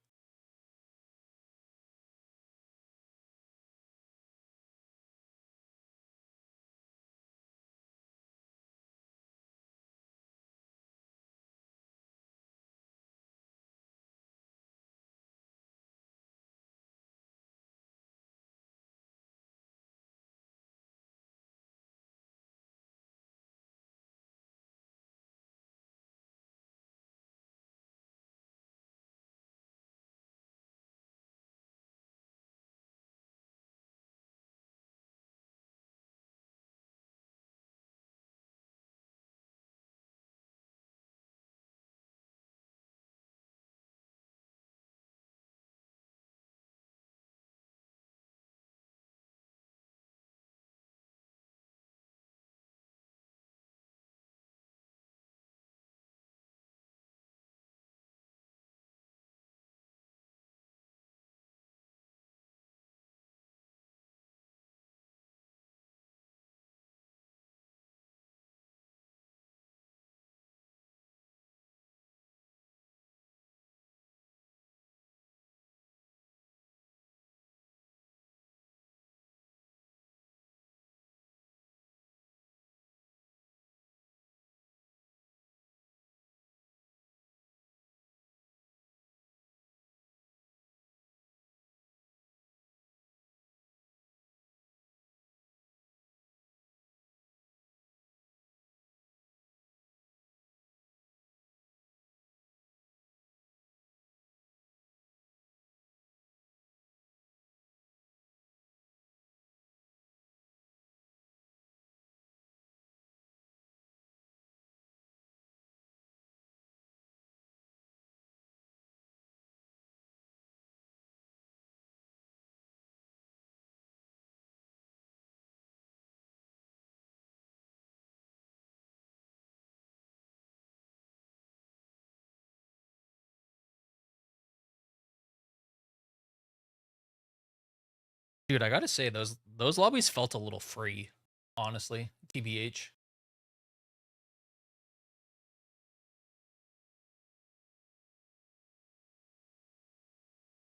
Dude, I gotta say those lobbies felt a little free, honestly. TBH.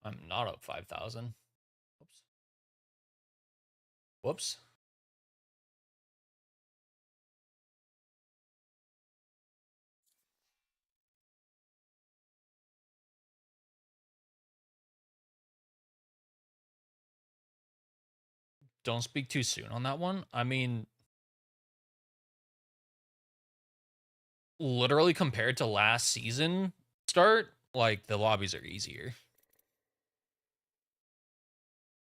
I'm not up 5,000. Whoops. Whoops. Don't speak too soon on that one. I mean, literally compared to last season start, like the lobbies are easier.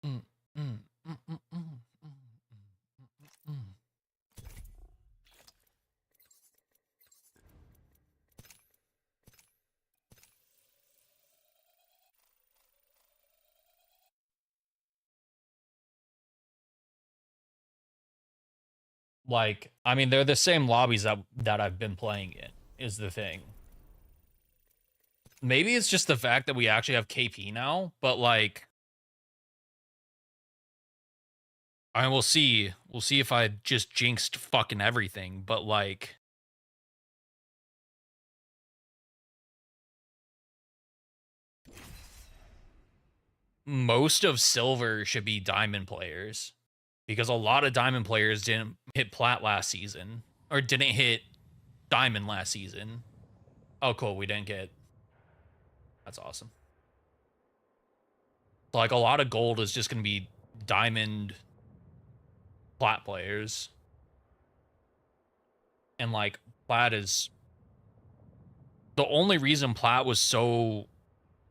Mm, mm, mm, mm, mm, mm, mm, mm. Like, I mean, they're the same lobbies that I've been playing in, is the thing. Maybe it's just the fact that we actually have KP now, but like, I mean, we'll see. We'll see if I just jinxed fucking everything, but like, most of silver should be diamond players because a lot of diamond players didn't hit plat last season or didn't hit diamond last season. Oh, cool. We didn't get. That's awesome. So, like, a lot of gold is just going to be diamond plat players. And like, plat is the only reason plat was so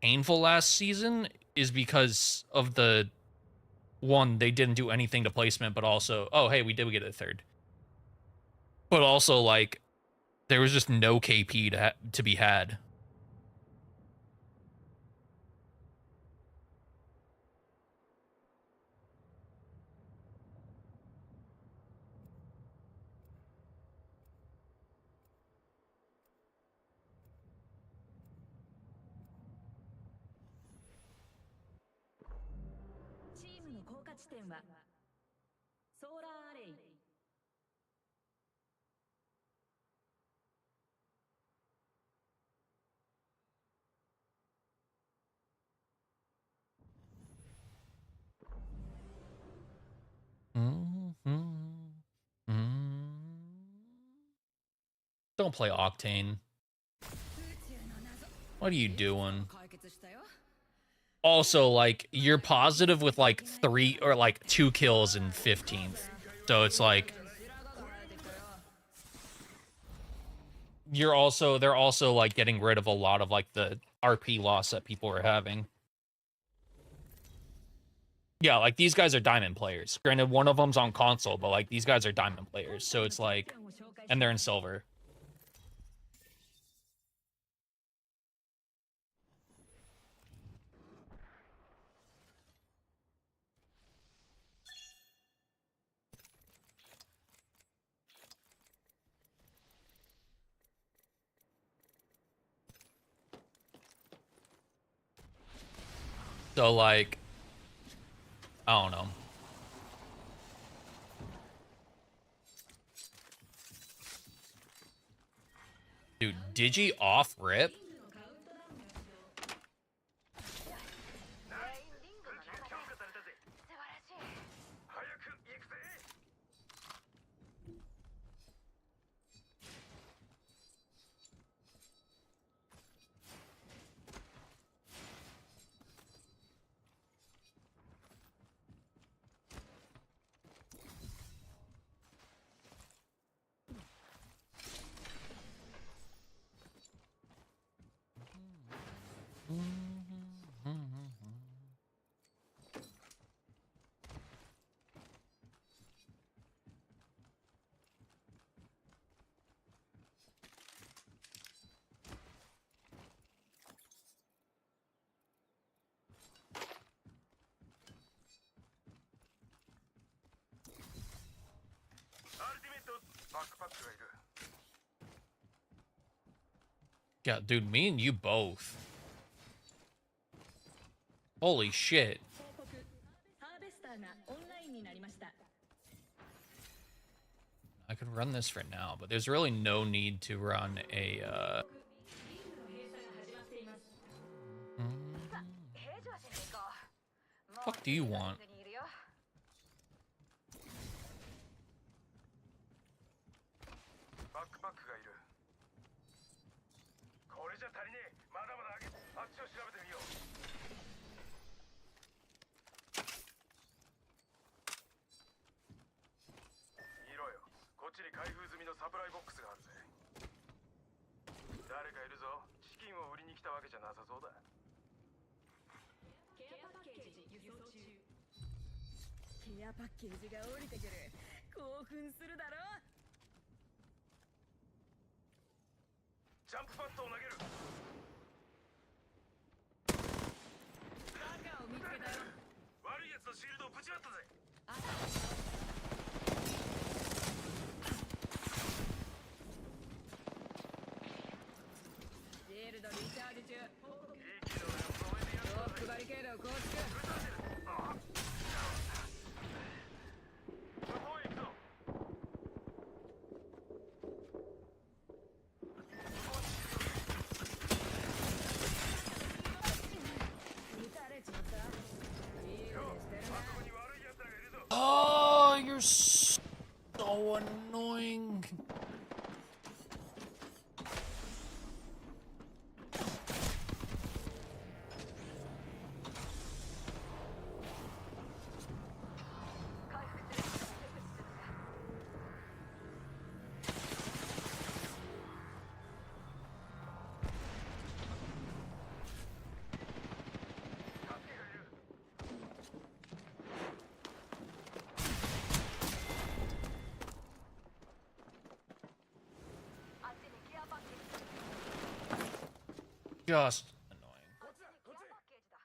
painful last season is because of the one, they didn't do anything to placement, but also, oh, hey, we did get a third. But also, like, there was just no KP to be had. Don't play Octane. What are you doing? Also, like, you're positive with like 3 or like 2 kills in 15th. So it's like they're also like getting rid of a lot of like the RP loss that people are having. Yeah, like these guys are diamond players. Granted, one of them's on console, but like these guys are diamond players. So it's like, and they're in silver. So like, I don't know. Dude, Digi off rip? Yeah, dude, me and you both. Holy shit. could run this for now, but there's really no need to run a, 平常心でいこう。もう fuck do you want? リングにいるよ。バックパックがいる。これじゃ足りねえ。まだまだ上げ。あっちを調べてみよう。見ろよ。こっちに開封済みのサプライボックスがあるぜ。誰かいるぞ。資金を売りに来たわけじゃなさそうだ。ケアパッケージ輸送中。ケアパッケージが降りてくる。興奮するだろ。ジャンプパッドを投げる。バカを見つけたよ。悪い奴のシールドをぶち割ったぜ。シールドリチャージ中。いい機能だよ。止めてやるロックバリケード構築。向こうへ行くぞ。撃たれちまった。いい腕してるな。あそこに悪い奴らがいるぞ。 Oh, you're so annoying. 回復する。助けがいる。 あっちにケアパッケージ。 Just annoying. あっちにケアパッケージだ。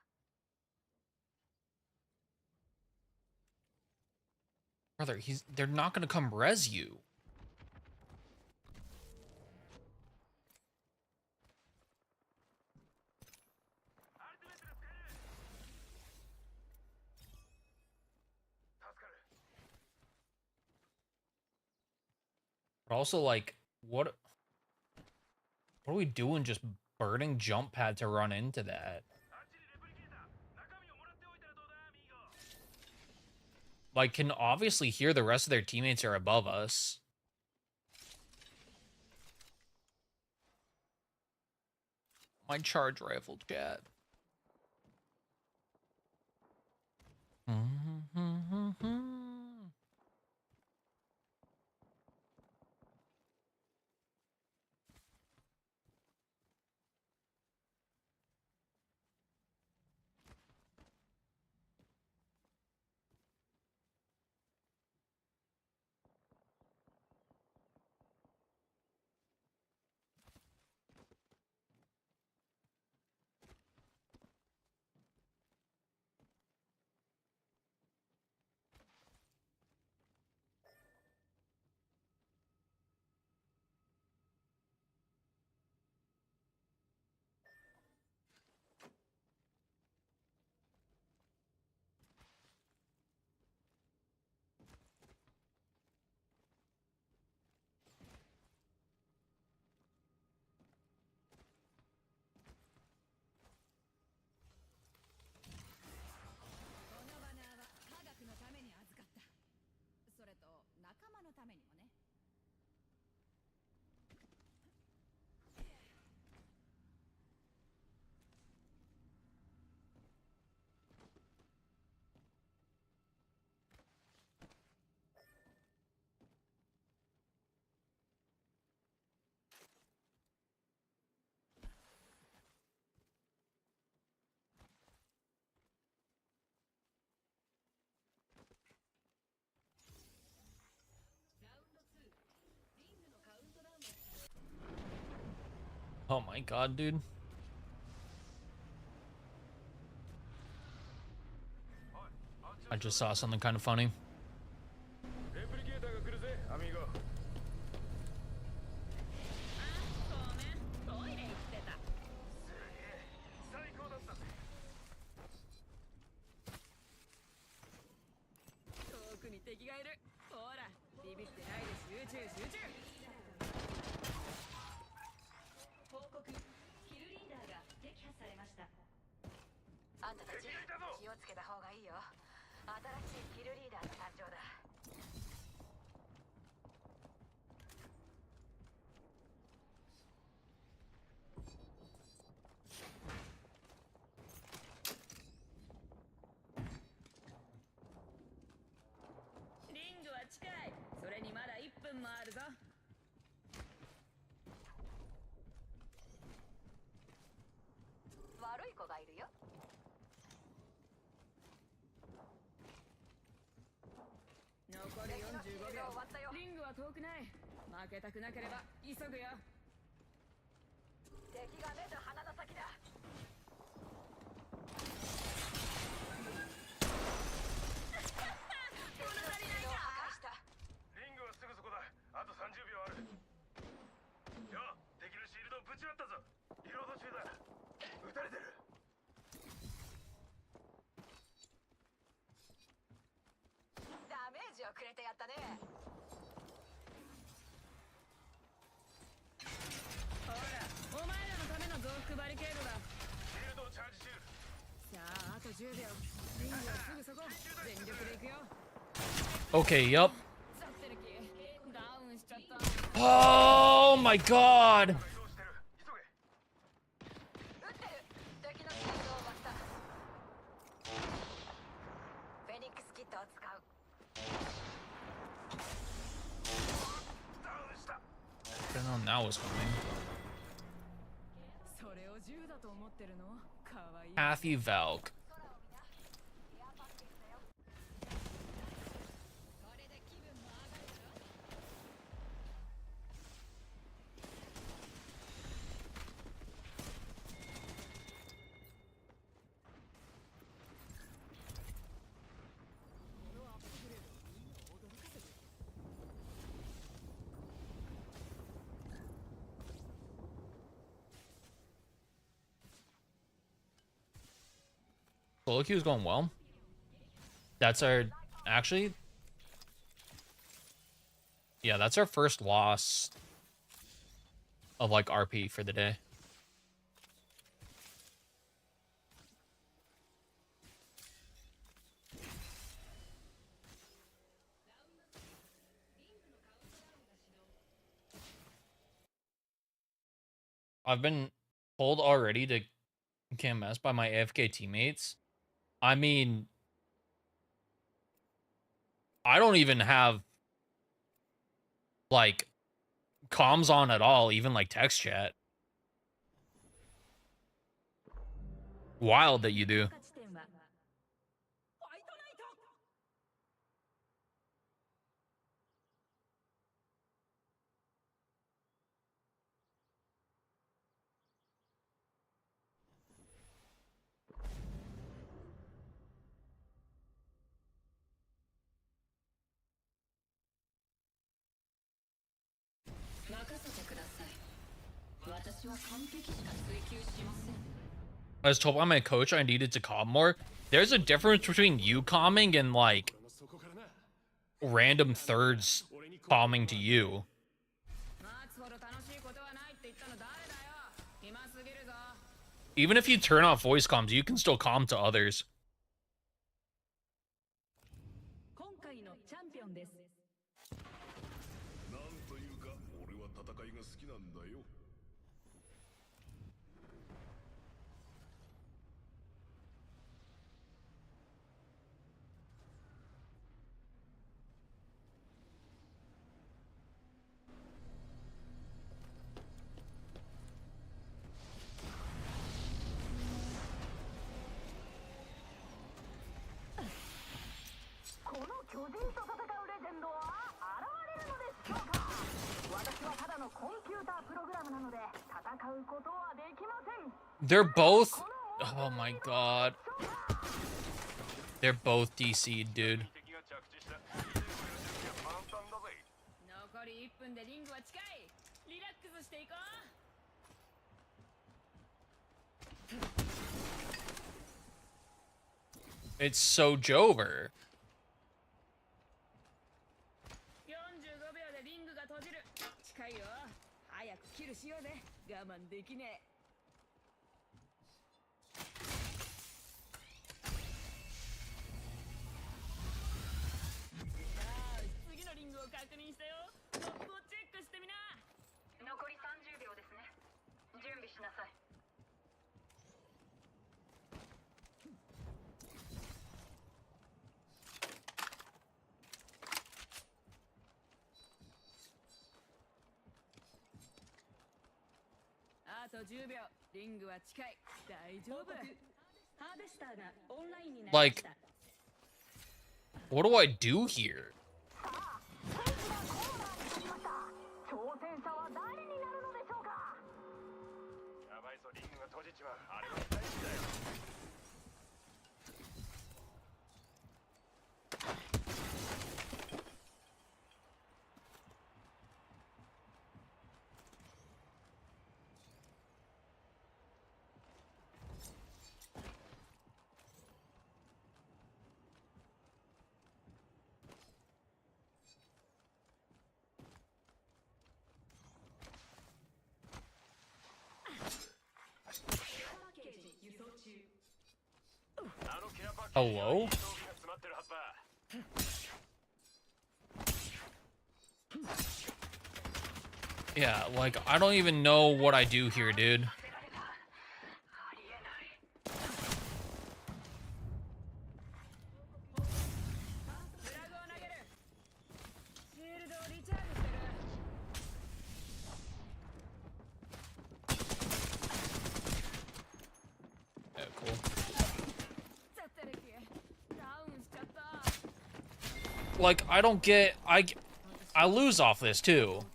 Brother, they're not gonna come res you. アルティメットが使える。助かる。 But also, like, what are we doing just burning jump pad to run into that? あっちにレプリケーター。中身をもらっておいたらどうだ、アミーゴ。 Like, can obviously hear the rest of their teammates are above us. My charge rifle, chat. Oh my god, dude. I just saw something kind of funny. レプリケーターが来るぜ、アミーゴ。ごめん、トイレ行ってた。すげえ、最高だったぜ。遠くに敵がいる。ほらビビってないで集中集中。報告キルリーダーが撃破されました。あんたたち気をつけた方がいいよ。新しいキルリーダーの誕生だ。リングは近い。それにまだ1分もあるぞ。悪い子がいるよ。残り45秒。リングは遠くない。負けたくなければ急ぐよ。敵が目と鼻の先だ。物足りないか。リングはすぐそこだ。あと30秒ある。よ、敵のシールドをぶち割ったぞ。リロード中だ。撃たれてる。ダメージをくれてやったね。ほら、お前らのための増幅バリケードだ。シールドをチャージ中。さあ、あと10秒。リングはすぐそこ。全力で行くよ。 Okay, yup. ザッテルキダウンしちゃった。 Oh my god. 移動してる。急げ。撃ってる。敵のシールドを割った。フェニックスキットを使う。ダウンした。 I didn't know that was coming. それを銃だと思ってるの？かわいい。 Kathy Valk. 空を見な。エアパッケージだよ。これで気分も上がるだろ。Solo queue is going well. That's our actually. Yeah, that's our first loss of like RP for the day. I've been told already to can't mess by my AFK teammates. I mean, I don't even have like comms on at all, even like text chat. Wild that you do. 地点はファイトナイト。任せてください。私は完璧しか追求しません。 I was told by my coach I needed to calm more. There's a difference between you calming and like そこからな。 random thirds calming to you. 待つほど楽しいことはないって言ったの誰だよ。暇すぎるぞ。 Even if you turn off voice comms, you can still calm to others. 今回のチャンピオンです。なんというか、俺は戦いが好きなんだよ。この巨人と戦うレジェンドは現れるのでしょうか。私はただのコンピュータープログラムなので戦うことはできません。 They're both. Oh my god. They're both DC'd, dude. 敵が着地した。簡単だぜ。残り1分でリングは近い。リラックスしていこう。 It's so Jover. 閉じる。近いよ。早くキルしようぜ。我慢できねえ。さあ、次のリングを確認したよ。トップをチェックしてみな。残り30秒ですね。準備しなさい。あと10秒。リングは近い。大丈夫。ハーベスターがオンラインになりま Like, した。 what do I do here? 挑戦者は誰になるのでしょうか。やばいぞ、リングが閉じちまう。あれは大事だよ。あのケアパッケージにはいい Hello? 装備が詰まってるはずだ。Yeah, like, I don't even know what I do here, dude. ありえない。フラグを投げる。シールドをリチャージしてる。 Yeah, cool. ザテレキダウンしちゃった。 Like, I don't get... I lose off this, too.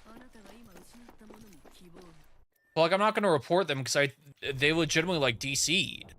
あなたが今失ったものに希望が。 But, like, I'm not gonna report them because they legitimately, like, DC'd.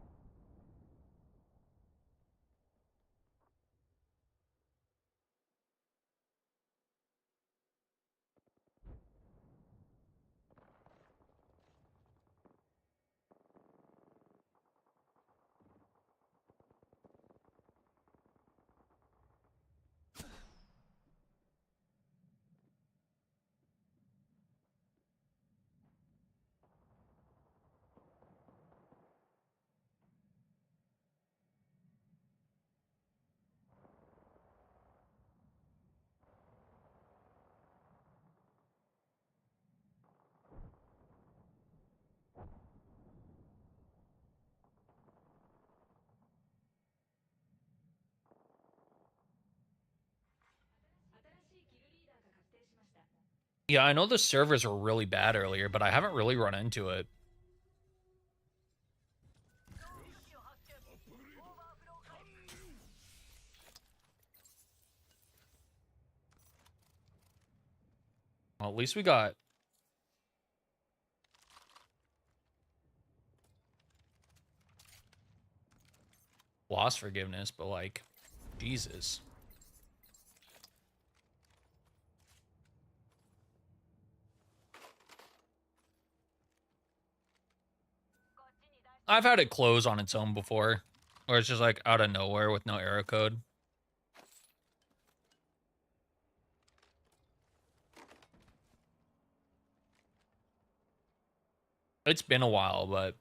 Yeah, I know the servers were really bad earlier, but I haven't really run into it. Well, at least we got... loss forgiveness, but, like, Jesus. I've had it close on its own before, where it's just like out of nowhere with no error code. It's been a while, but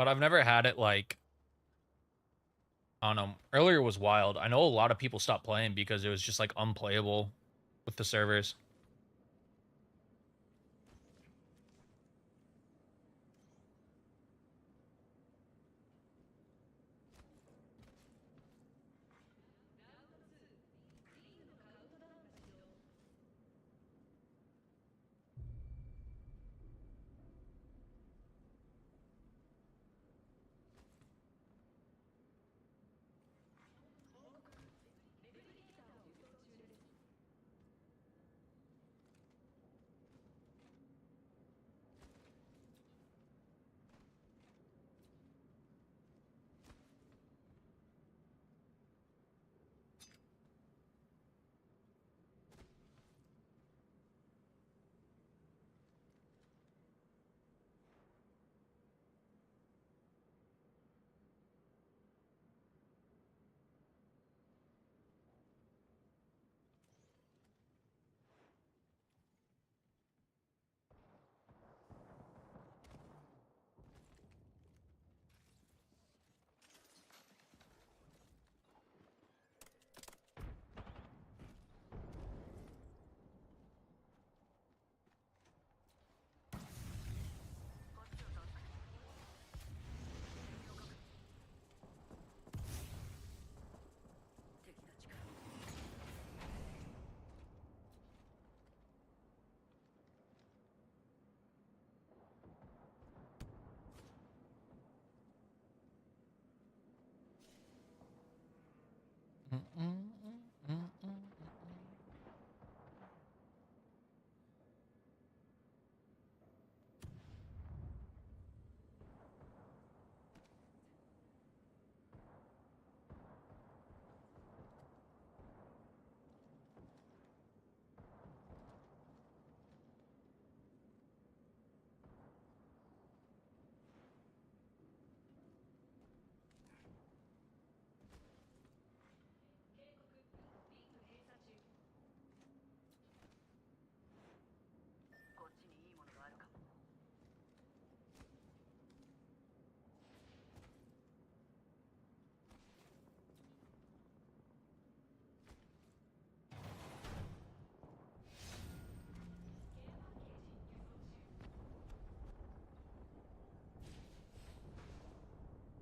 I've never had it like, I don't know. Earlier was wild. I know a lot of people stopped playing because it was just like unplayable with the servers.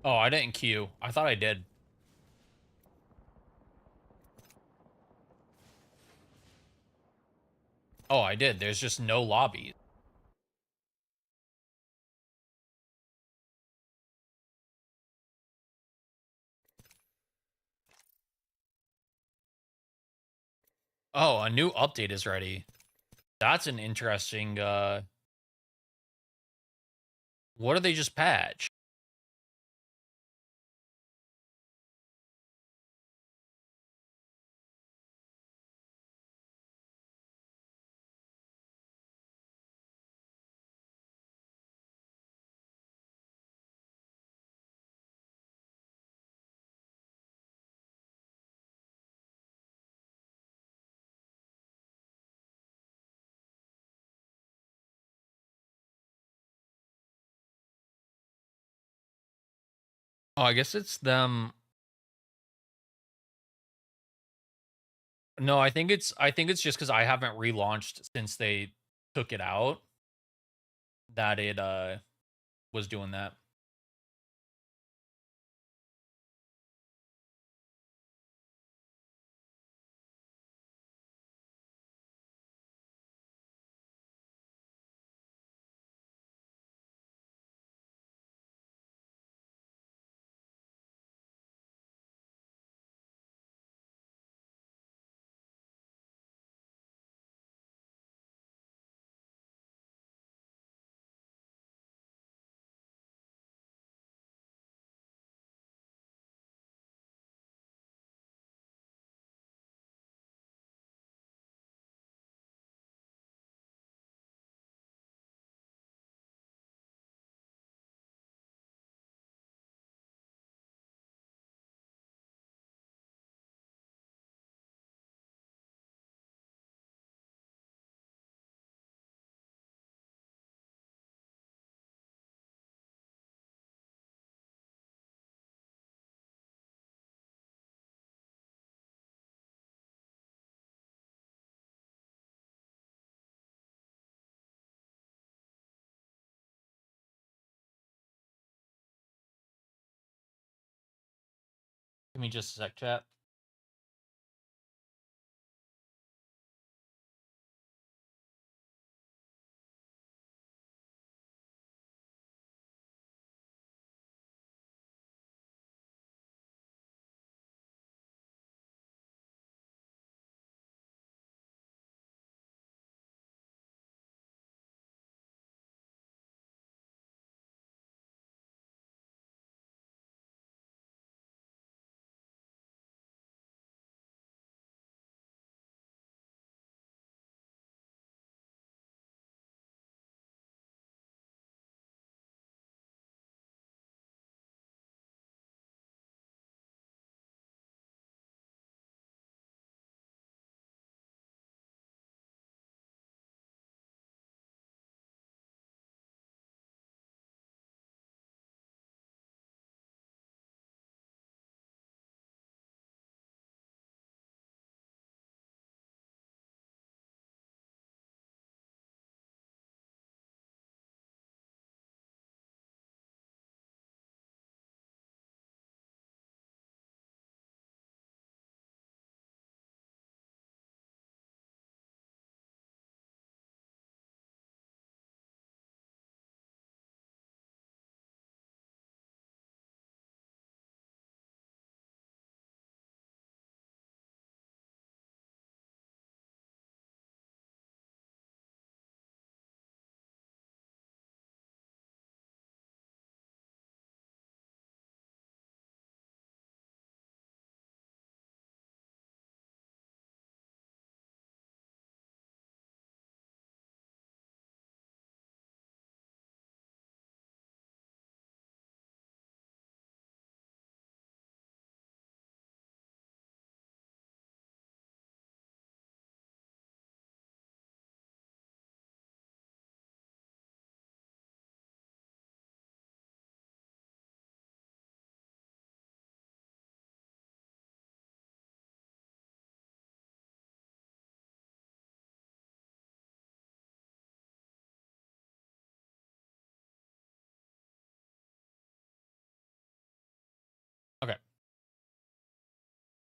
Oh, I didn't queue. I thought I did. Oh, I did. There's just no lobbies. Oh, a new update is ready. That's an interesting, what do they just patch? Oh, I guess it's them. No, I think it's just because I haven't relaunched since they took it out that it was doing that. Give me just a sec, chat.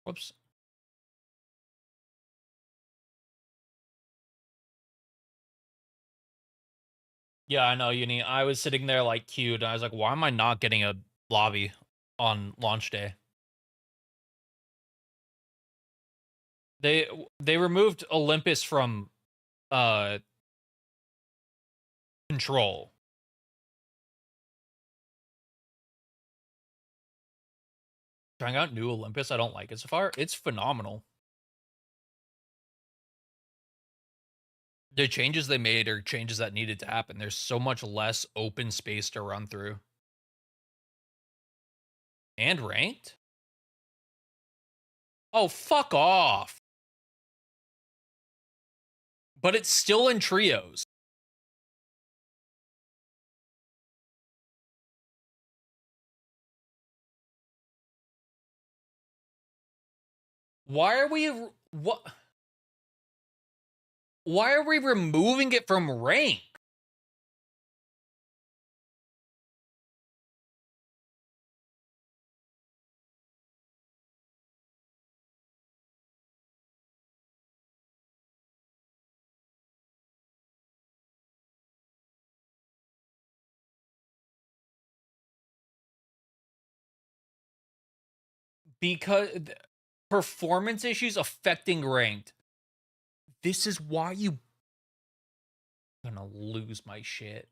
Whoops. Yeah, I know, Uni. I was sitting there like queued. I was like, why am I not getting a lobby on launch day? They removed Olympus from control. Trying out new Olympus, I don't like it so far. It's phenomenal. The changes they made are changes that needed to happen. There's so much less open space to run through. And ranked? Oh, fuck off. But it's still in trios. Why are we what? Why are we removing it from rank? Because performance issues affecting ranked. This is why you gonna lose my shit.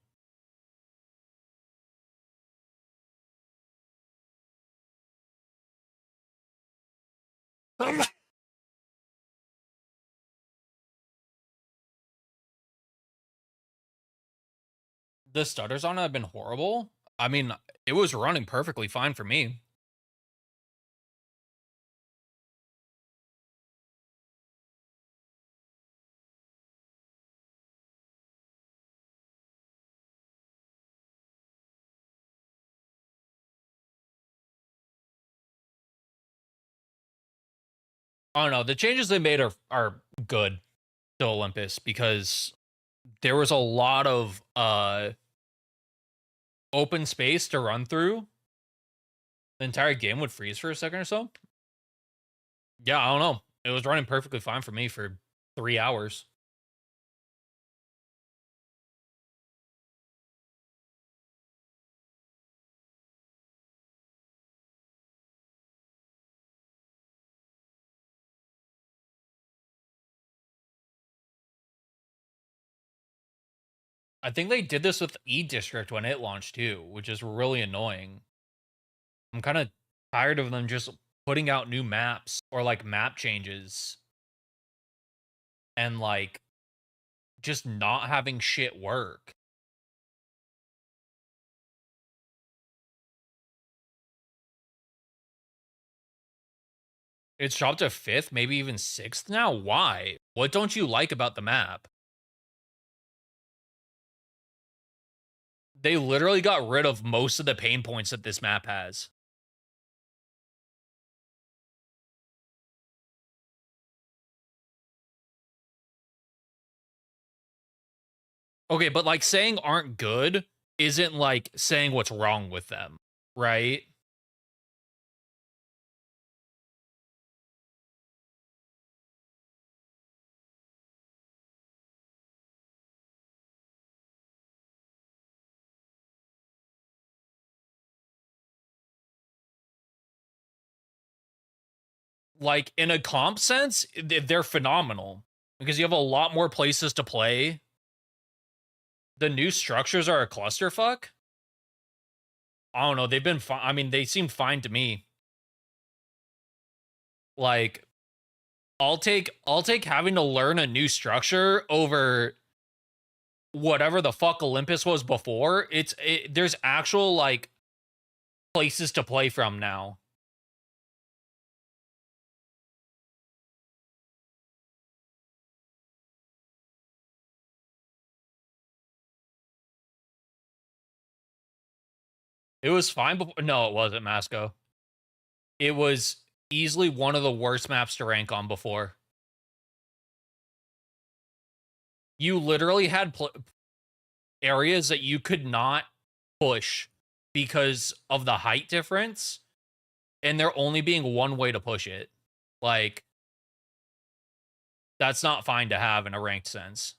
The stutters on it have been horrible. I mean, it was running perfectly fine for me. I don't know. The changes they made are good to Olympus because there was a lot of open space to run through. The entire game would freeze for a second or so. Yeah, I don't know. It was running perfectly fine for me for 3 hours. I think they did this with E District when it launched too, which is really annoying. I'm kind of tired of them just putting out new maps or like map changes and like just not having shit work. It's dropped to 5th, maybe even 6th now. Why? What don't you like about the map? They literally got rid of most of the pain points that this map has. Okay, but like saying aren't good isn't like saying what's wrong with them, right? Like in a comp sense, they're phenomenal because you have a lot more places to play. The new structures are a clusterfuck. I don't know. They've been fine. I mean, they seem fine to me. Like, I'll take having to learn a new structure over whatever the fuck Olympus was before. There's actual like places to play from now. It was fine before. No, it wasn't, Masco. It was easily one of the worst maps to rank on before. You literally had areas that you could not push because of the height difference, and there only being one way to push it. Like, that's not fine to have in a ranked sense.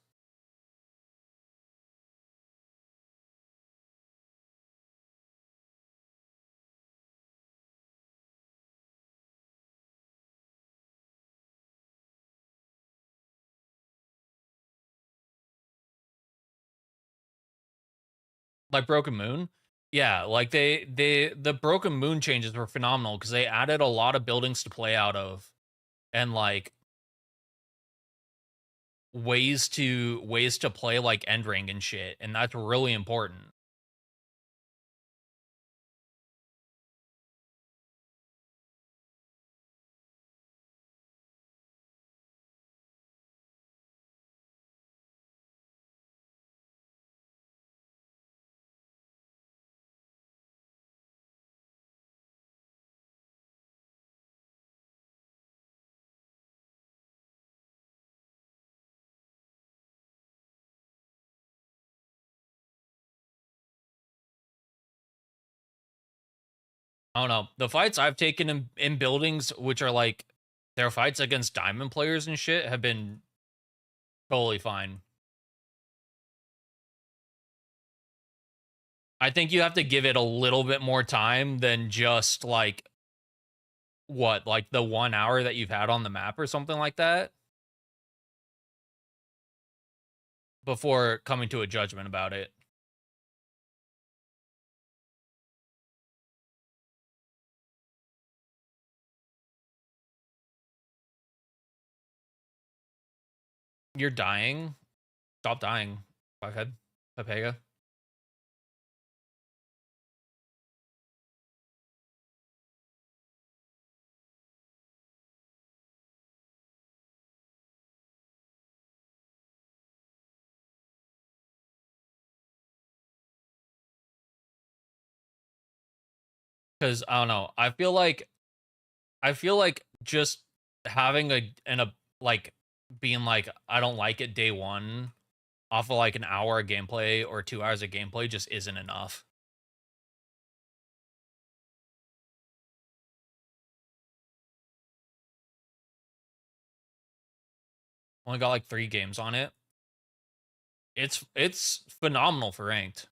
Like Broken Moon? Yeah, like the Broken Moon changes were phenomenal because they added a lot of buildings to play out of and like ways to play like End Ring and shit, and that's really important. I don't know. The fights I've taken in buildings which are like their fights against diamond players and shit have been totally fine. I think you have to give it a little bit more time than just like what, like the 1 hour that you've had on the map or something like that before coming to a judgment about it. You're dying. Stop dying. Fuckhead. Pepega. Because I don't know. I feel like just having a like being like I don't like it day one off of like an hour of gameplay or 2 hours of gameplay just isn't enough. Only got like 3 games on it. It's phenomenal for ranked.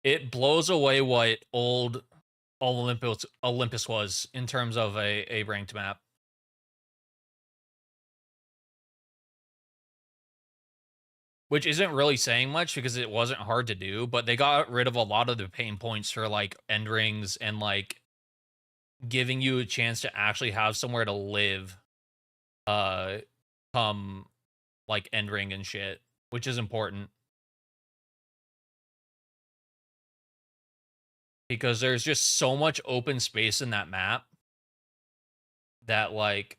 It blows away what old Olympus was in terms of a ranked map. Which isn't really saying much because it wasn't hard to do, but they got rid of a lot of the pain points for like end rings and like giving you a chance to actually have somewhere to live uh come like end ring and shit, which is important because there's just so much open space in that map that like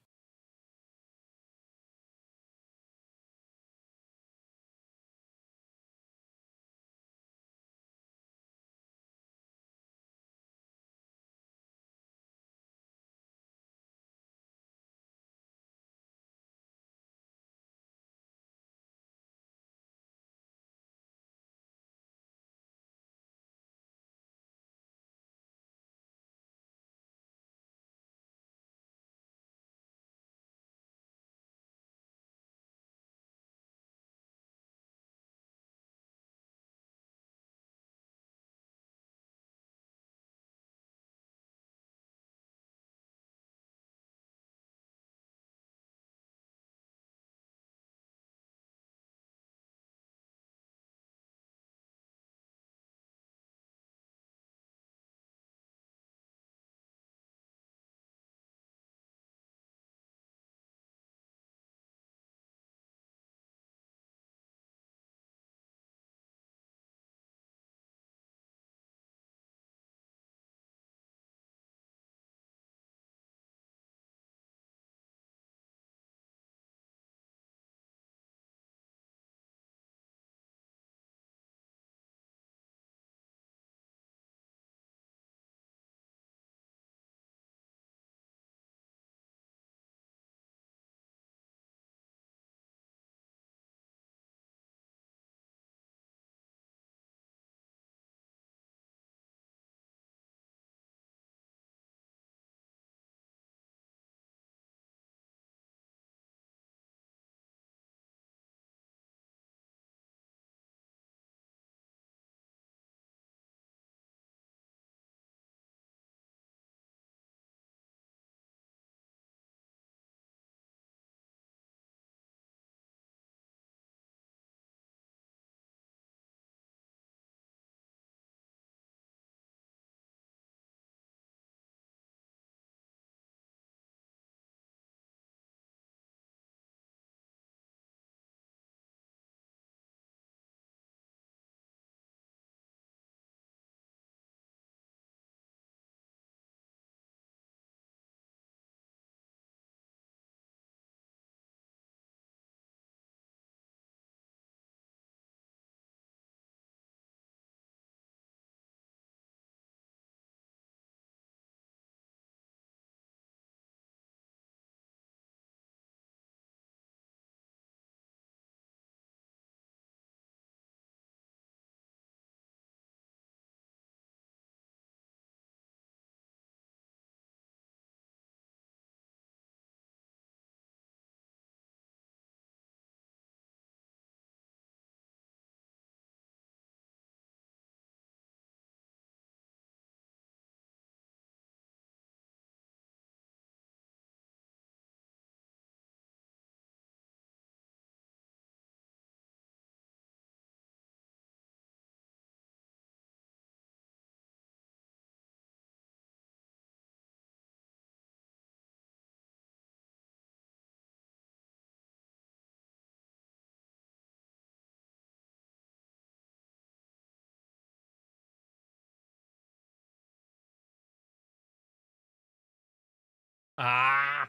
Ah.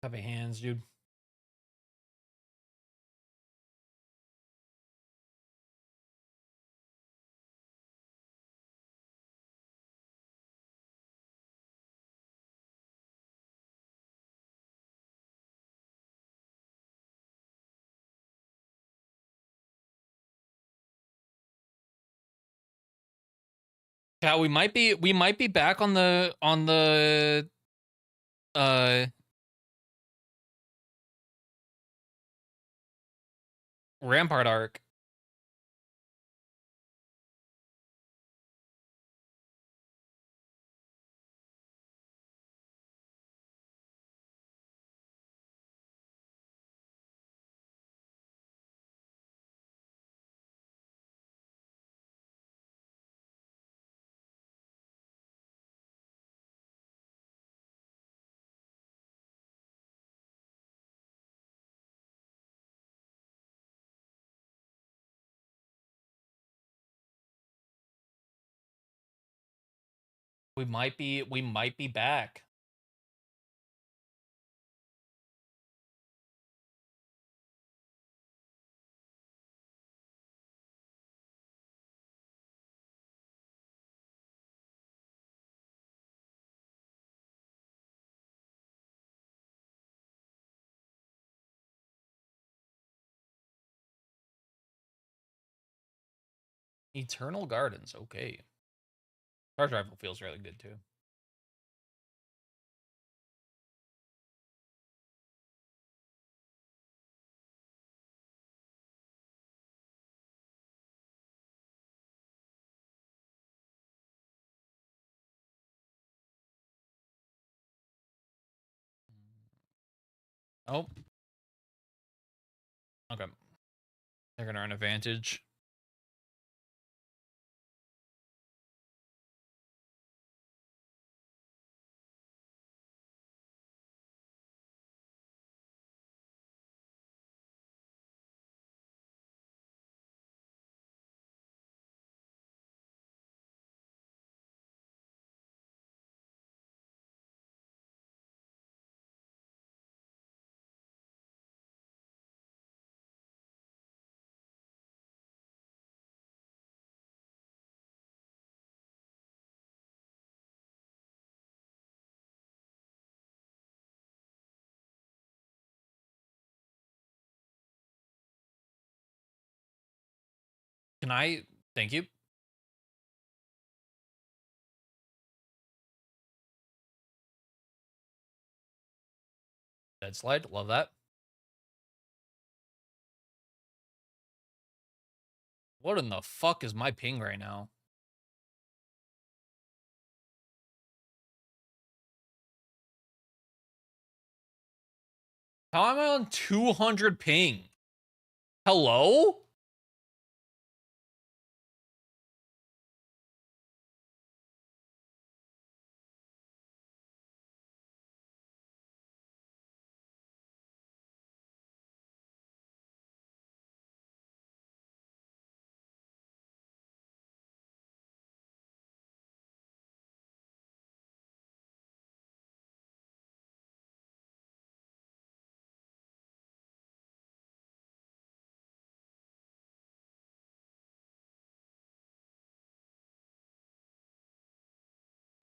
Heavy hands, dude. Yeah, we might be back on the uh Rampart arc. We might be back. Eternal Gardens, okay. Charge rifle feels really good too. Oh. Okay. They're gonna earn advantage. Can I thank you? Dead slide, love that. What in the fuck is my ping right now? How am I on 200 ping? Hello?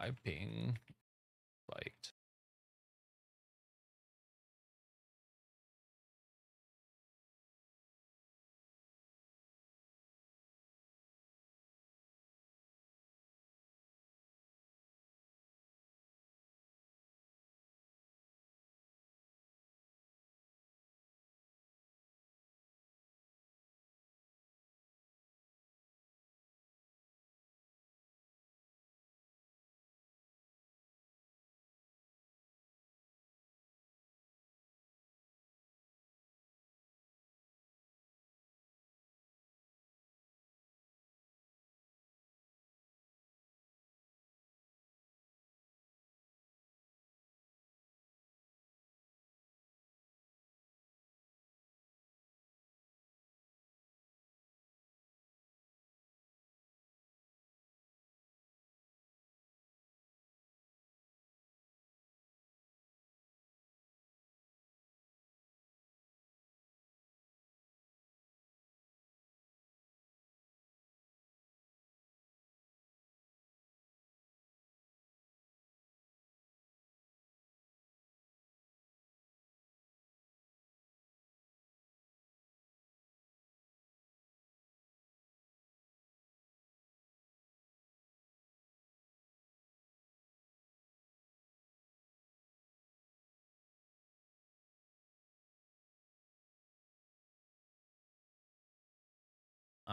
My ping spiked.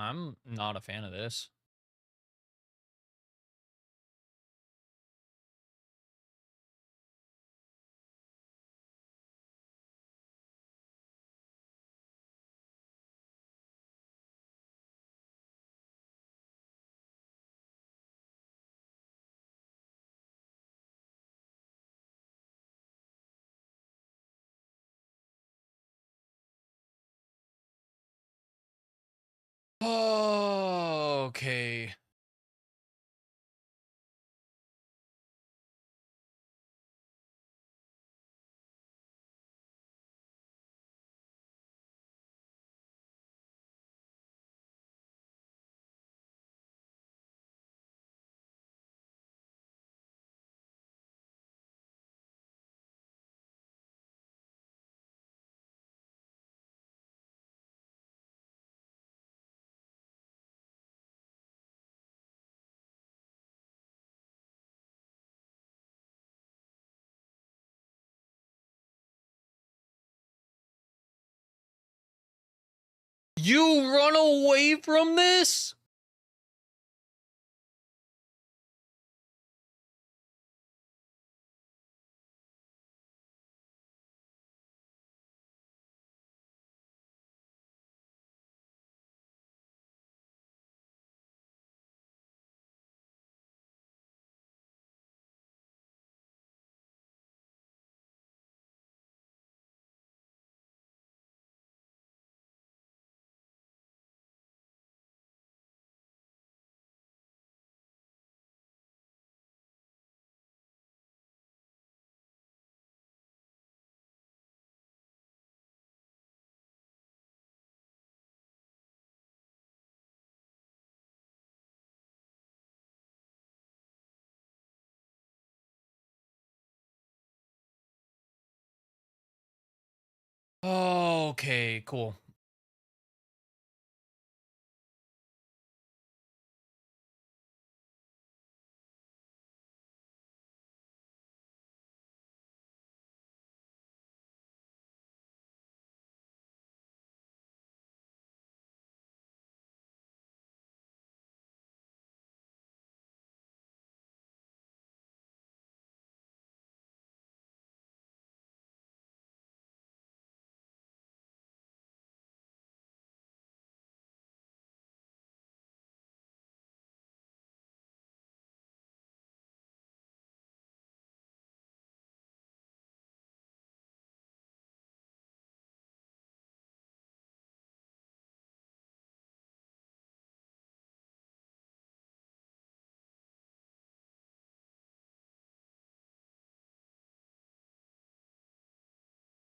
I'm not a fan of this. Oh, okay. You run away from this? Okay, cool.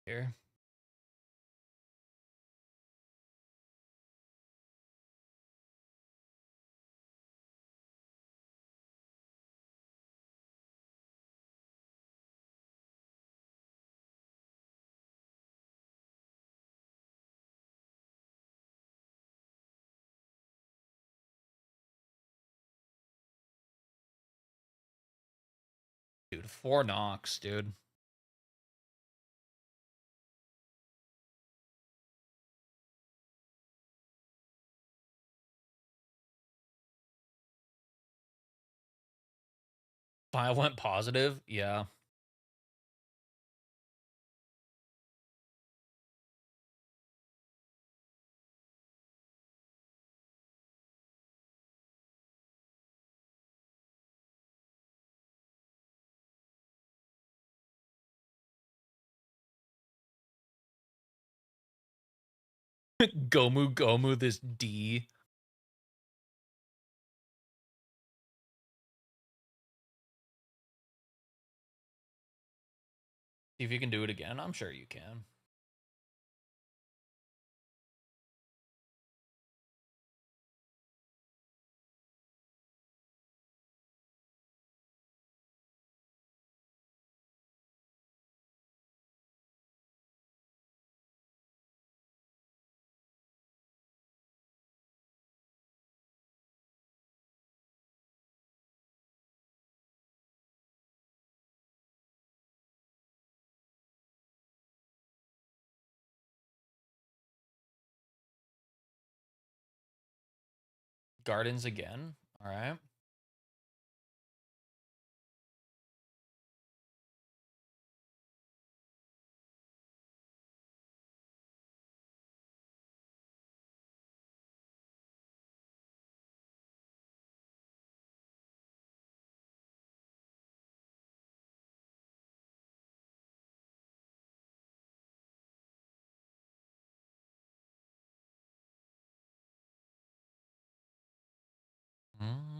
Here. Dude, 4 knocks, dude. File went positive? Yeah. Gomu Gomu this D. See if you can do it again. I'm sure you can. Gardens again. All right. Mm.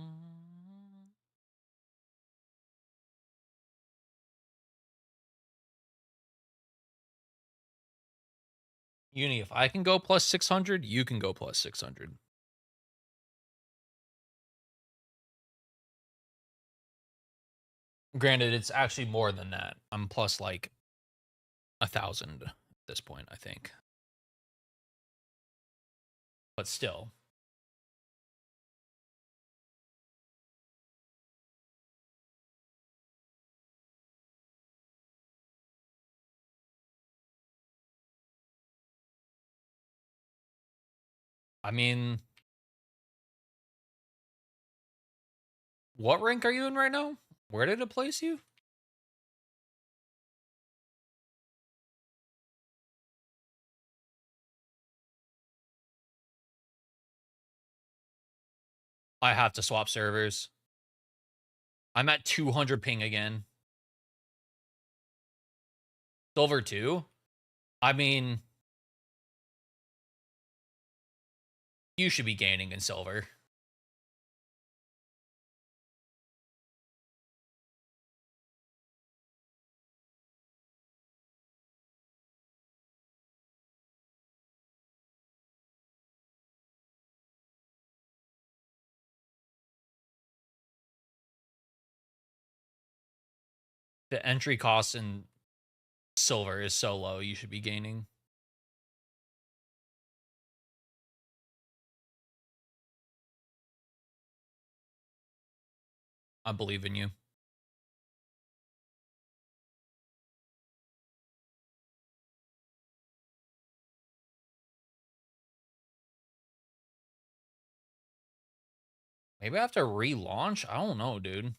Uni, if I can go plus 600, you can go plus 600. Granted, it's actually more than that. I'm plus like 1,000 at this point, I think. But still. I mean, what rank are you in right now? Where did it place you? I have to swap servers. I'm at 200 ping again. Silver 2? I mean, you should be gaining in silver. The entry cost in silver is so low, you should be gaining. I believe in you. Maybe I have to relaunch? I don't know, dude.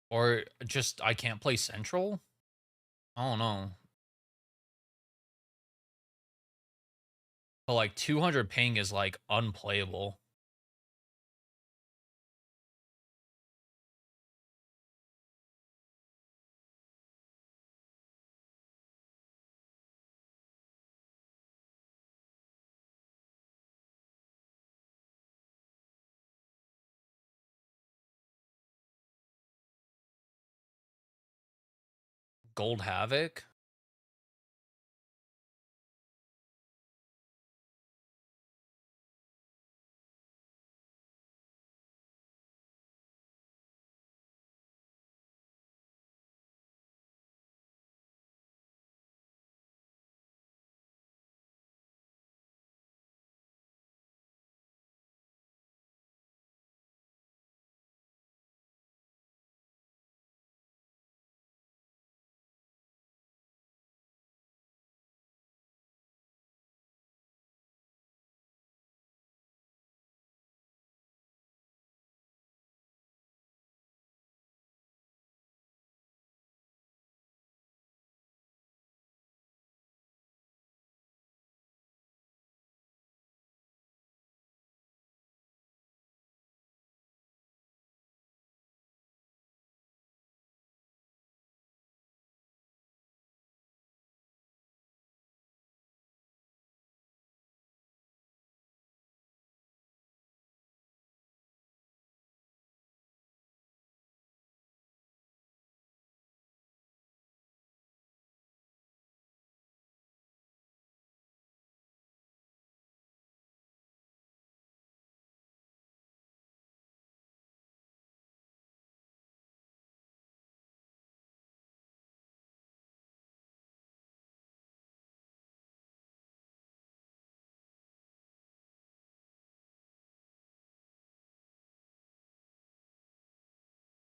Or just I can't play Central? I don't know. But like 200 ping is like unplayable. Gold Havoc?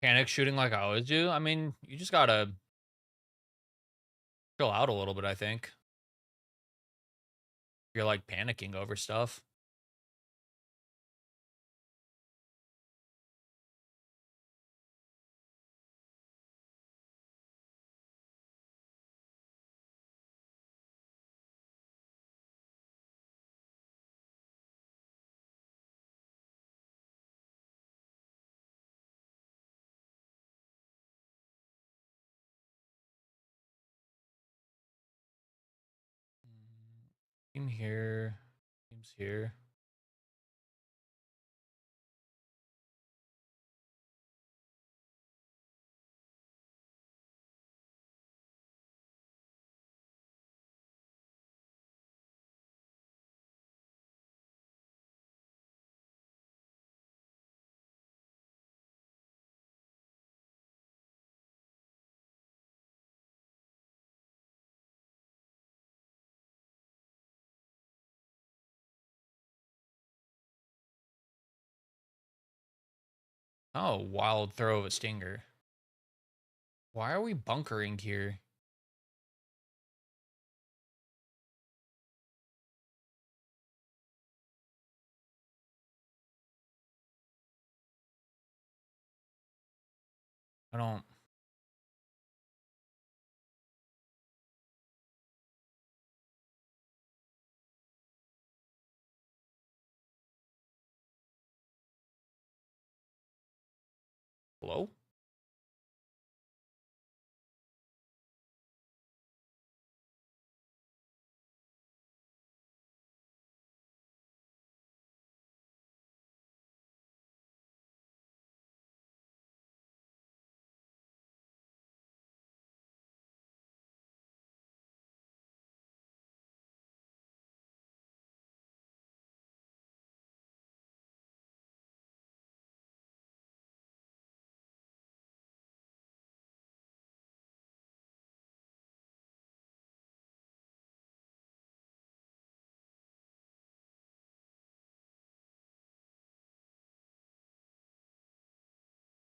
Panic shooting like I always do? I mean, you just gotta chill out a little bit, I think. You're like panicking over stuff. Team here. Team's here. Oh, wild throw of a stinger. Why are we bunkering here? I don't. Hello?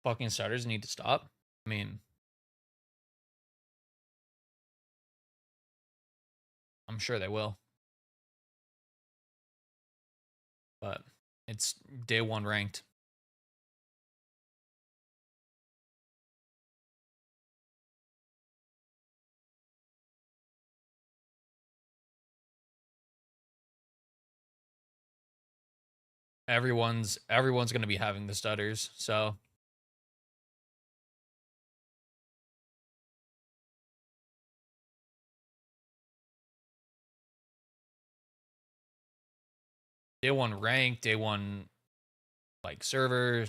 Fucking starters need to stop. I mean, I'm sure they will. But it's day one ranked. Everyone's going to be having the stutters, so day one ranked, day one like server.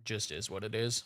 Just is what it is.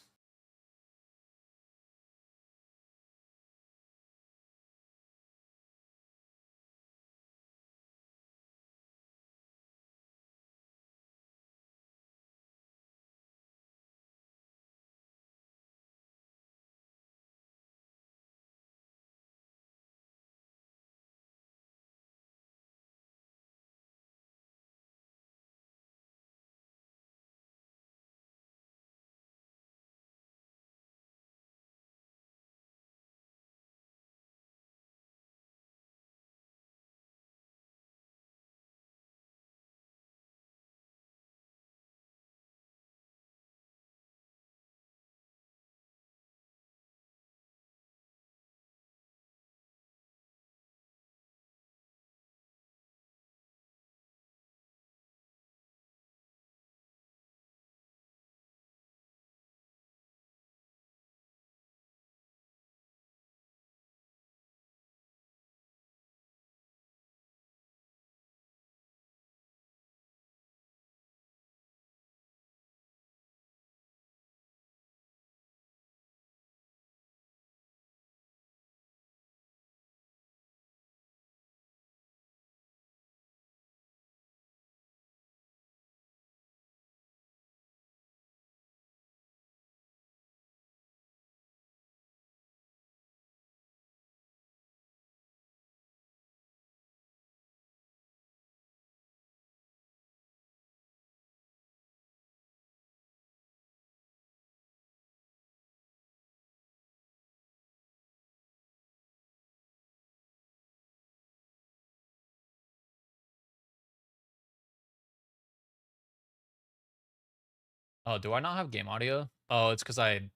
Oh, do I not have game audio? Oh, it's because I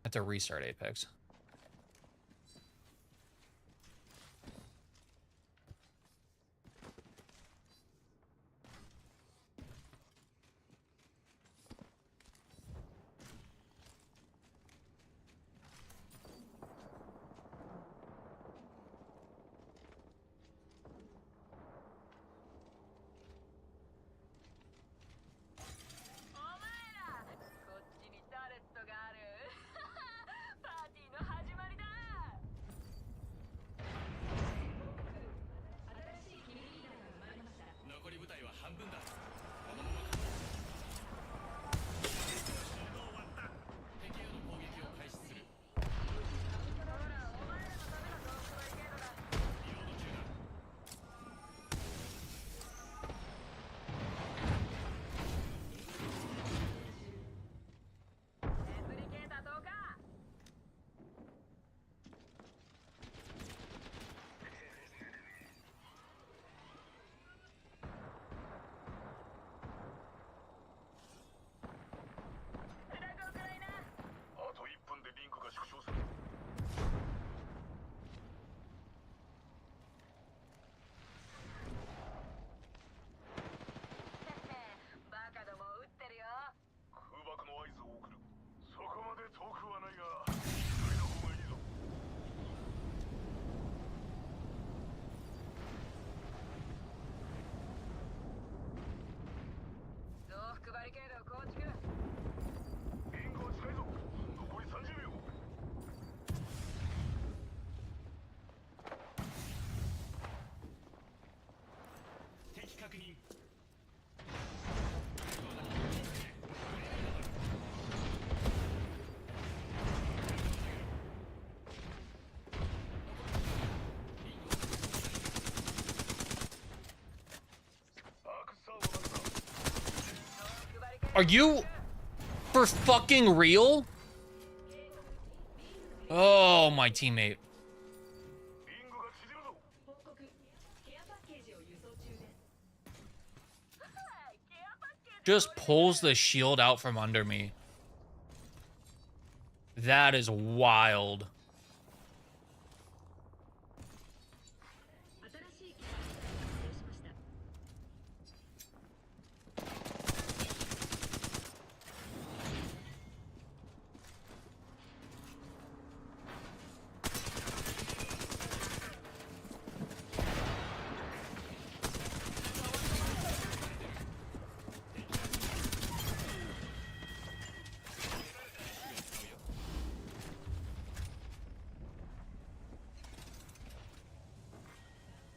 had to restart Apex.残り部隊は半分だ。このままシールド終わった。敵への攻撃を開始する。リロード中だ。あと1分でリンクが縮小する。バカども撃ってるよ。空爆の合図を送る。そこまで遠くはないが急いだ方がいいぞ。増幅バリケード構築。リンクは近いぞ。残り30秒。敵確認。アークスターを出した。 Are you for fucking real? Oh, my teammate. リングが縮むぞ。報告ケアパッケージを輸送中です。 Just pulls the shield out from under me. That is wild. 新しいケアが発生しました。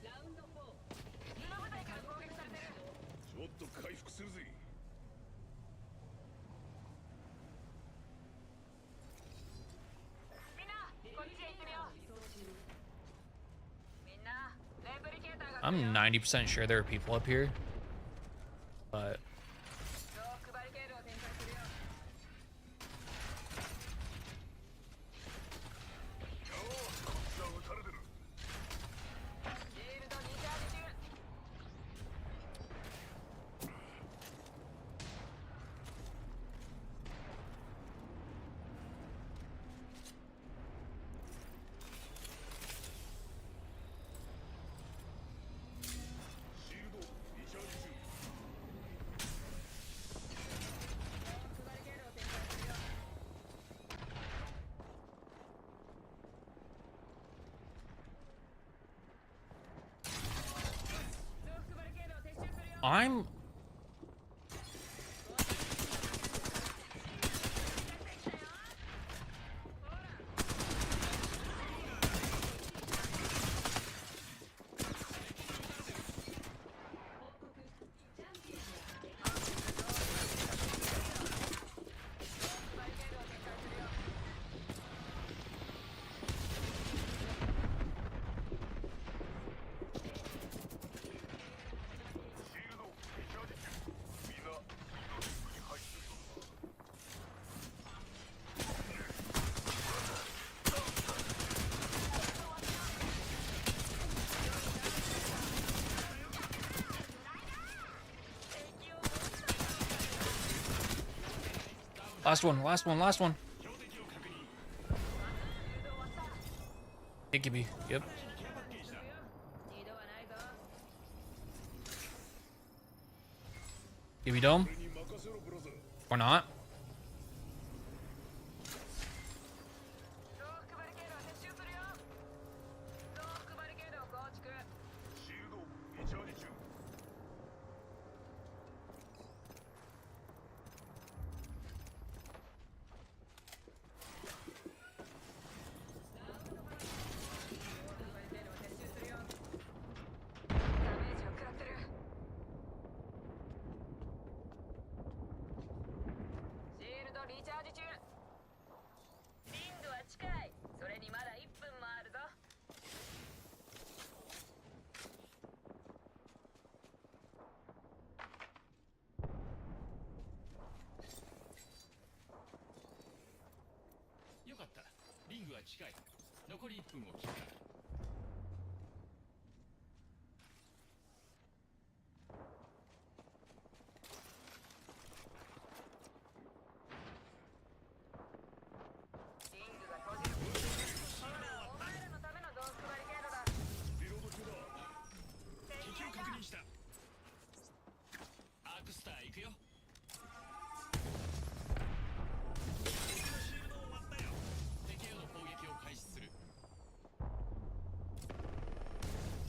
ラウンド4。今部隊から攻撃されてる。ちょっと回復するぜ。みんなこっちへ行ってみよう。輸送中。みんなレプリケーターが来 I'm るよ。 90% sure there are people up here. But 増幅バリケードを展開するよ。こっちは撃たれてる。シールド2チャージ中。 シールドリチャージ中。バリケードを展開するよ。増幅バリケードを撤収するよ。 I'm Last one, last one, last one. 標的を確認。 Ikeby. Yep. ケアパッケージだ。二度はないぞ。 Ikeby dome. 俺に任せろブラザー。 Or not. 増幅バリケードは撤収するよ。増幅バリケードを構築。シールドリチャージ中。バリケードを撤収するよ。ダメージを食らってる。シールドリチャージ中。リングは近い。それにまだ1分もあるぞ。よかった。リングは近い。残り1分を切った。リングが閉じる。ほら、お前らのための増幅バリケードだ。リロード中だ。敵を確認した。アークスター行くよ。敵のシールドを割ったよ。敵への攻撃を開始する。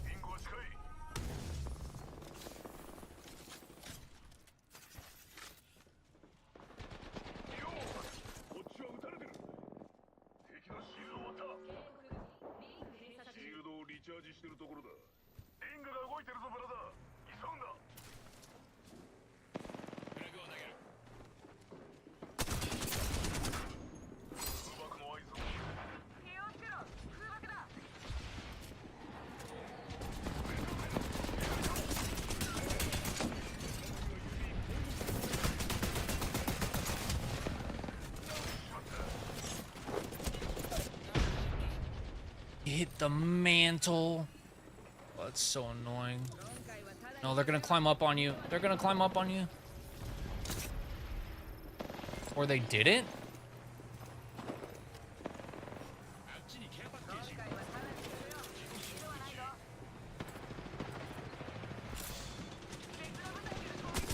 リングは近い。よーこっちは撃たれてる。敵のシールド終わった。シールドをリチャージしてるところだ。リングが動いてるぞブラザー。急ぐんだ。フラグを投げる。空爆の合図を。気をつけろ。空爆だ。 Hit the mantle. Oh, that's so annoying. No, they're gonna climb up on you. They're gonna climb up on you. Or they didn't? あっちにケアパッケージ。今回はかなりするよ。二度はないぞ。別の部隊に攻撃だ。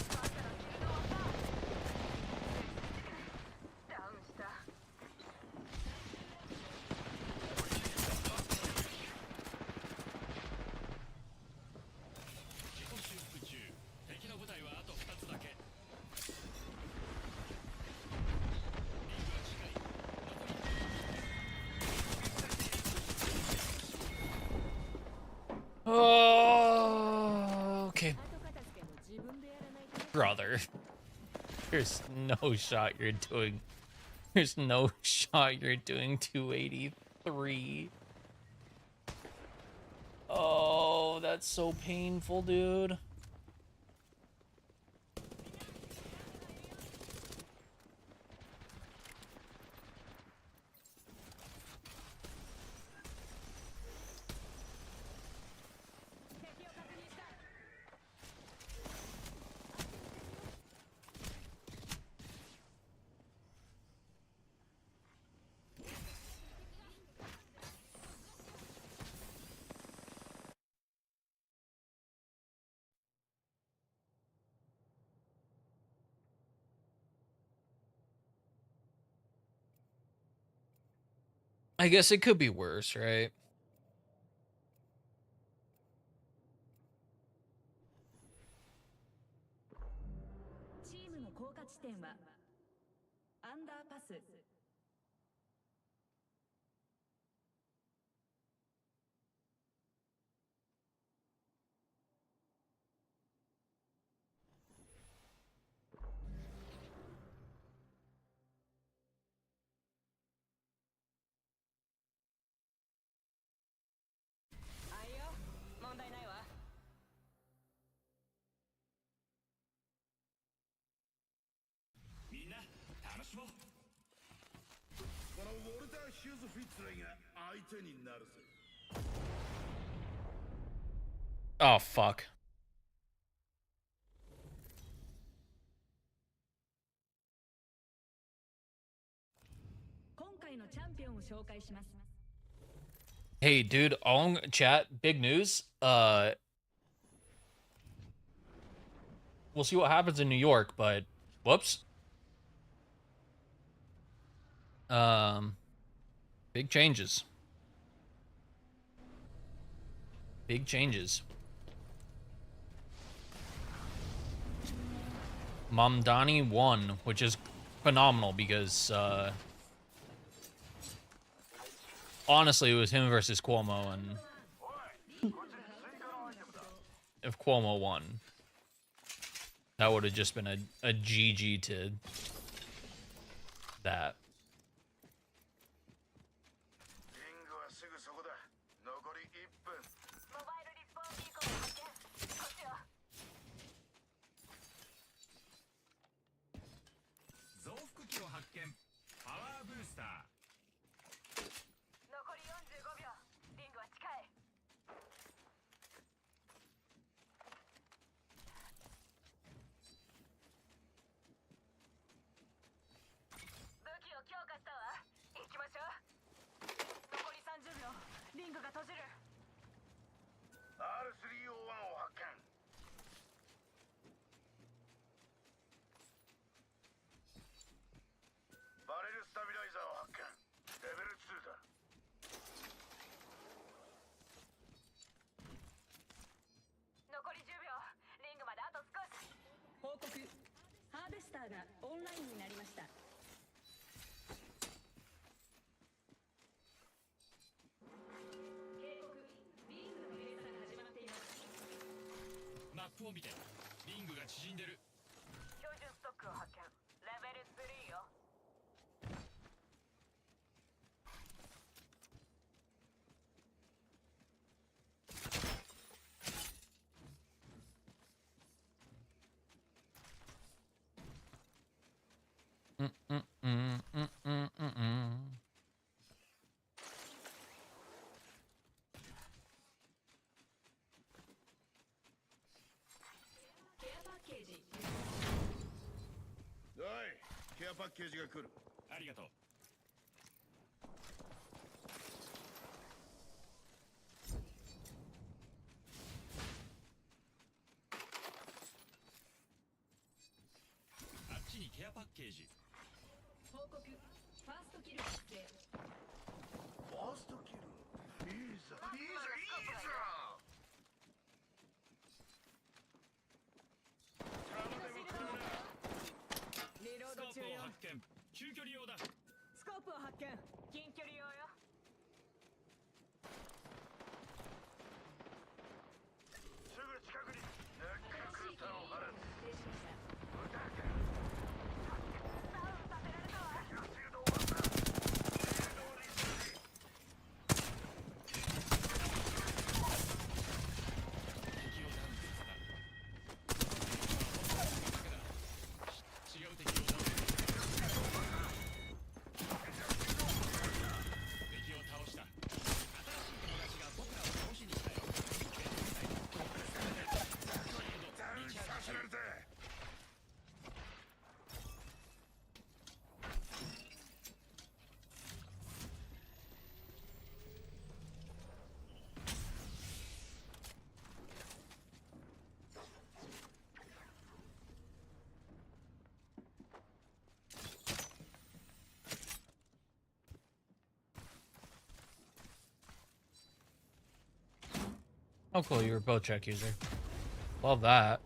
バカなシールド終わった。ダウンした。 自己修復中。敵の部隊はあと2つだけ。リングは近い。残り Oh, okay. 後片付けも自分でやらないとね。 Brother. There's no shot you're doing. There's no shot you're doing 283. Oh, that's so painful, dude. I guess it could be worse, right? チームの降下地点はアンダーパス。あいよ。問題ないわ。みんな楽しもう。このウォルター・ヒューズ・フィッツレイが相手になるぜ。 Oh, fuck. 紹介します。 Hey, dude, all chat, big news. We'll see what happens in New York, but whoops. Big changes. Big changes. Mamdani won, which is phenomenal because honestly, it was him versus Cuomo, and if Cuomo won, that would have just been a GG to that. リングはすぐそこだ。残り1分。モバイルリスポーンビーコンを発見。こっちよ。増幅器を発見。パワーブースター。残り45秒。リングは近い。武器を強化したわ。行きましょう。残り30秒。リングが閉じる。 R301 を発見。バレルスタビライザーを発見。レベル2だ。残り10秒。リングまであと少し。報告。ハーベスターがオンラインになりました。警告。リングの閉鎖が始まっています。マップを見て。リングが縮んでる。標準ストックを発見。レベル3よ。ケアパッケージ。おい、ケアパッケージが来る。ありがとう。あっちにケアパッケージ。報告。ファーストキル発生。ファーストキル。いいぞ、いいぞ、いいぞ。リロースコード中よ。プを発見。中距離用だ。スコープを発見。近距離用よ。すぐ近くにネッククーターを放つ。停止しました。ダウンさせられたわ。シールド終わった。シールドをリチャージ。敵をダウンさせた。違う敵をダウン。敵を倒した。新しい友達が僕らを倒しに来たよ。ダウンさせられた。Oh, cool. You were both check user. Love that.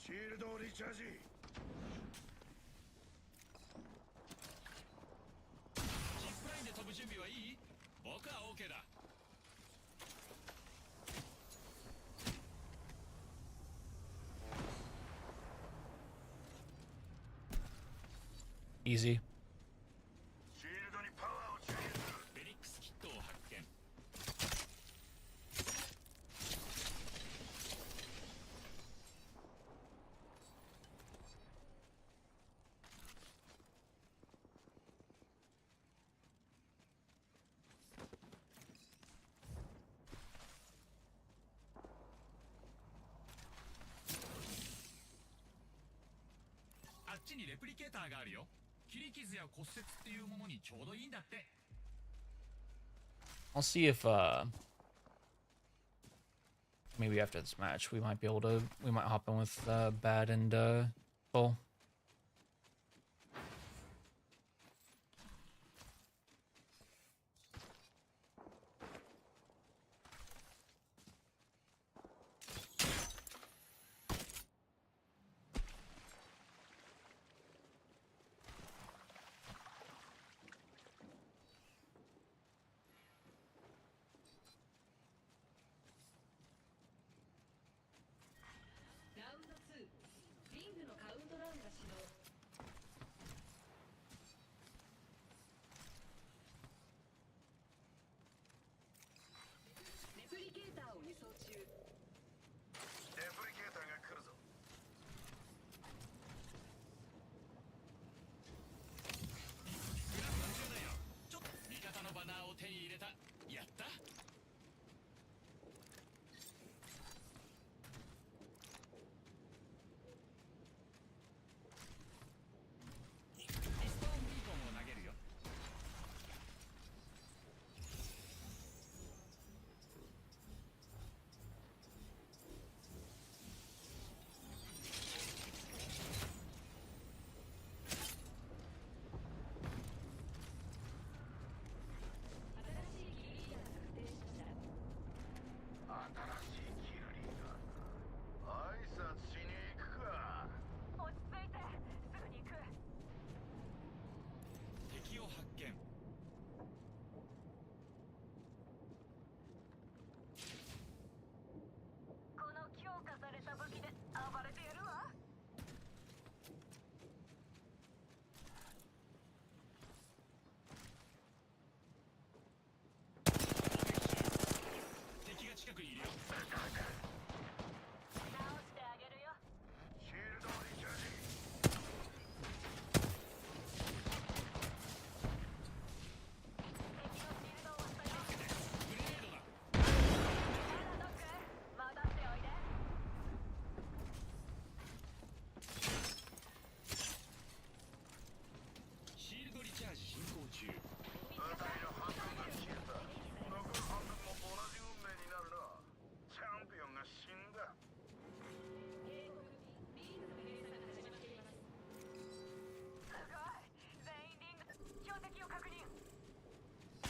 シールドをリチャージ。easy. シールドにパワーを注入する。フェニックスキットを発見。 あっちにレプリケーターがあるよ。切り傷や骨折っていうものにちょうどいいんだって。 I'll see if maybe after this match we might hop in with Bad and Bull.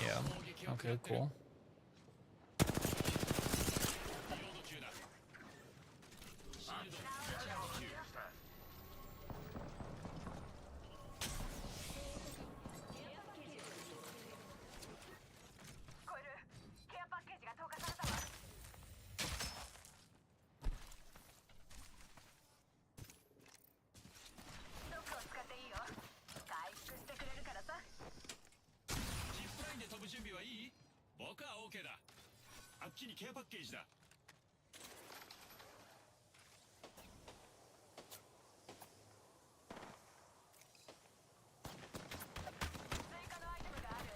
Yeah. Okay, cool. OK だ。あっちにケアパッケージだ。追加のアイテムがある。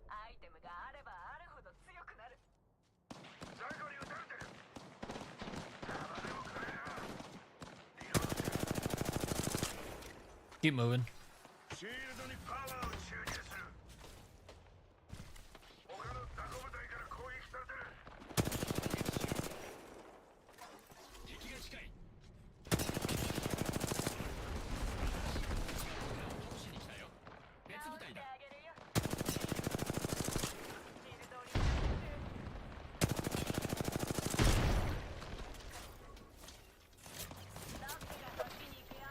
アイテムがあればあるほど強くなる。ザコに撃たれてる。でもくれよ。 Keep moving. シールドにパワーを注入する。他の雑魚部隊から攻撃されてる。敵が近い。倒しに来たよ。別部隊だ。あげるよ。シールドをリチャージ中。ダックがそっちに行くよ。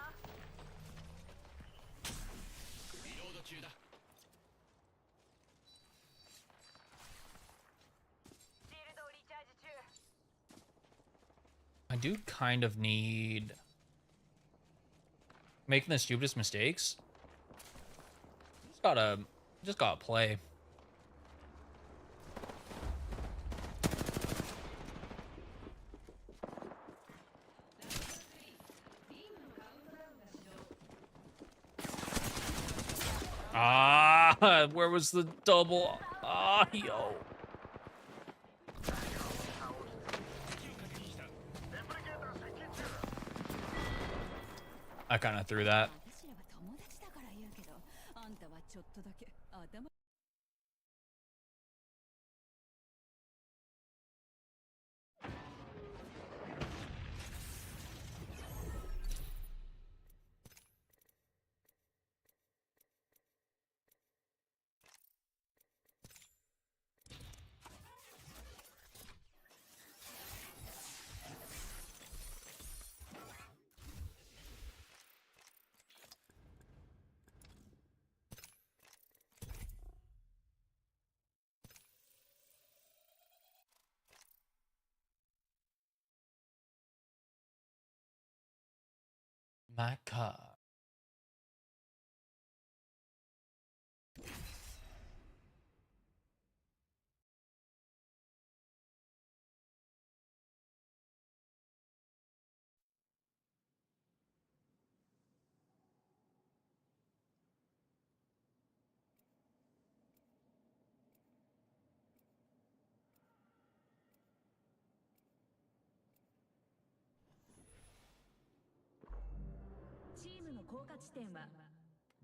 リロード中だ。シールドをリチャージ中。 I do kind of need making the stupidest mistakes. Just gotta play. Ah, where was the double? Ah, yo. I kind of threw that. 私らは友達だから言うけど、あんたはちょっとだけ頭。My car.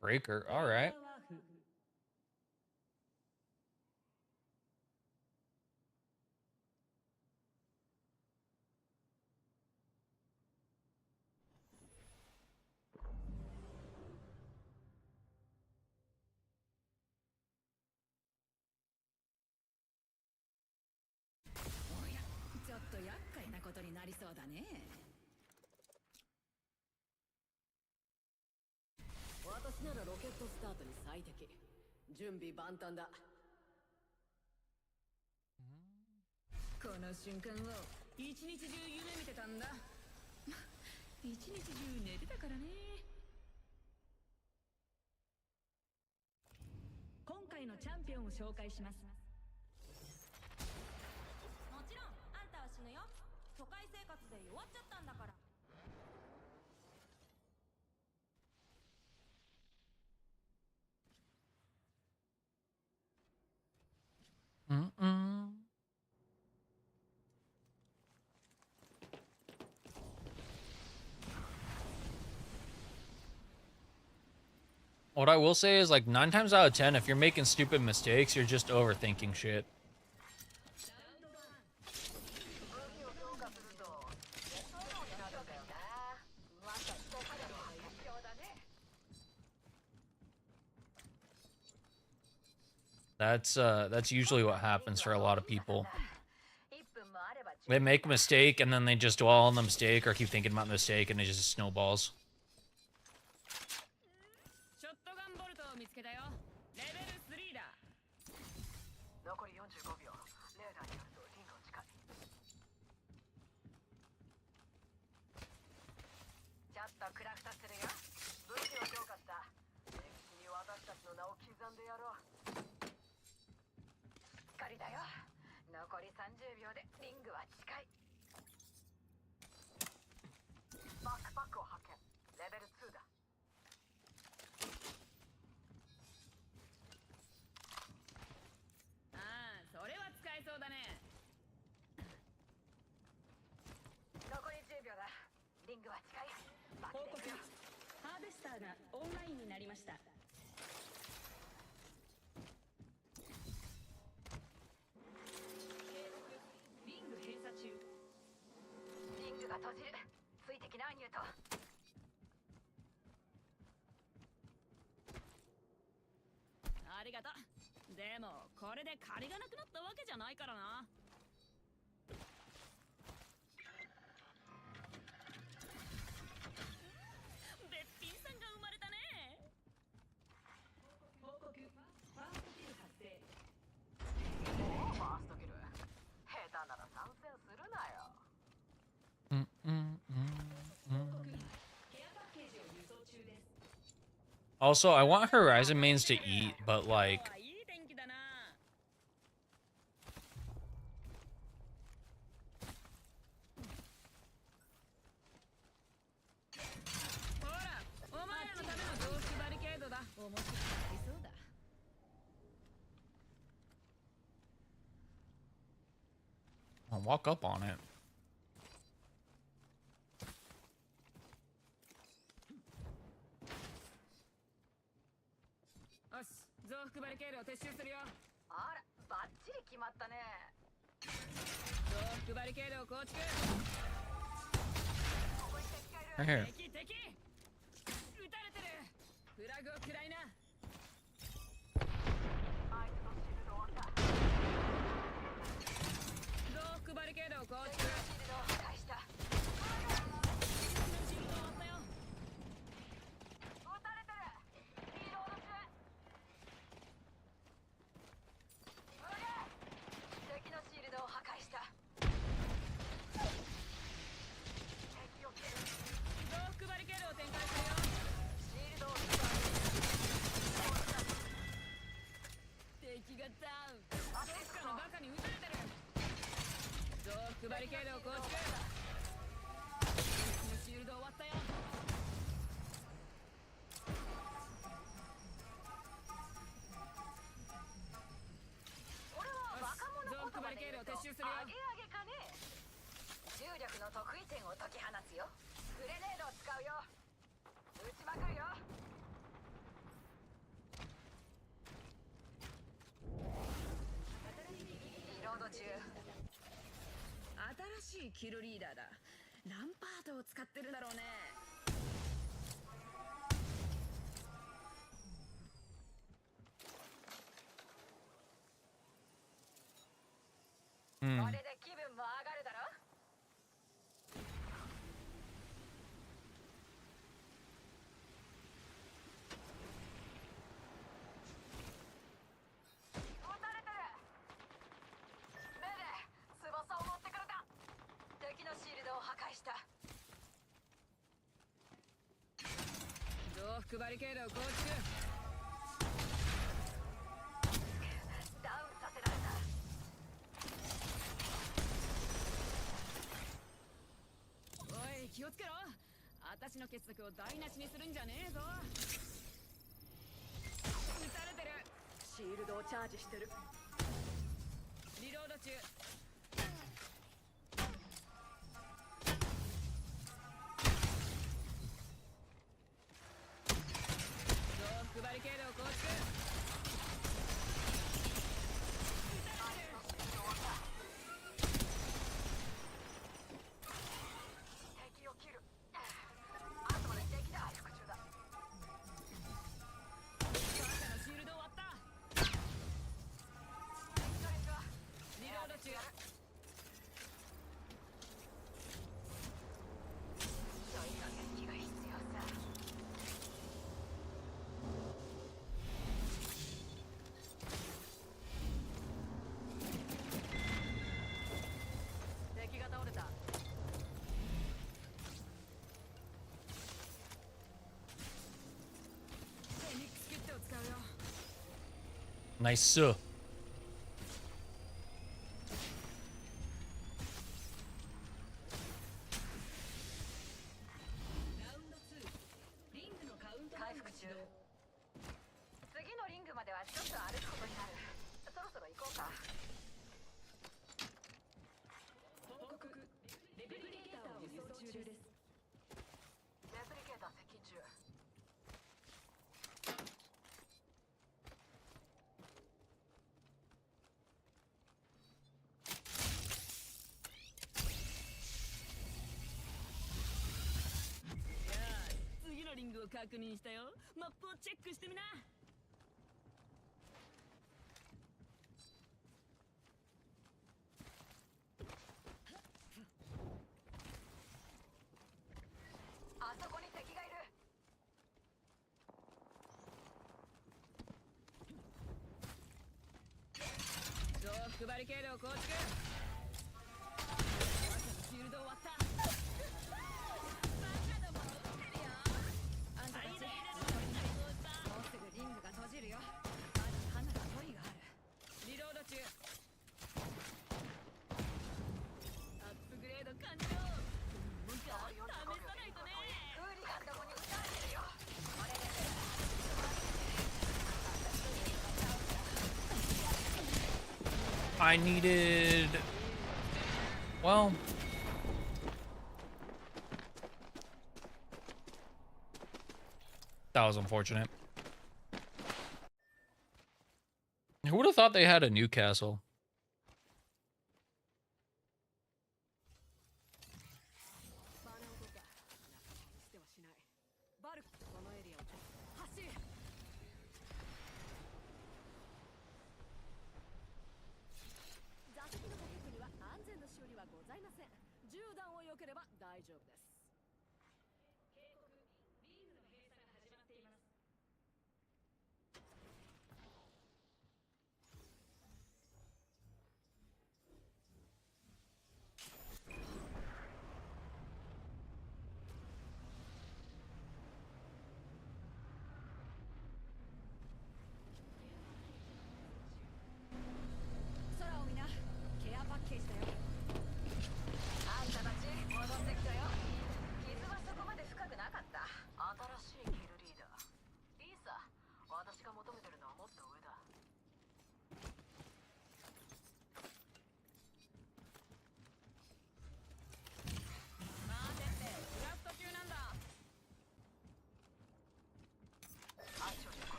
Breaker. All right.おや、ちょっと厄介なことになりそうだね。私ならロケットスタートに最適。準備万端だ。この瞬間を一日中夢見てたんだ。一日中寝てたからね。今回のチャンピオンを紹介します。もちろんあんたは死ぬよ。都会生活で弱っちゃったんだから。Mm-mm. What I will say is, like, 9 times out of 10, if you're making stupid mistakes, you're just overthinking shit. That's usually what happens for a lot of people. They make a mistake and then they just dwell on the mistake or keep thinking about the mistake and it just snowballs. ショットガンボルトを見つけたよ。レベル3だ。残り45秒。レーダーによるとリングを近い。ちょっとクラフトするよ。武器を強化した。歴史に私たちの名を刻んでやろう。しっかりだよ。残り30秒でリングは近い。バックパックを発見。レベル2だ。ああ、それは使えそうだね。残り10秒だ。リングは近い。報告。ハーベスターがオンラインになりました。リング閉鎖中。リングが閉じる。ついてきな、ニュート。ありがとう。でもこれで借りがなくなったわけじゃないからな。べっぴんさんが生まれたね。報告。ファーストキル発生。おお、ファーストキル。下手なら参戦するなよ。報告。ケアパッケージを輸送中です。Also, I want Horizon mains to eat, but like, いい天気だな。ほら、お前らのための増幅バリケードだ。面白くなりそうだ。I'll walk up on it. よし、増幅バリケードを撤収するよ。あらバッチリ決まったね。増幅バリケードを構築。 Right here. 敵撃たれてる。フラグを食らいな。あいつのシールド終わった。増幅バリケードを構築。シールドを破壊した。シールド終わったよ。撃たれてる。リロード中。敵のシールドを破壊した。敵を蹴る。増幅バリケードを展開するよ。シールドを敵がダウン。どっかのバカに撃たれてる。増幅バリケードを構築。敵のシールド終わったよ。俺は若者言葉で言うと増幅バリケードを撤収するよ。アゲアゲかね。重力の得意点を解き放つよ。グレネードを使うよ。撃ちまくるよ。リロード中。新しいキルリーダーだ。ランパートを使ってるだろうね。これで気分も上がるだろ。撃たれてる。メレ翼を持ってくるだ。敵のシールドを破壊した。増幅バリケードを構築。ダウンさせられた。おい、気をつけろ。私の傑作を台無しにするんじゃねえぞ。撃たれてる。シールドをチャージしてる。リロード中。増幅バリケードを構築。敵を切る。あとで敵だ。復讐だ。バカのシールド終わった。リロード中。ちょい駆け引きが必要さ。敵が倒れた。フェニックスキットを使うよ。 Nice. ラウンド2。リングのカウントダウンが回復中始動。。次のリングまではちょっと歩くことになる。そろそろ行こうか。報告。レプリケーターを輸送中です。レプリケーター接近中。次のリングを確認したよ。マップをチェックしてみな。あそこに敵がいる。増幅バリケードを構築。バカのシールド終わった。バカども撃ってるよ。あんたたち残りのリングを奪う。I needed... Well... That was unfortunate. Who would have thought they had a Newcastle?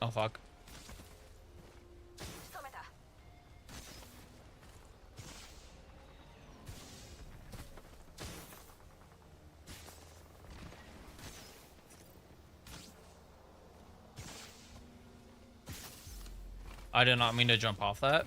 Oh, fuck. I did not mean to jump off that.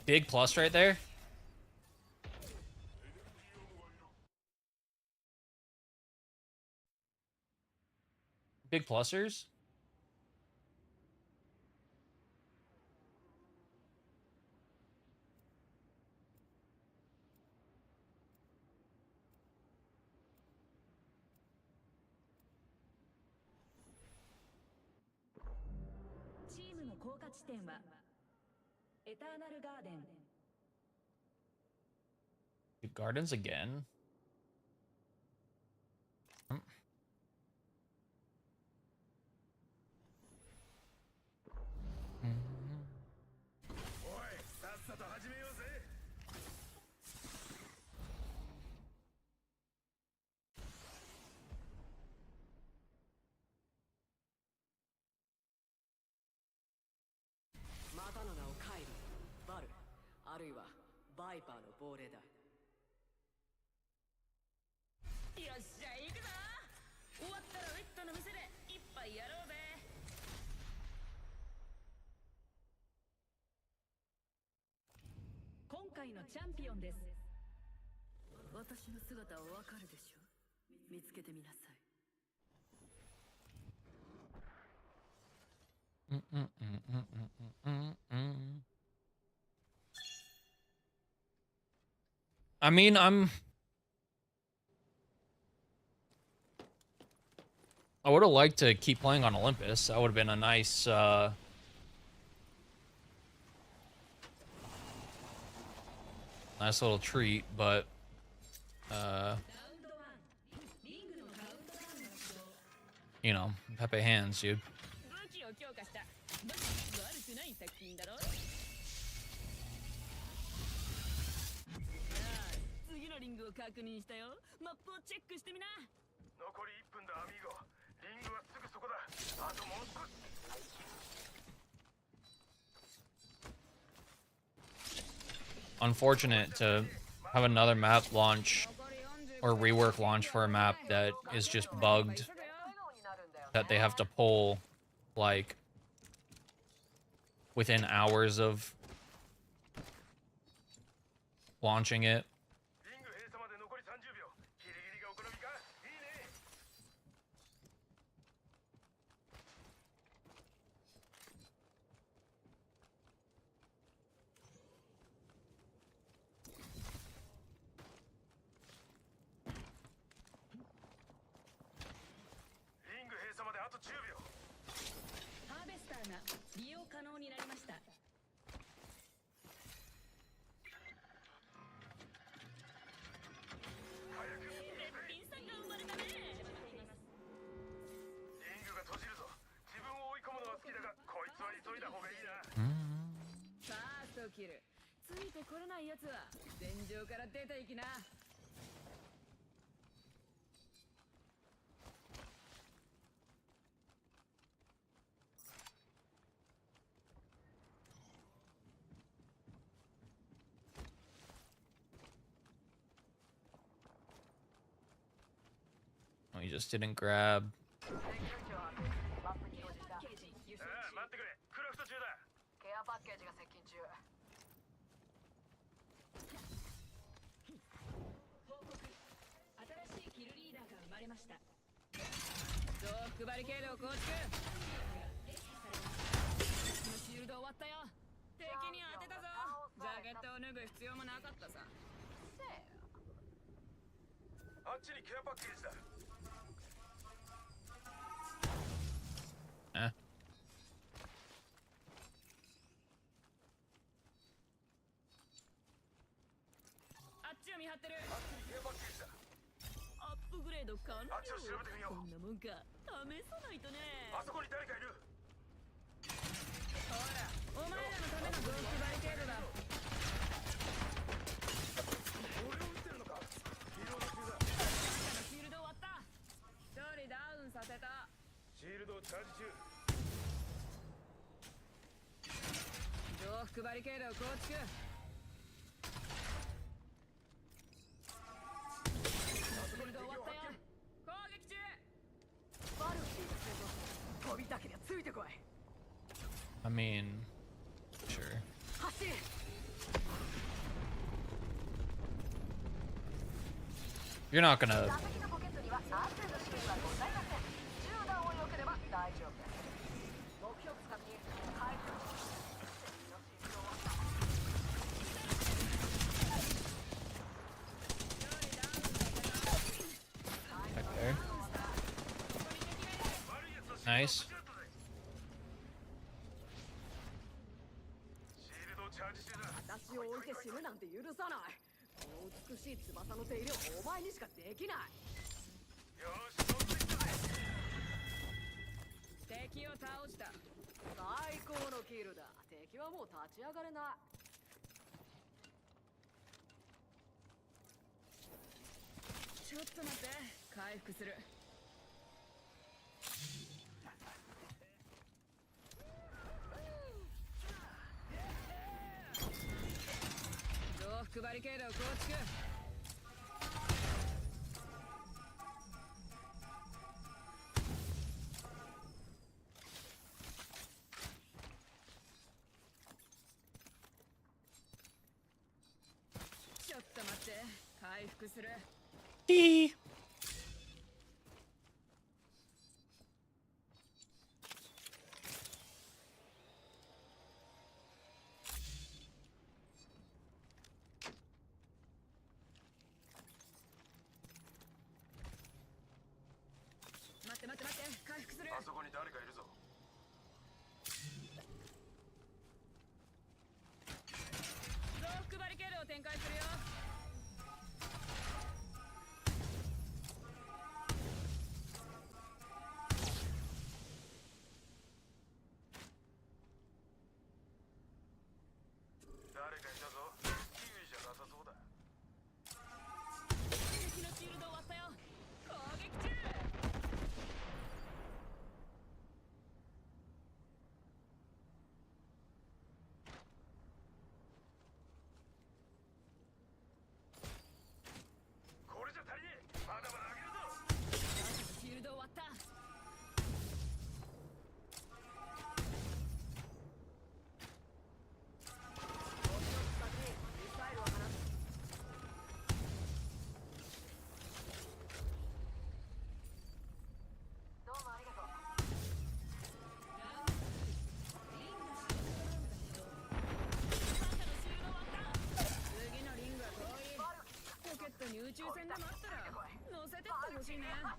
Big plus right there. Big plusers. Gardens again. バイパーの亡霊だ。よっしゃ行くぞ。終わったらウェットの店で一杯やろうぜ。今回のチャンピオンです。私の姿はわかるでしょ。見つけてみなさい。I mean, I would have liked to keep playing on Olympus. That would have been a nice, nice little treat, but, you know, Pepe hands, dude. 武器を強化した。悪くない作品だろ。次のリングを確認したよ。マップをチェックしてみな。残り1分だアミーゴ。リングはすぐそこだ。あともう少し。 Unfortunate to have another map launch or rework launch for a map that is just bugged, that they have to pull like within hours of launching it. Oh, he just didn't grab. Eh. アップグレード完了。こんなもんか。試さないとね。あそこに誰かいる。ほら、お前らのためのブロックバリケードだ。俺を撃ってるのか。リロード中だ。シールド終わった。一人ダウンさせた。シールドチャージ中。増幅バリケードを構築。I mean, sure. You're not gonna. Back there. Nice. クバリケードを構築。ちょっと待って、回復する。Hee. 待って待って待って、回復する。あそこに誰かいるぞ。増幅バリケードを展開するよ。誰かいたぞ。キウイじゃなさそうだ。敵のシールドを割ったよ。攻撃中。これじゃ足りねえ。まだまだ上げるぞ。シールドを割った。どうもありがとう。次のリングは遠い。ポケットに宇宙船でもあったら乗せてってほしいね。完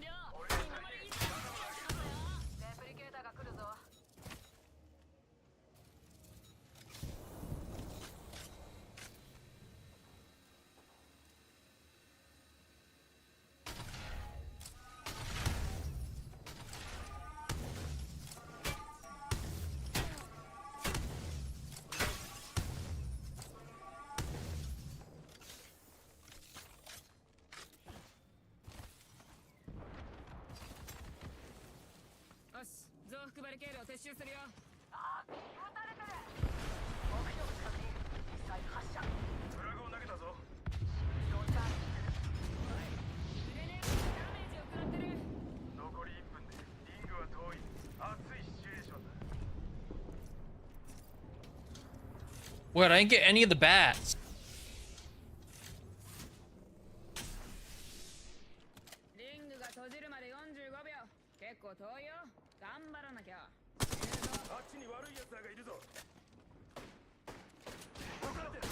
了。今まで以上に強くなったよ。レプリケーターが来るぞ。よし、増幅バリケードを撤収するよ。あ、撃たれてる。目標物確認。ミサイル発射。フラグを投げたぞ。シールドをチャージする。グレネードでダメージを食らってる。残り1分でリングは遠い。熱いシチュエーションだ。 What? I didn't get any of the bats. リングが閉じるまで45秒。結構遠いよ。頑張らなきゃ。あっちに悪い奴らがいるぞ。分かってる。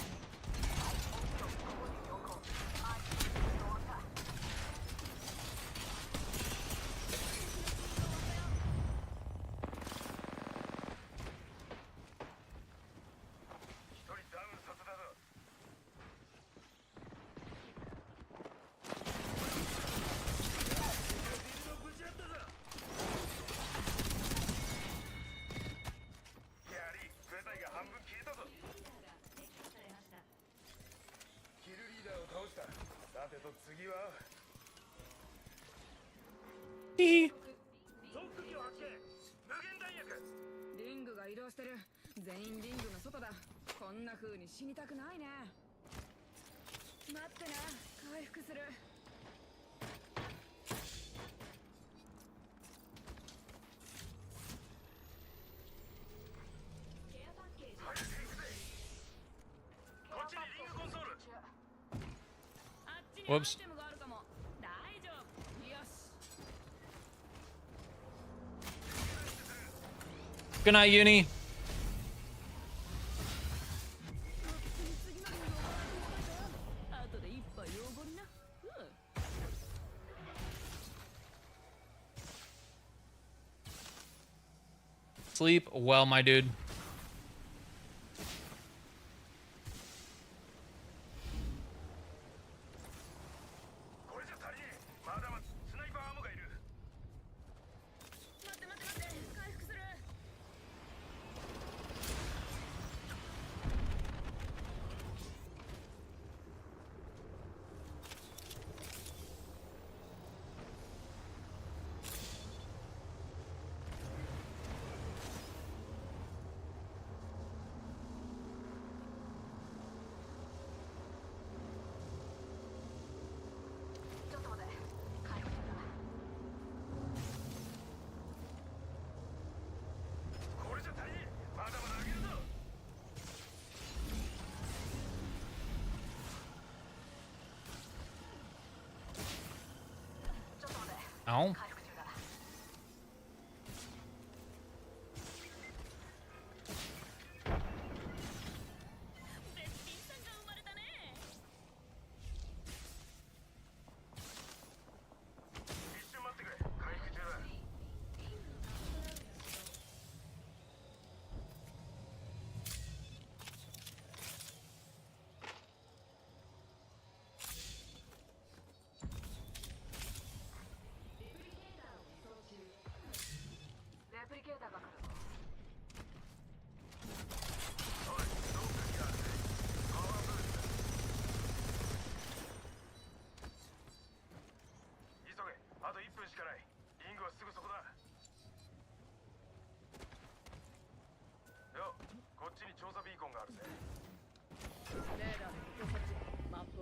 一人ダウンさせたぞ。ぶち合ったぞ。やり、部隊が半分消えたぞ。キルリーダーを倒した。さてと次は Hee. ゾック機を発見。無限弾薬。リングが移動してる。全員リングの外だ。こんな風に死にたくないね。待ってな、回復する。早く行くぜ。こっちにリングコンソール。あっちに Whoops アイテムがあるかも。大丈夫。よし。 Good night, Uni. 次のリングを後で一杯おごりな。Sleep well, my dude. これじゃ足りねえ。まだまだスナイパーアームがいる。待って待って待って、回復する。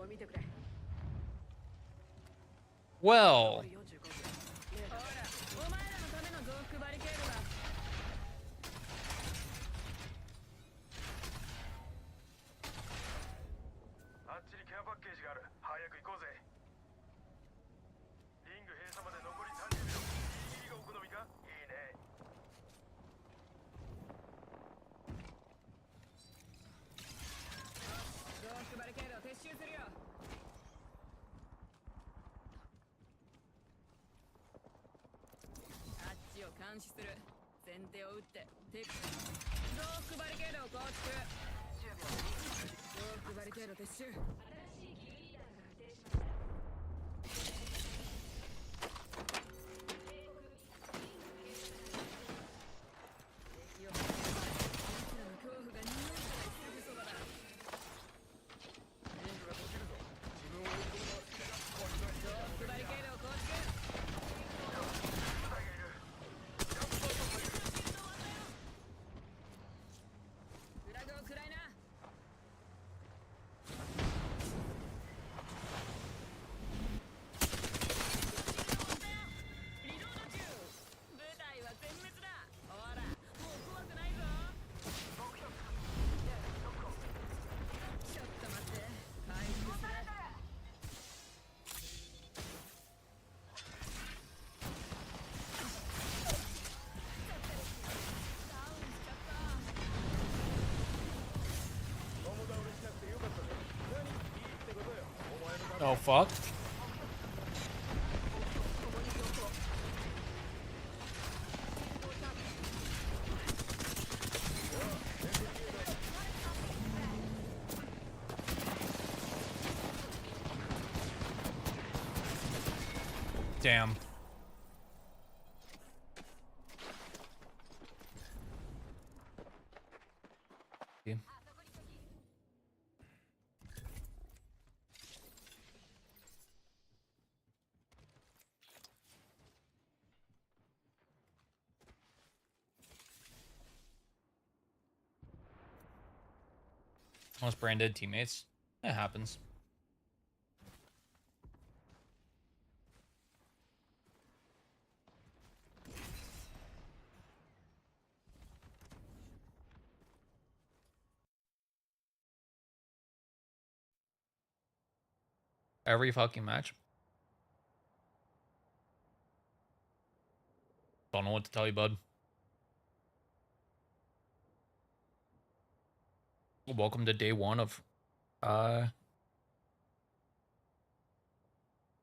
こ見てくれ。 Well, ほら、お前らのための増幅バリケードだ。あっちにケアパッケージがある。早く行こうぜ。リング閉鎖まで残り30秒。ギリギリがお好みか？いいね。増幅バリケードを撤収するよ。あっちを監視する。先手を打って増幅バリケードを構築。増幅バリケード撤収。敵を奴らの恐怖が匂いからすぐそばだ。リングが閉じるぞ。自分を追い込むのは好きだが、こいつは増幅バリケードを構築。部隊がいる。ジャンプパートを下げる。フラグを食らいな。リロード中。部隊は全滅だ。ほら、もう怖くないぞ。ちょっと待って。回復する。共倒れしなくてよかったぜ。何？いいってことよ。お前のため oh fuck. Damn. Yeah. Almost branded teammates. That happens. Every fucking match. Don't know what to tell you, bud. Welcome to day one of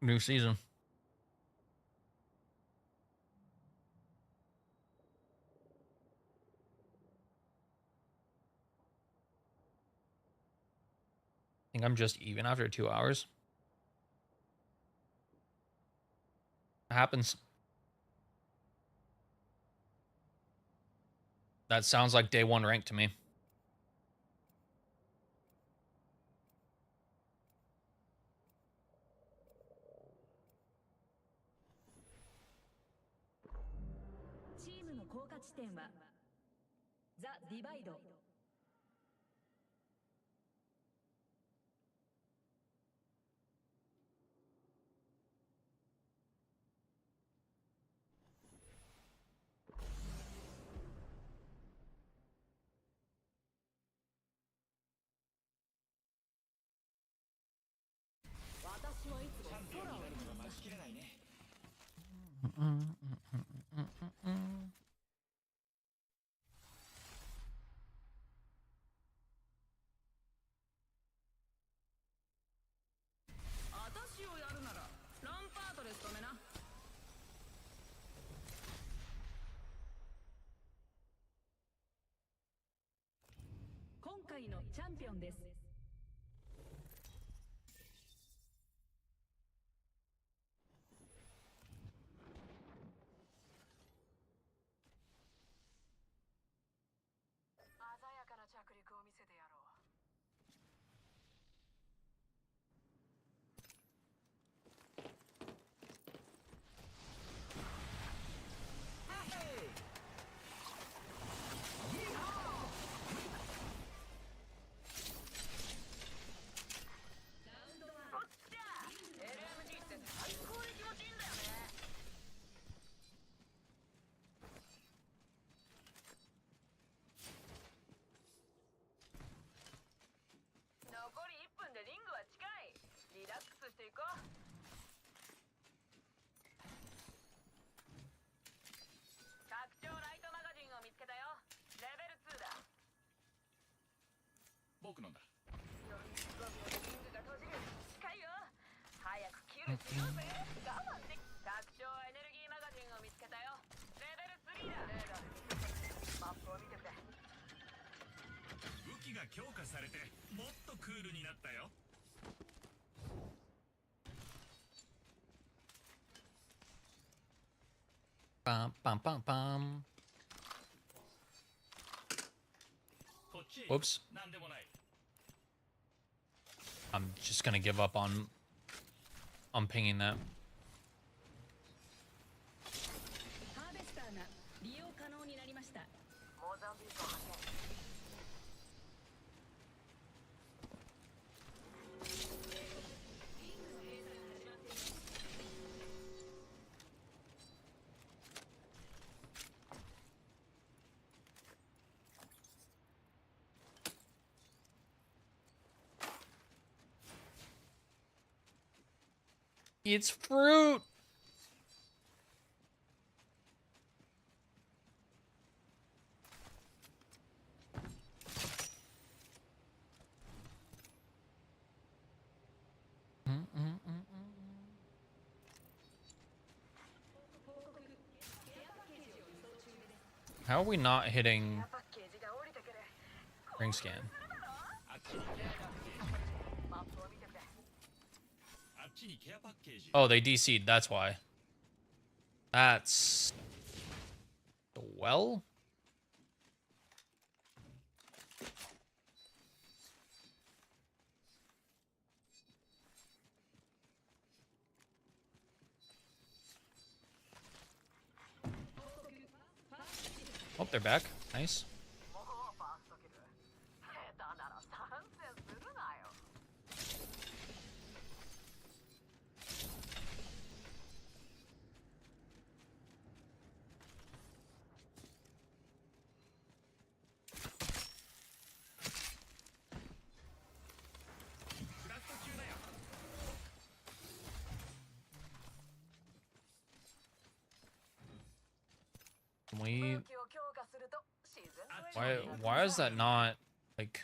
new season. I think I'm just even after 2 hours. It happens. That sounds like day one rank to me. Team の降下地点はザ・ディバイド。私はいつも空を見てます。私をやるならランパートで務めな。今回のチャンピオンです。鮮やかな着陸を見せてやろう。こう。拡張ライトマガジンを見つけたよ。レベル2だ。僕のだ。45秒でリングが閉じる。近いよ。早くキルしようぜ。我慢で。拡張エネルギーマガジンを見つけたよ。レベル3だ。レーダーで見つけた。マップを見てくれ。武器が強化されてもっとクールになったよ。Bum, bum, bum, bum. こっちへ Whoops. なんでもない。 I'm just gonna give up on pinging that. ハーベスターが利用可能になりました。モーザンビークを発見。It's fruit. How are we not hitting パッケージが降りてくる。 ring scan? あっちにマップを見てくれ。あっちにケアパッケージ。 Oh, they DC'd. That's why. That's the well. Oh, they're back. Nice. もうファーストキル。下手なら参戦するなよ。クラフト中だよ。 Can we? 武器を強化すると自然と Why is that not like?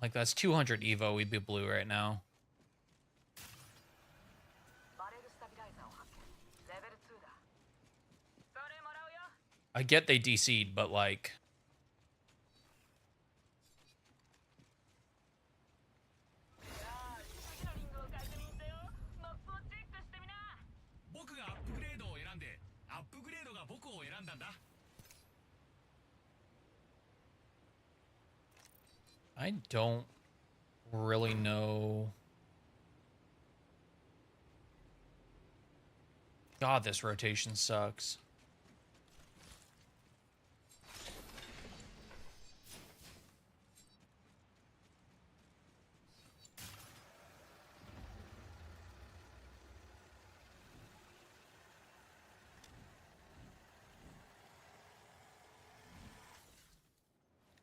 Like that's 200 Evo. We'd be blue right now. バレルスタビライザーを発見。レベル2だ。それもらうよ。 I get they DC'd, but like. 次のリングを確認してよ。マップをチェックしてみな。僕がアップグレードを選んで、アップグレードが僕を選んだんだ。 I don't really know. God, this rotation sucks.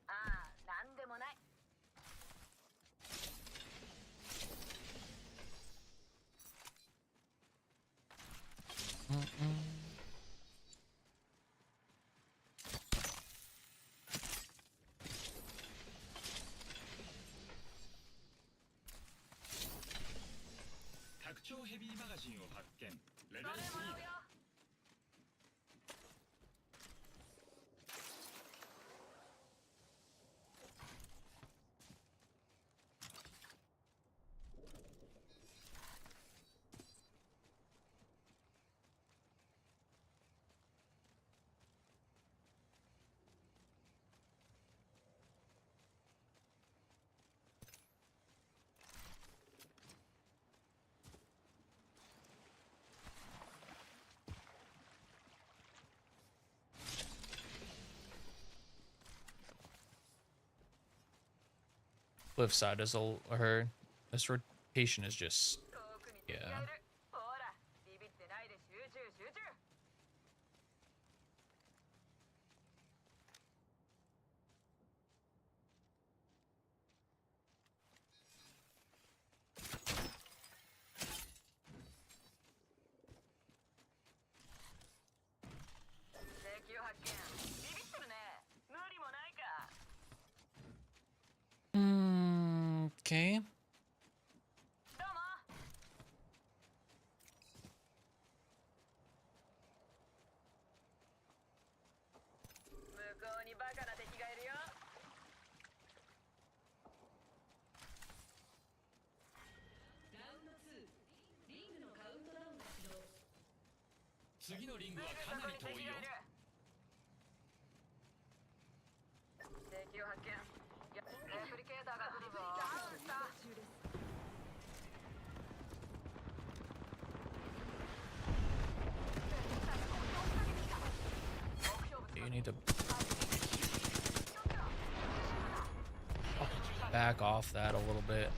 Ah, なんでもない。 拡張ヘビーマガジンを発見。レベルそれもらう3よ。だ。 Cliff side is her. This rotation is just 遠くに敵がいる。ほら、ビビってないで集中集中。 I Okay. どうも。向こうにバカな敵がいるよ。次のリングはかなり遠いよ。敵を発見。レプリケーターが来るぞ。ダウンした。 You need to back off that a little bit.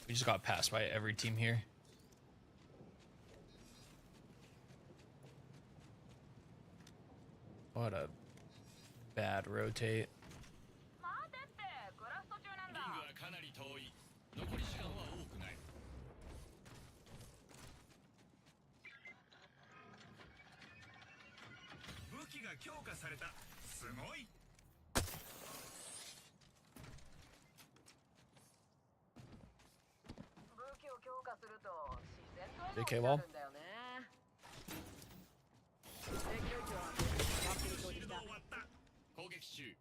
We just got passed by every team here. What a bad rotate. 待てって、クラフト中なんリングだ。はかなり遠い。残り時間は多くない。武器が強化された。すごい。武器を強化すると自然と JK wall. んだよね。敵の位置はマップに表示した。終わった。攻撃中。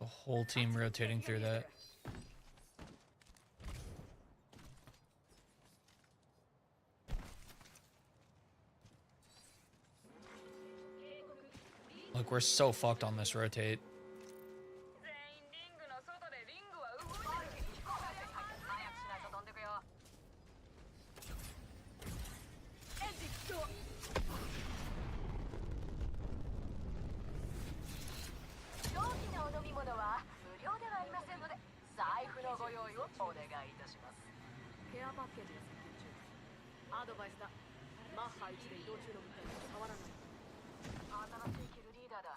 The whole team rotating through that. Look, we're so fucked on this rotate. 全員リングの外でリングは動いてる。早くしないと飛んでくよ。エンジン起動。当機のお飲み物は無料ではありませんので、財布のご用意をお願いいたします。ケアパッケージが接近中。アドバイスだ。マッハ1で移動中の部隊に触らない。新しいキルリーダーだ。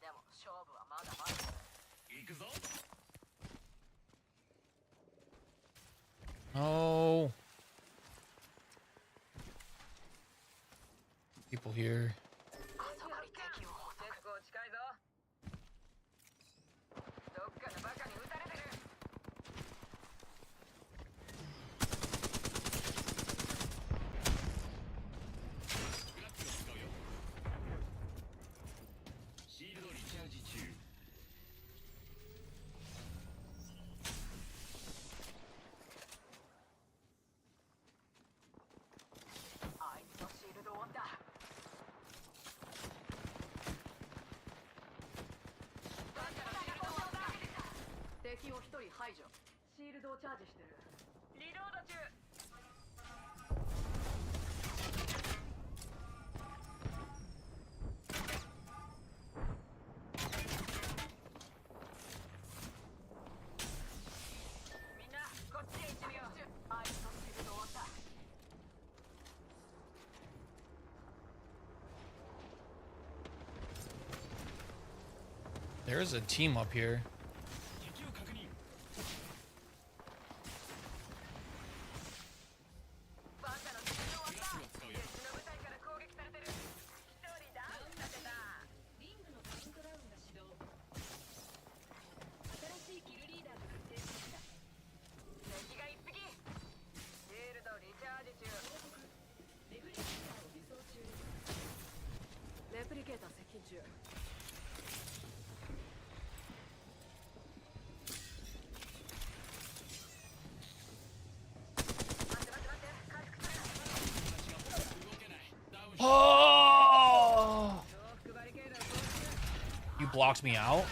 でも勝負はまだまだ。行くぞ。 Oh. People here. あそこに敵を捕捉。結構近いぞ。どっかのバカに撃たれてる。 グラップを使うよ。シールドリチャージ中。 あいつのシールド終わった。敵を一人排除。シールドをチャージしてる。リロード中。みんなこっちへ行ってみよう。あいつのシールド終わった。 There's a team up here. 敵を確認。 バカのシールド終わった。グラップを使うよ。別の部隊から攻撃されてる。一人ダウンさせた。リングのカウントダウンが始動。新しいキルリーダーが発生しました。敵が一匹。シールドリチャージ中。レプリケーターを輸送中です。レプリケーター接近中。 Oh! You blocked me out?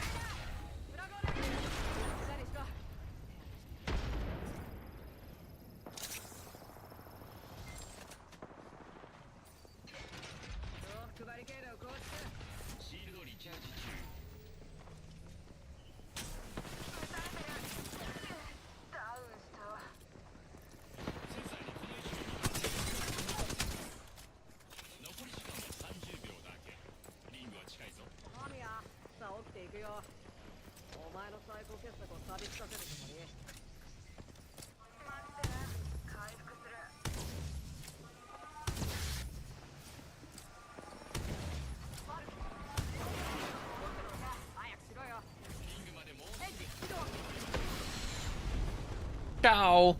Ciao.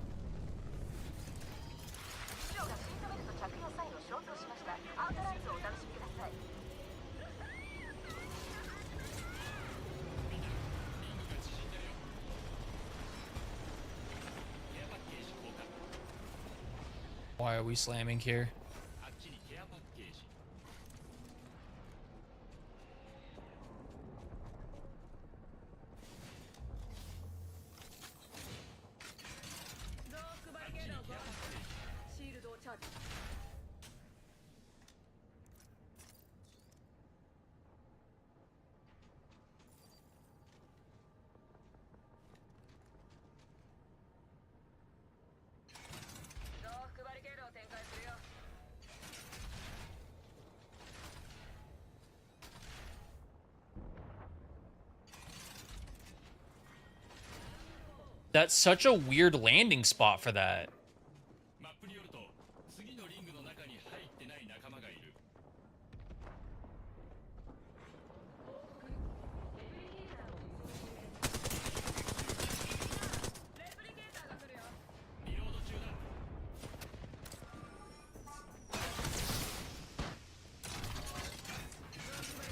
シロがシートベルト着用サインを消灯しました。アウトライズをお楽しみください。 Why are we slamming here? あっちにケアパッケージ。増幅バリケードを壊す。シールドをチャージ。増幅バリケードを展開するよ。 That's such a weird landing spot for that. マップによると次のリングの中に入ってない仲間がいる。レプリケーターが来るよ。リロード中だ。増幅バリケード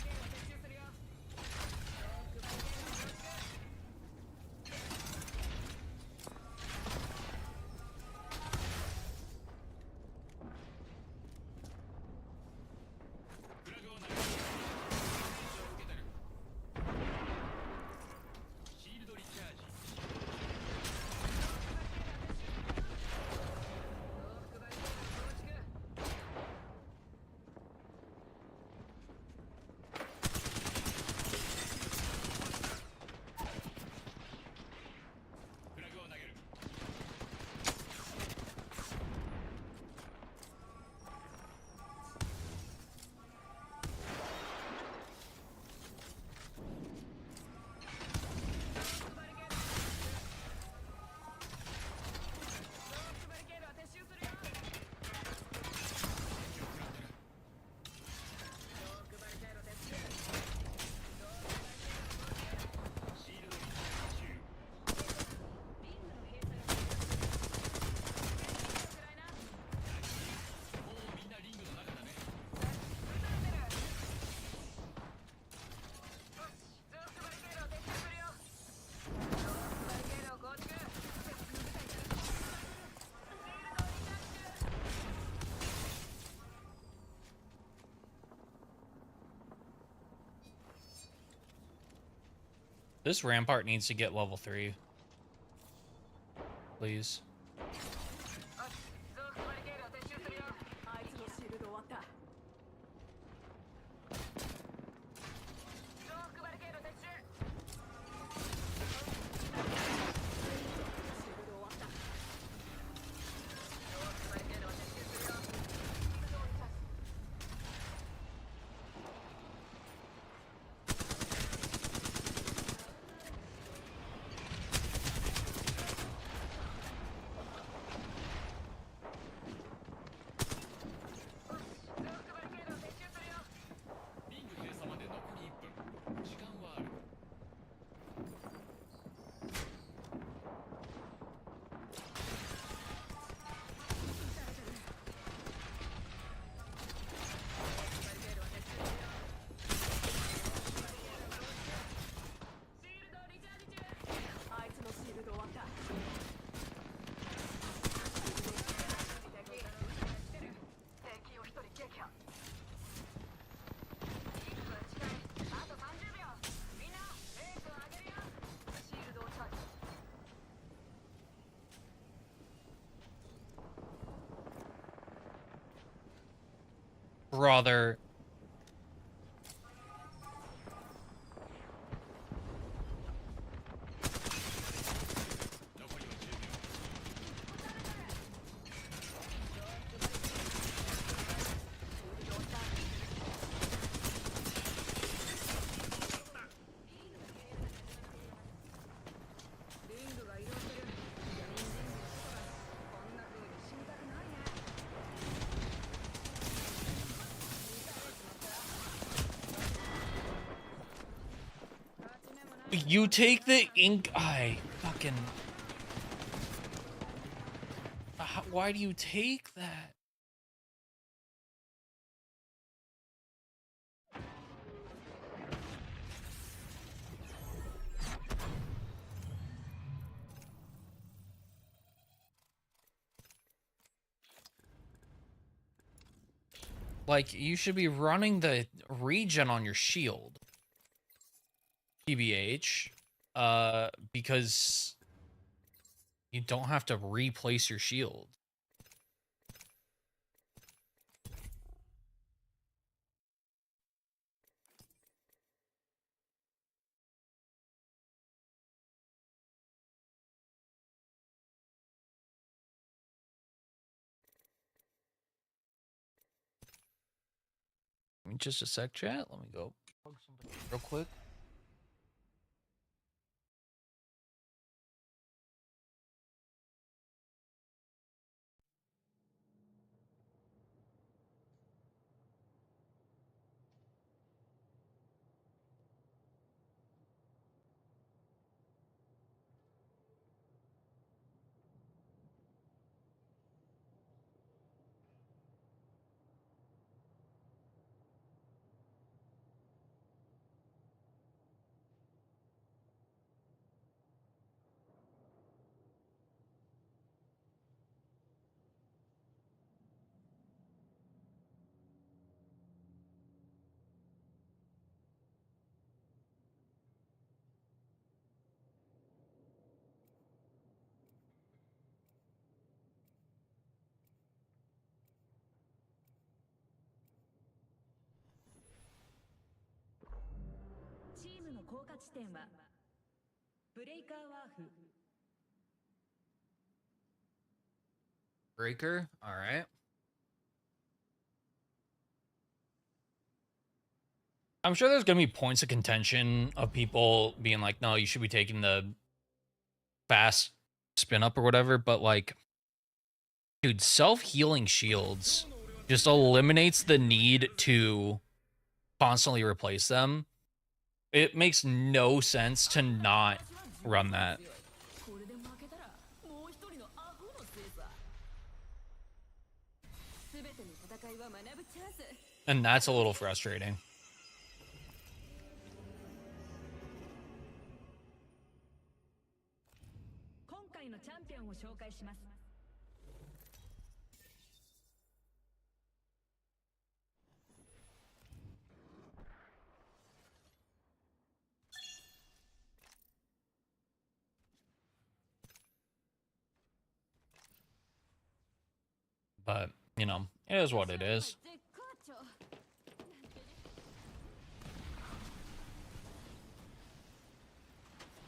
を撤収するよ。増幅バリケードを増築。 フラグを投げる。ダメージを受けてる。シールドリチャージ。増幅バリケードを増築。 フラグを投げる。バリケードを撤収。増幅バリケードを撤収するよ。増幅バリケード撤収。シールドリチャージ中。リングの閉鎖が完了する。くらいな。もうみんなリングの中だね。撃たれてる。よし、増幅バリケードを撤収するよ。増幅バリケードを構築。敵の部隊からシールドをリチャージ中。 This rampart needs to get level 3. Please. よし、増幅バリケードを撤収するよ。あいつのシールド終わった。増幅バリケード撤収。シールド終わった。増幅バリケードを撤収するよ。増幅バリケードを撤収するよ。リング閉鎖まで残り1分。時間はある。バリケードを撤収するよ。シールドをリチャージ中。あいつのシールド終わった。敵を一人撃破。リングは近い。あと30秒。みんな、レースを上げるよ。シールドをチャージ。 Brother. You take the ink. I fucking. Why do you take that? Like, you should be running the regen on your shield. TBH. Because you don't have to replace your shield. Just a sec, chat. Let me go plug something real quick. Breaker, all right. I'm sure there's gonna be points of contention of people being like, no, you should be taking the fast spin up or whatever, but like, dude, self-healing shields just eliminates the need to constantly replace them. It makes no sense to not run that. And that's a little frustrating. But, you know, it is what it is.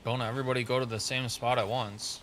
Don't everybody go to the same spot at once.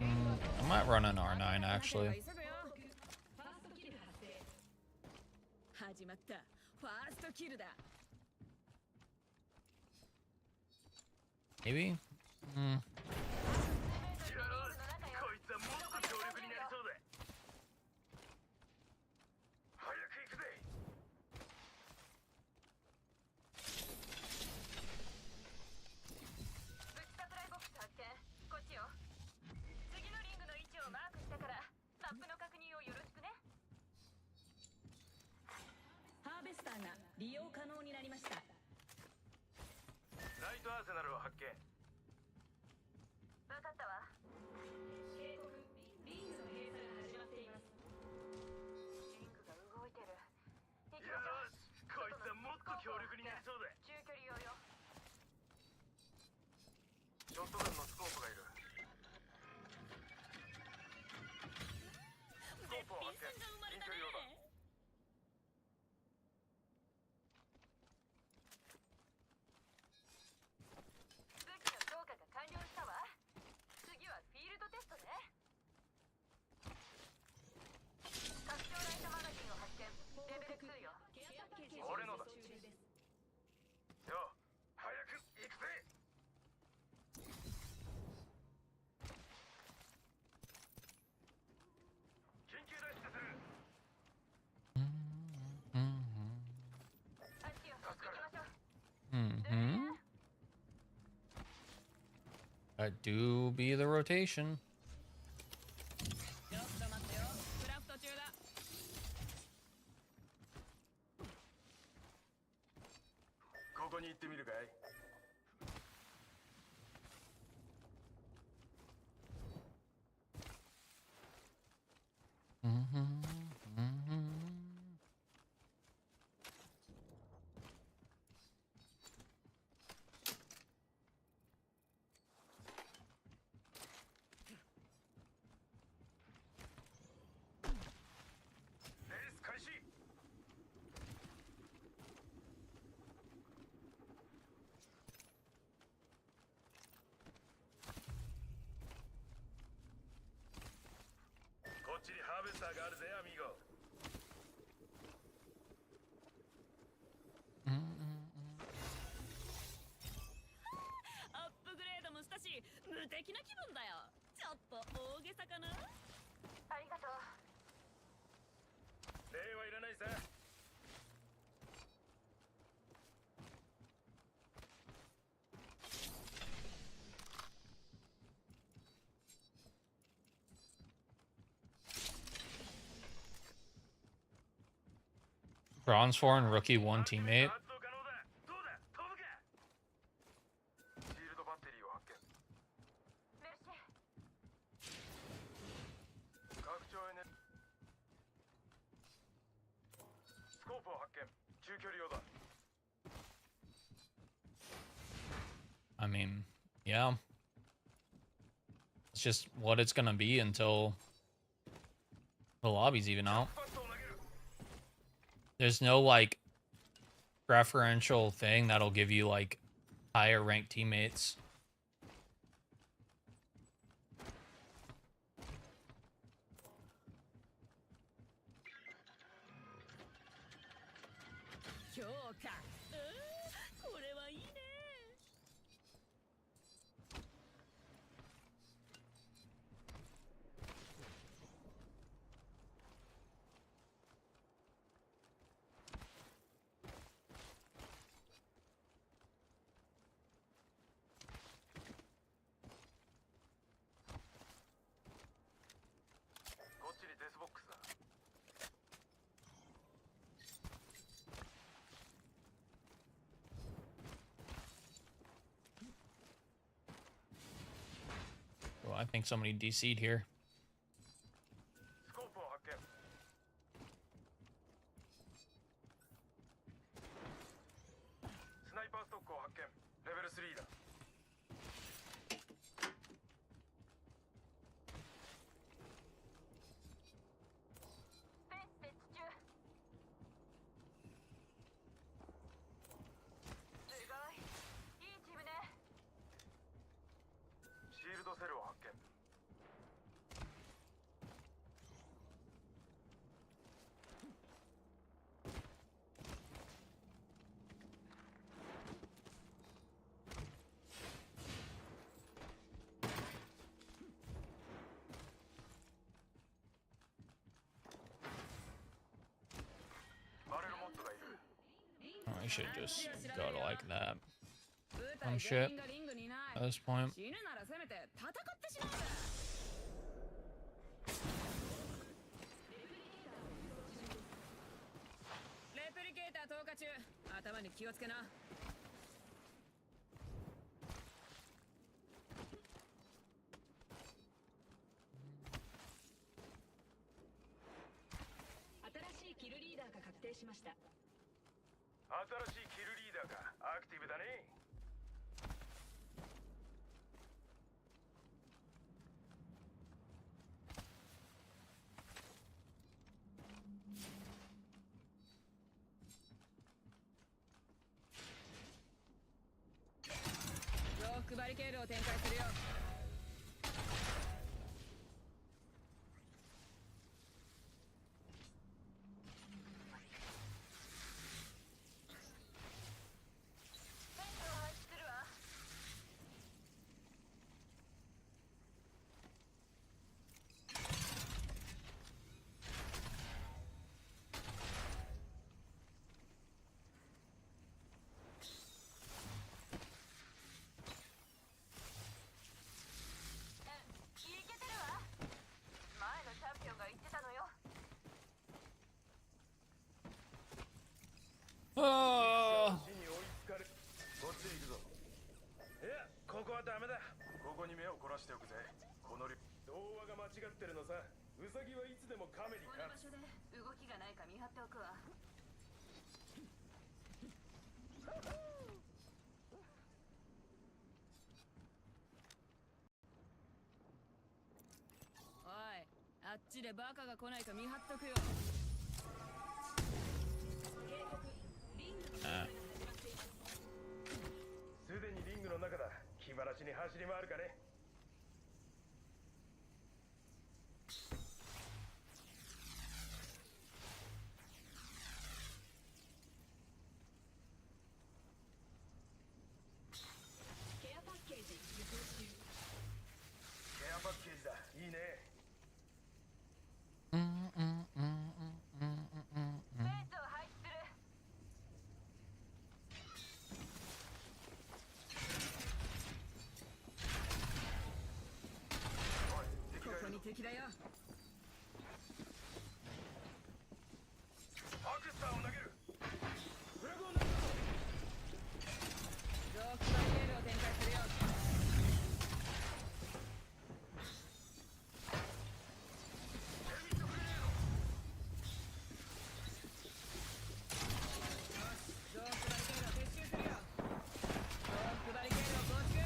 I might run an R9 actually. Maybe? Do be the rotation. ちょっと待ってよ、クラフト中だ。ここに行ってみるかい。レース開始。こっちにハーベスターがあるぜ、アミーゴ。アップグレードもしたし、無敵な気分だよ。ちょっと大げさかな。ありがとう。礼はいらないさ。Bronze 4 and Rookie 1 teammate. 発動可能だ。どうだ、飛ぶか。シールドバッテリーを発見。メルシー。拡張エネスコープを発見。中距離用だ。 I mean, yeah. It's just what it's gonna be until the lobby's even out. バットを投げる。 There's no like preferential thing that'll give you like higher ranked teammates. 今日か。これはいいね。こっちにデスボックスだ。 Oh, I think somebody DC'd here. スコープを発見。スナイパーストックを発見。レベル3だ。フェンス設置中。すごい。いいチームね。シールドセルを発見。 バレルモッドがいる。 Oh, I should just go to like that 部 Oh, 隊 shit. 全員がリングにいない。 at this point. 死ぬならせめて戦ってしまう。レプリケーター投下中。頭に気をつけな。新しいキルリーダーが確定しました。新しいキルリーダーか。アクティブだね。 ロックバリケードを展開するよ。フェンスを配置するわ。ここに目を凝らしておくぜ。この童話が間違ってるのさ。ウサギはいつでも亀にこの場所で動きがないか見張っておくわ。おい、あっちでバカが来ないか見張っとくよ。すでにリングの中だ。気晴らしに走り回るかね。ケアパッケージ輸送中。ケアパッケージだ。いいね。スペースを配置する。ここに敵だよ。アクスターを投げる。フラグを投げる。ゾークバリケードを展開するよ。ゾークバリケードを撤収するよ。ゾークバリケードを構築。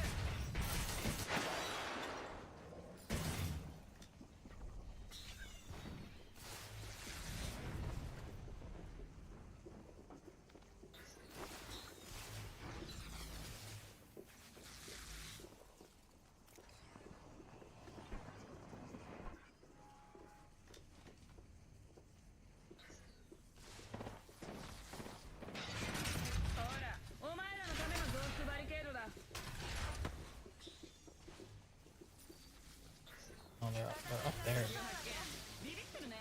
ほら、お前らのためのゾークバリケードだ。 Oh, they're up there. ビビってるね。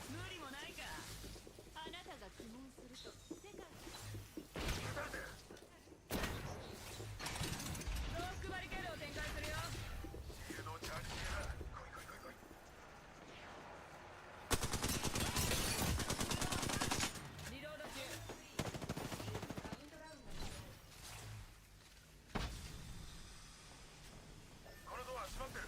無理もないか。あなたが苦悶すると世界ゾークバリケードを展開するよ。シールドをチャージ中だ。来い来い来い来い。リロード中。このドア閉まってる。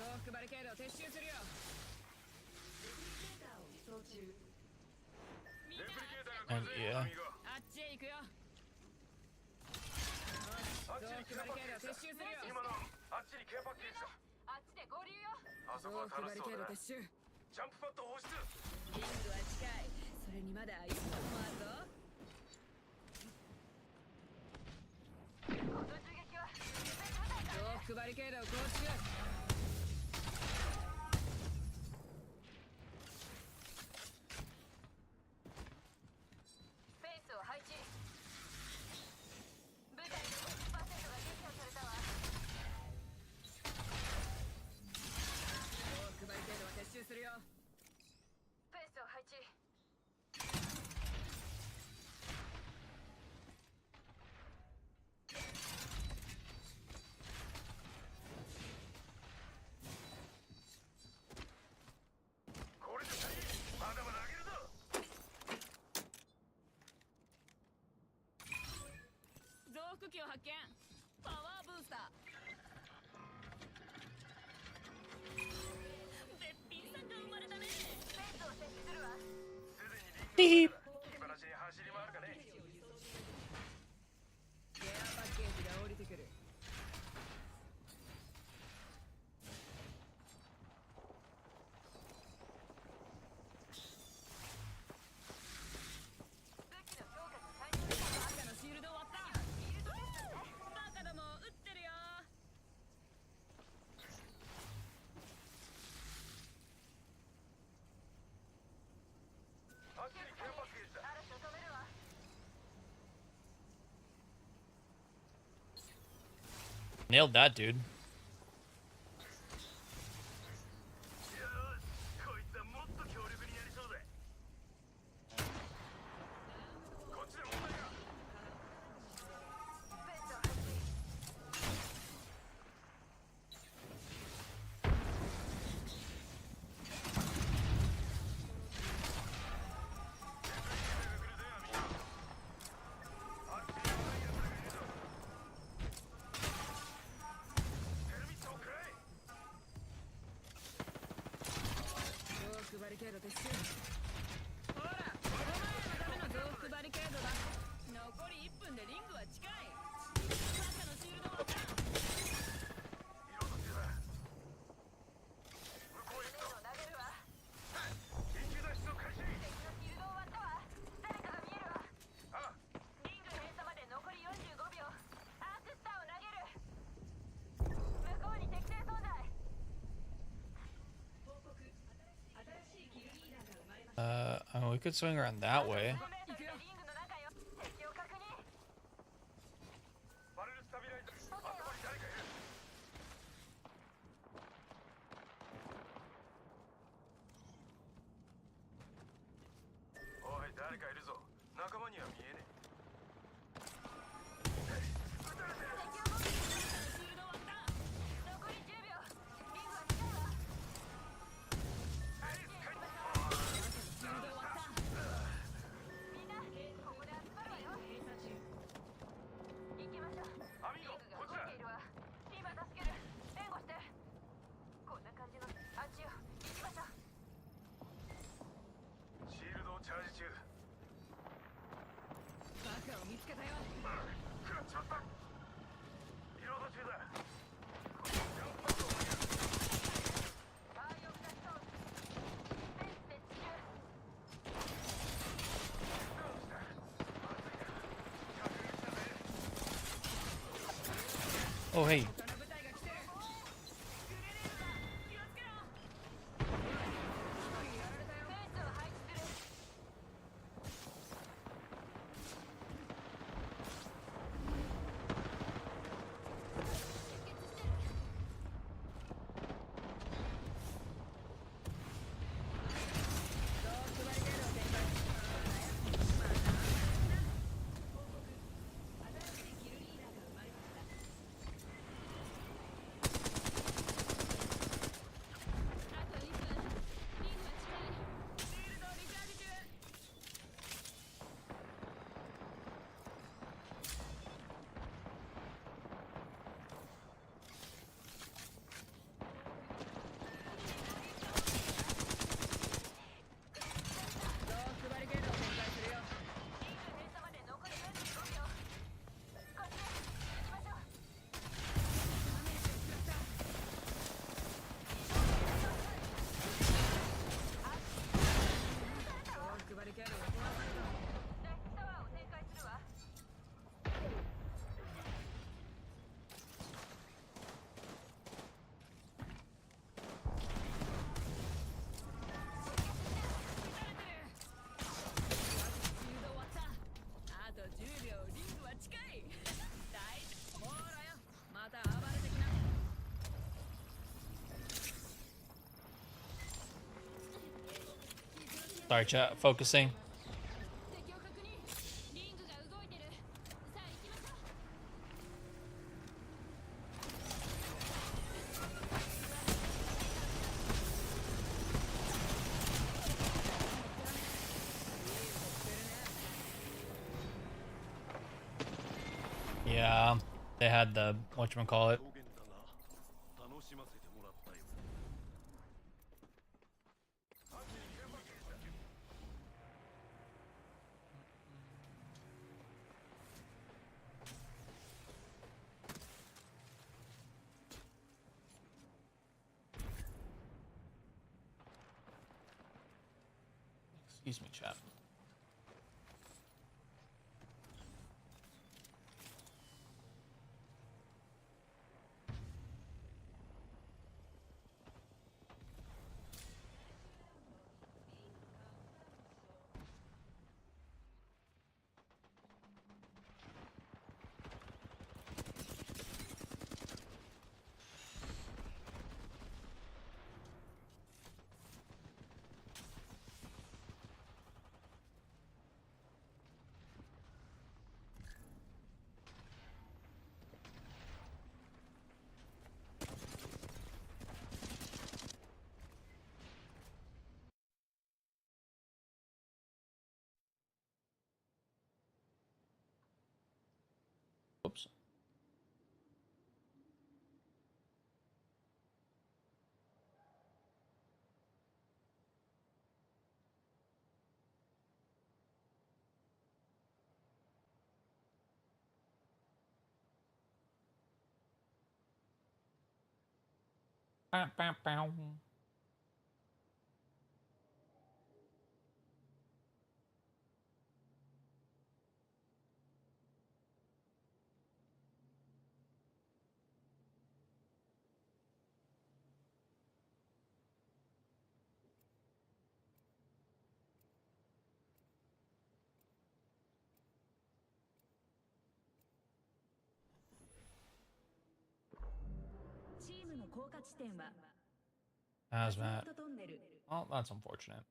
ゾークバリケードを撤収するよ。輸送中。レプリケーターが来るぜ。 Yeah. アミがあっちへ行くよ。あっゾークちにケアパバリケードをッケージだ。撤収するよ。今のあっちにケアパッケージだ。あっちで合流よ。あそこはゾークバリ楽しそうだな。ケード撤収。ジャンプパッド放出。リングは近い。それにまだ一本もあるぞ。この銃撃は絶対勝たないからね。ゾークバリケードを構築。スペースを配置。部隊の50%が撃破されたわ。ゾークバリケードは撤収するよ。スペースを配置。これで足りん。まだまだ上げるぞ。増幅器を発見。パワーブースター。べっぴんさんが生まれたね。スペースを設置するわ。すでにリングの中だ。気晴らしに走り回るかね。ケアパッケージが降りてくる。武器の強化が開始したわ。バカのシールド終わった。シールドテストね。バカども撃ってるよ。あっちにケアパッケージだ。嵐を止めるわ。 Nailed that, dude. よし、こいつはもっと強力にやりそうだ。こっちで問題が。スペースを配置。レプリケーターが来るぜ。アミがケード撤収。ほら、お前らのための増幅バリケードだ。残り1分でリングは近い。赤のシールドは色の手だ。向こうへ行くぞ。投げるわ。緊急脱出を開始。敵のシールド終わったわ。誰かが見えるわ。あ、リング閉鎖まで残り45秒。アークスターを投げる。向こうに敵戦存在。I mean, we could swing around that way. リングの中よ。敵を確認。バレルスタビライザー。あそこに誰かいる。おい、誰かいるぞ。仲間には見えねえ。撃たれてる。シールド終わった。残り10秒。リングは近いわ。シールド終わった。みんな、ここで集まるわよ。行きましょう。アミーゴ、リングこっちだが動いているわ。今助ける。援護して。こんな感じの。あっちよ。行きましょう。シールドをチャージ中。バカを見つけたよ。食らっちまった。リロード中だ。バーイオブダストーン。フェンス設置中。Oh, hey. 他の部隊が来てる。グレネードだ。気をつけろ。一人やられたよ。フェンスを配置する。増幅バリケードを展開。新しいキルリーダーが生まれました。あと1分。リングは近い。シールドをリチャージ中。増幅バリケードを展開するよ。リング閉鎖まで残り45秒。こっちへ。行きましょう。ダメージを食らった。増幅バリケードが壊された。ラックタワーを展開するわ。 シールド終わった。あと10秒。リングは近い。大丈夫。ほらよ。また暴れてきな。 Sorry, chat. Focusing. 敵を確認。リングが動いてる。さあ行きましょう。Yeah, they had the whatchamacallit. 表現だが楽しませてもらったよ。Excuse me, chat. Bow, bow, bow. Hazmat. Oh, that's unfortunate.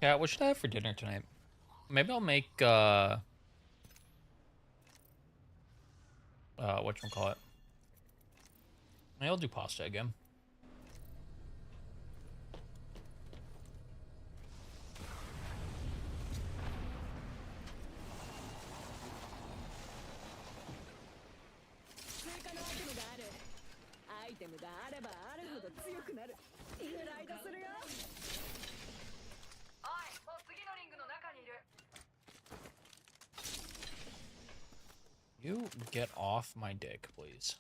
Yeah, what should I have for dinner tonight? Maybe I'll make whatchamacallit? Maybe I'll do pasta again. You get off my dick, please.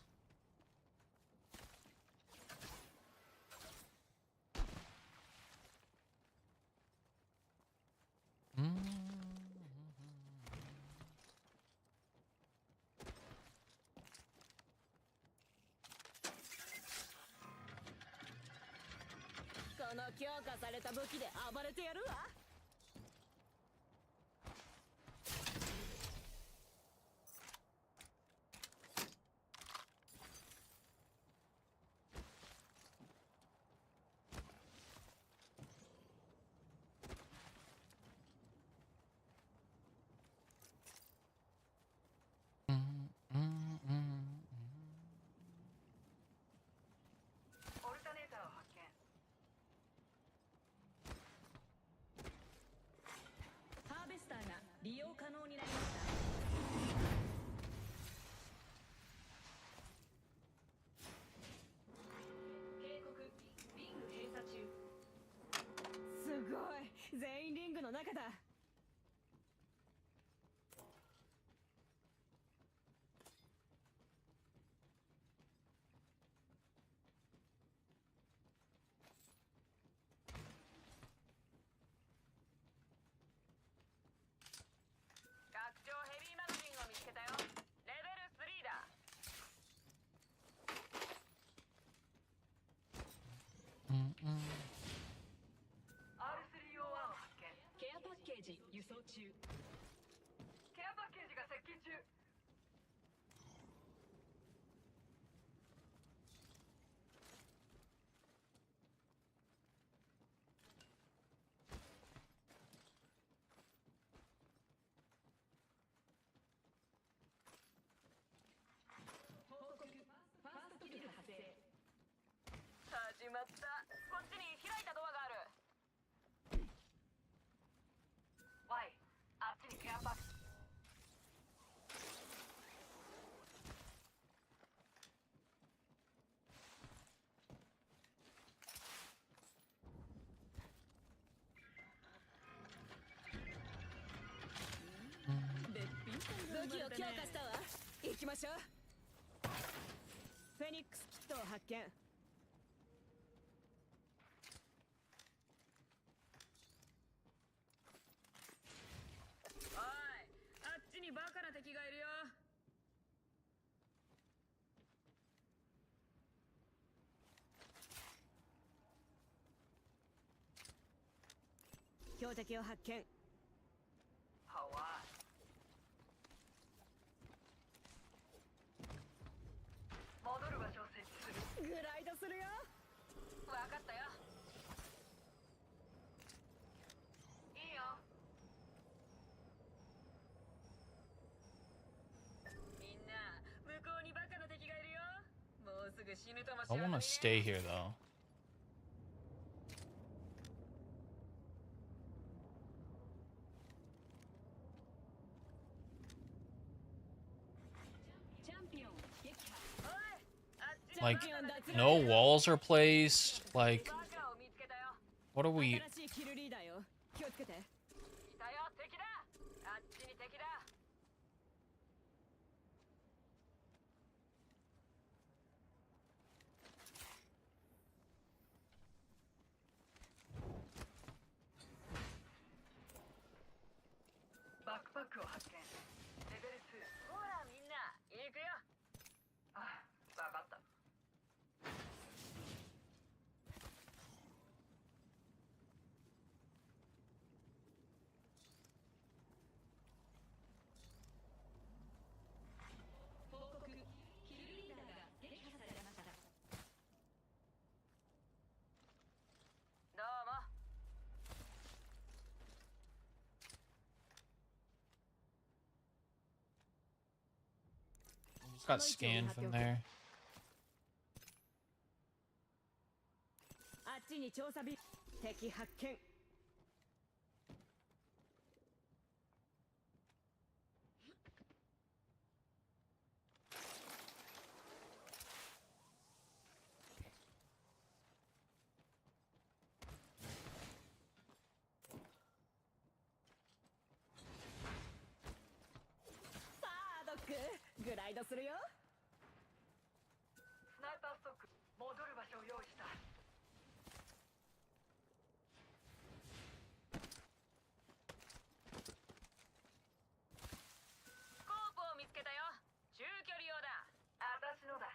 死ぬとも知 I ら want ず to に stay ね here though. チャンピオン撃破 おいあっち Like にバカな no walls are placed. Like バカを見つけたよ what are we? 新しいキルリーダーよ気をつけていたよ敵だあっちに敵だ バックパックを発見レベル2ほらみんな行くよあわかった報告キルリーダーが撃破されましたどうも Just got scanned from there. あっちに調査ビ敵発見 さあドックグライドするよスナイパーストック戻る場所を用意したスコープを見つけたよ中距離用だ私のだ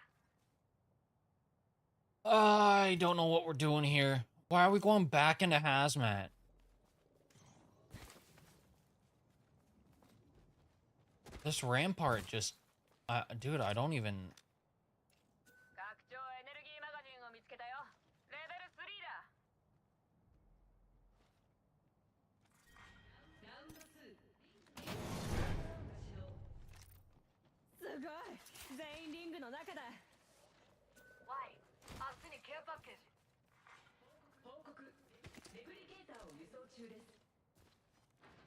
I don't know what we're doing here. Why are we going back into hazmat? This rampart just, dude, I don't even. 拡張エネルギーマガジンを見つけたよレベル3だラウンド2すごい全員リングの中だ Y あっちにケアパッケージ報告レプリケーターを輸送中です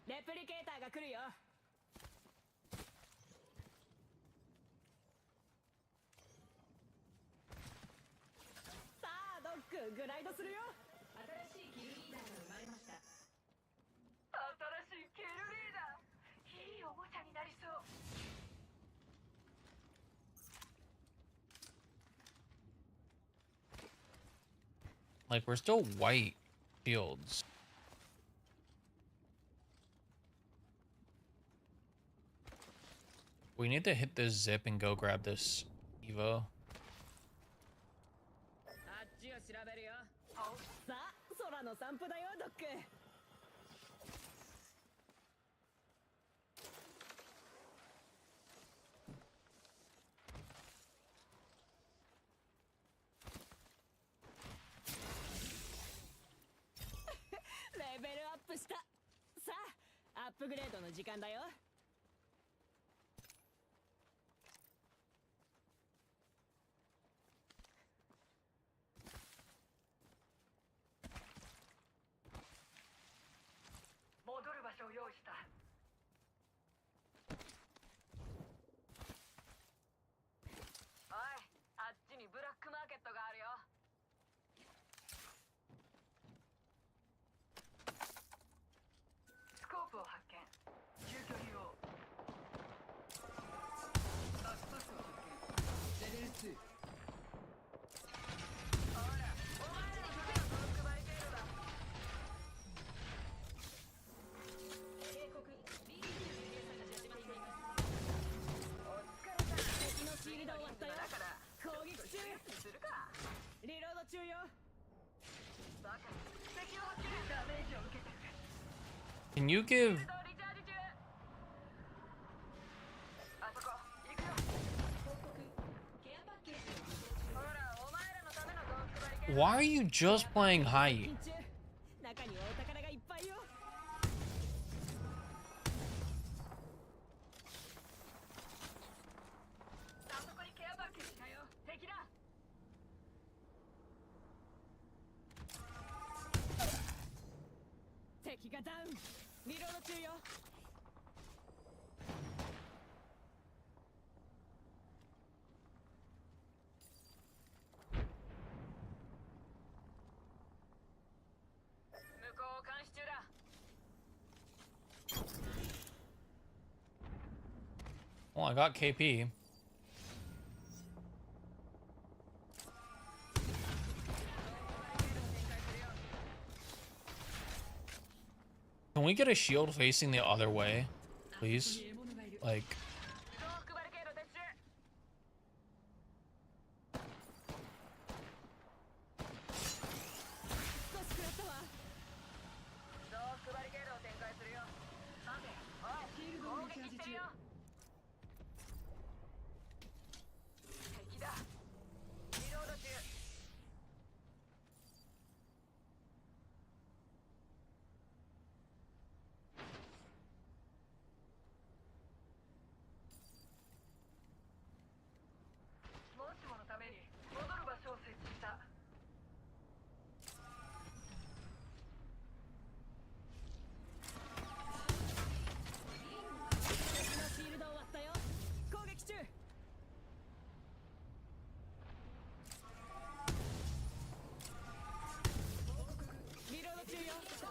レプリケーターが来るよさあドックグライドするよ新しいキルリーダーが生まれました新しいキルリーダーいいおもちゃになりそう Like, we're still white fields. We need to hit this zip and go grab this Evo. あっちを調べるよさあ空の散歩だよドック レベルアップしたさあアップグレードの時間だよ戻る場所を用意したおいあっちにブラックマーケットがあるよスコープを発見中距離用バックパックを発見レベル2ほらお前らのためのドロックバリケードだ警告リングの計算が始まっています敵のシールド終わったよ攻撃中するかリロード中よバカ敵を発見ダメージを受けてる Can you give? リチャージ中あそこ行くよ報告ケアパッケージを輸送中ほらお前らのためのドロックバリケード Why are you just playing height? 中中にお宝がいっぱいよあそこにケアパッケージだよ敵だがダウン。リロード中よ。向こうを監視中だ。 Well, I got KP. Can we get a shield facing the other way, please? Like, 増幅バリケード撤収。少し食らったわ。増幅バリケードを展開するよ。待て、おい、攻撃してるよ。敵だ。リロード中。もしものために戻る場所を設置した。敵のシールド終わったよ。攻撃中。リロード中よ。ス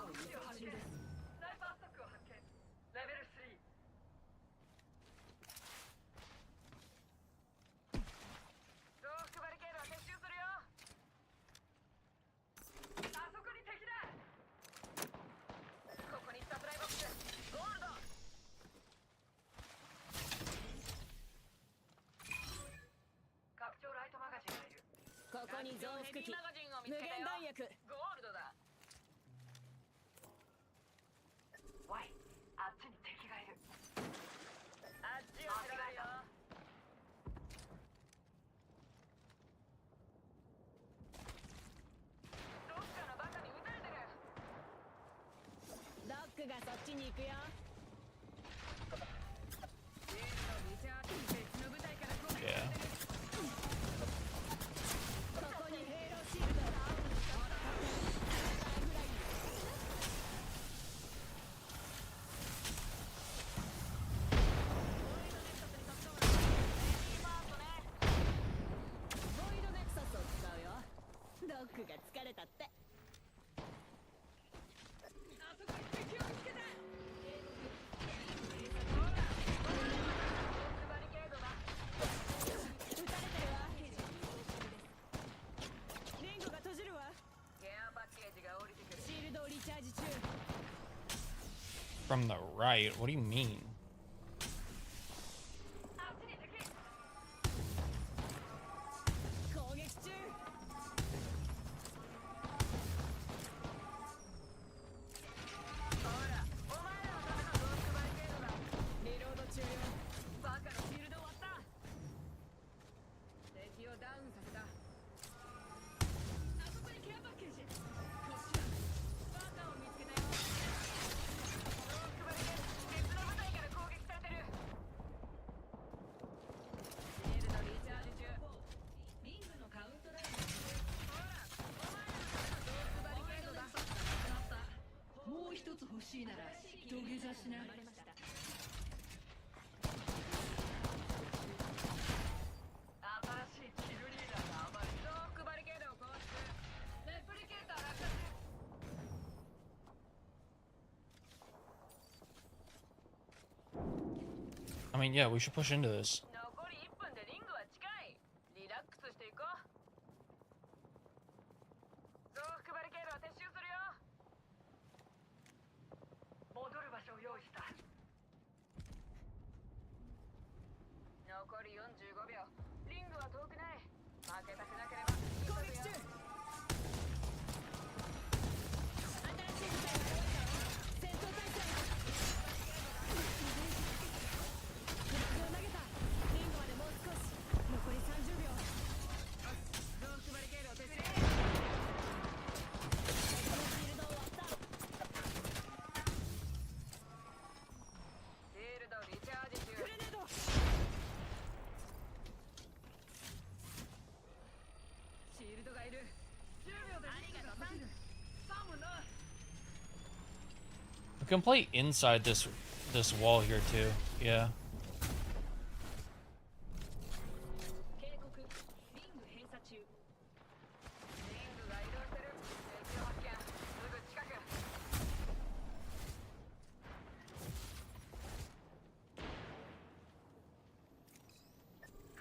ナイパーストックを発見。レベル3。増幅バリケードは撤収するよ。あそこに敵だ。ここにサプライボックス。ゴールド。拡張ライトマガジンがいる。ここに増幅器。ヘビーマガジンを見無つけたよ。限弾薬。ゴールドだ。おい、あっちに敵がいる。あっちを調べるよ。どっかのバカに撃たれてる。ドックがそっちに行くよ。ゲームのリチャード別の部隊から攻撃されて yeah. る。ここにヘイローシールド。ボイドネクサスを使うよ。ドックが疲れたって。あそこに敵を見つけた。バリケードだ。撃たれてるわ。リングが閉じるわ。ケアパッケージが降りてくる。シールドをリチャージ中。 From the right? What do you mean? あっちに敵。攻撃中。ほら、お前らのための増幅バリケードだ。リロード中よ。バカのシールド終わった。敵をダウンさせた。あそこにケアパッケージ。こっちだ。バカを見つけたよ。増幅バリケード、別の部隊から攻撃されてる。シールドリチャージ中。リングのカウントダウン。ほら、お前らのための増幅バリケードだ。もう一つ欲しいなら土下座しな。新しいキルリーダーが暴れ増幅バリケードを壊す。レプリケーター落下中。 I mean, yeah, we should push into this. 残り1分でリングは近い。リラックスしていこう。増幅バリケードは撤収するよ。戻る場所を用意した。残り45秒。リングは遠くない。負けたくなければ攻撃中。新しい部隊が現れたわ。戦闘態勢。クラスを投げた。We can play inside this wall here too. Yeah. 警告リング閉鎖中リングが移動してる。敵を発見。すぐ近く。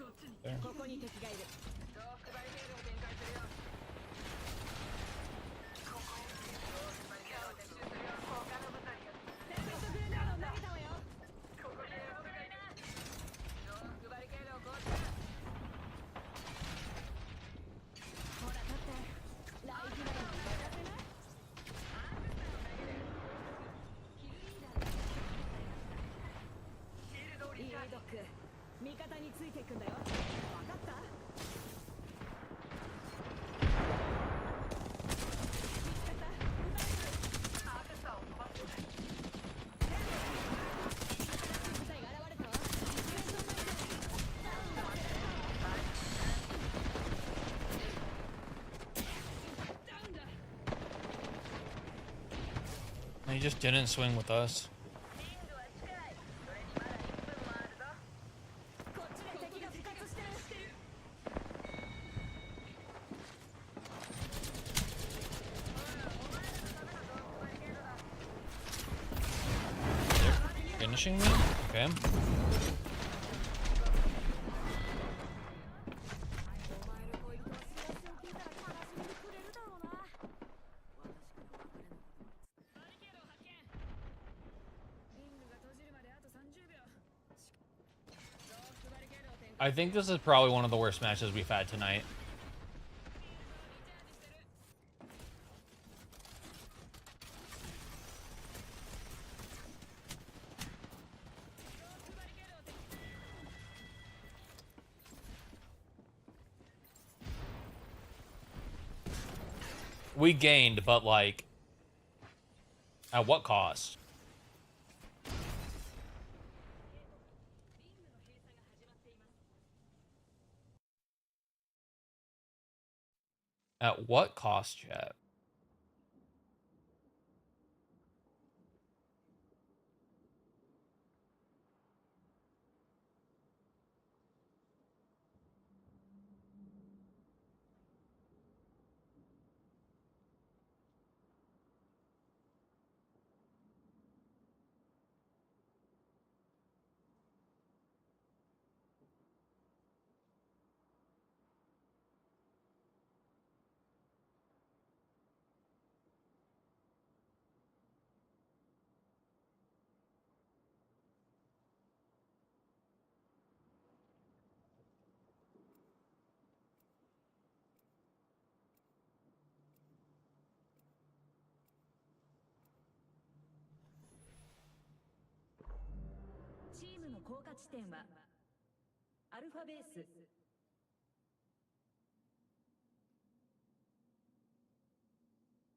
こっちに There. ここに敵がいる増幅バリケードを展開するよ。増幅バリケードを撤収するよ。他の部隊が。テンペストグレネード投げたわよここにいる僕がいる。増幅バリケードを構築。ほら立ってライフライン渡せないいいドック味方についていくんだよ分かった部隊が現れたわ He just didn't swing with us. リングは近い。それにまだ1分もあるぞ。こっちで敵が復活してる They're finishing me? Okay. お前の恋人は幸せを聞いたら悲しみにくれるだろうな私から別れのことバリケードを発見リングが閉じるまであと30秒増幅バリケードを展開 I think this is probably one of the worst matches we've had tonight. 増幅バリケードを展開 We gained, but like, at what cost? At what cost, chat?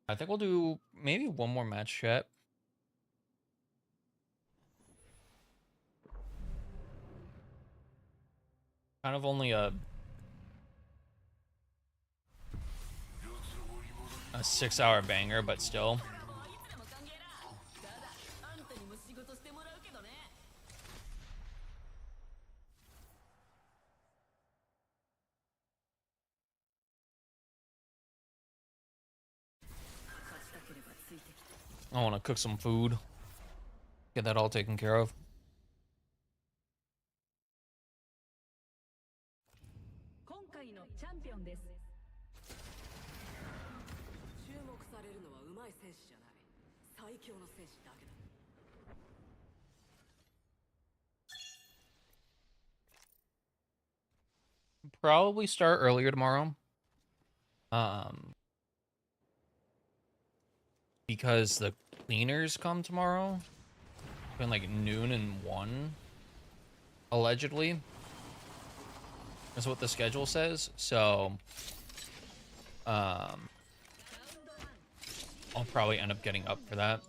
I think we'll do maybe one more match, chat. Kind of only a 6-hour banger, but still. いつでも歓迎だただあんたにも仕事してもらうけどね I want to cook some food. Get that all taken care of. 今回のチャンピオンです注目されるのは上手い選手じゃない最強の選手だけだ Probably start earlier tomorrow. Because the cleaners come tomorrow. Between like noon and 1. Allegedly. That's what the schedule says. So I'll probably end up getting up for that.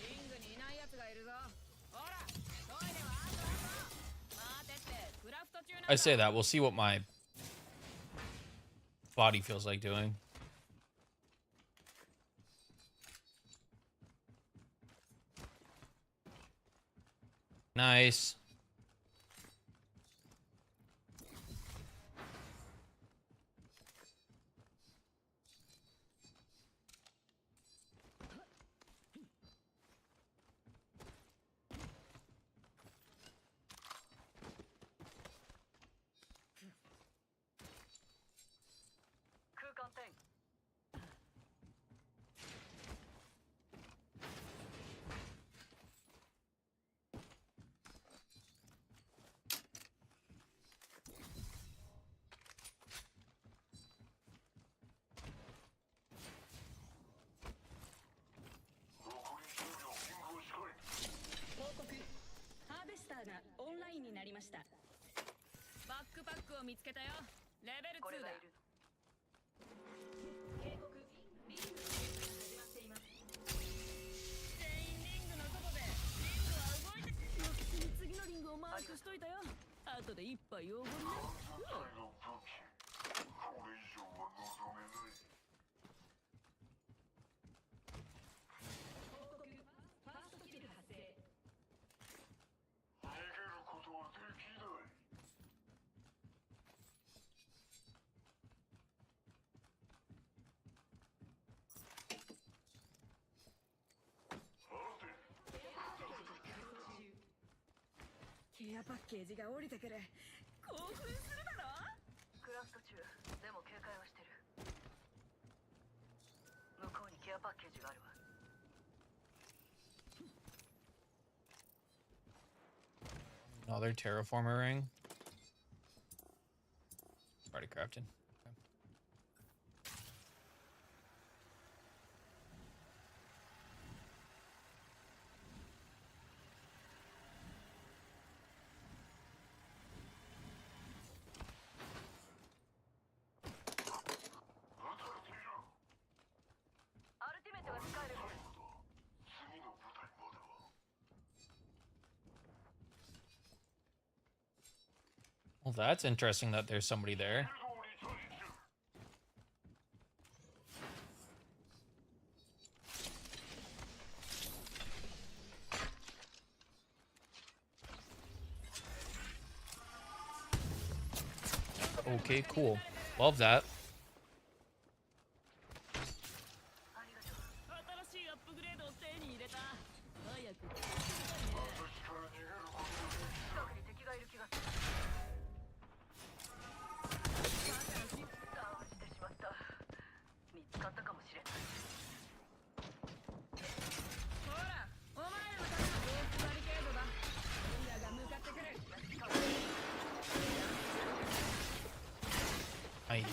リングにいない奴がいるぞ。ほら、トイレはあと待てってクラフト中なんだ。 I say that. We'll see what my body feels like doing. Nice.ケアパッケージが降りてくる。興奮するだろ。クラフト中でも警戒はしてる。向こうにケアパッケージがあるわ。Another terraformer ring. Already crafted. Okay. Well, that's interesting that there's somebody there. Okay, cool. Love that. I...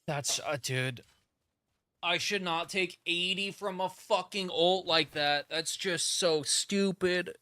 That's dude. I should not take 80 from a fucking ult like that. That's just so stupid.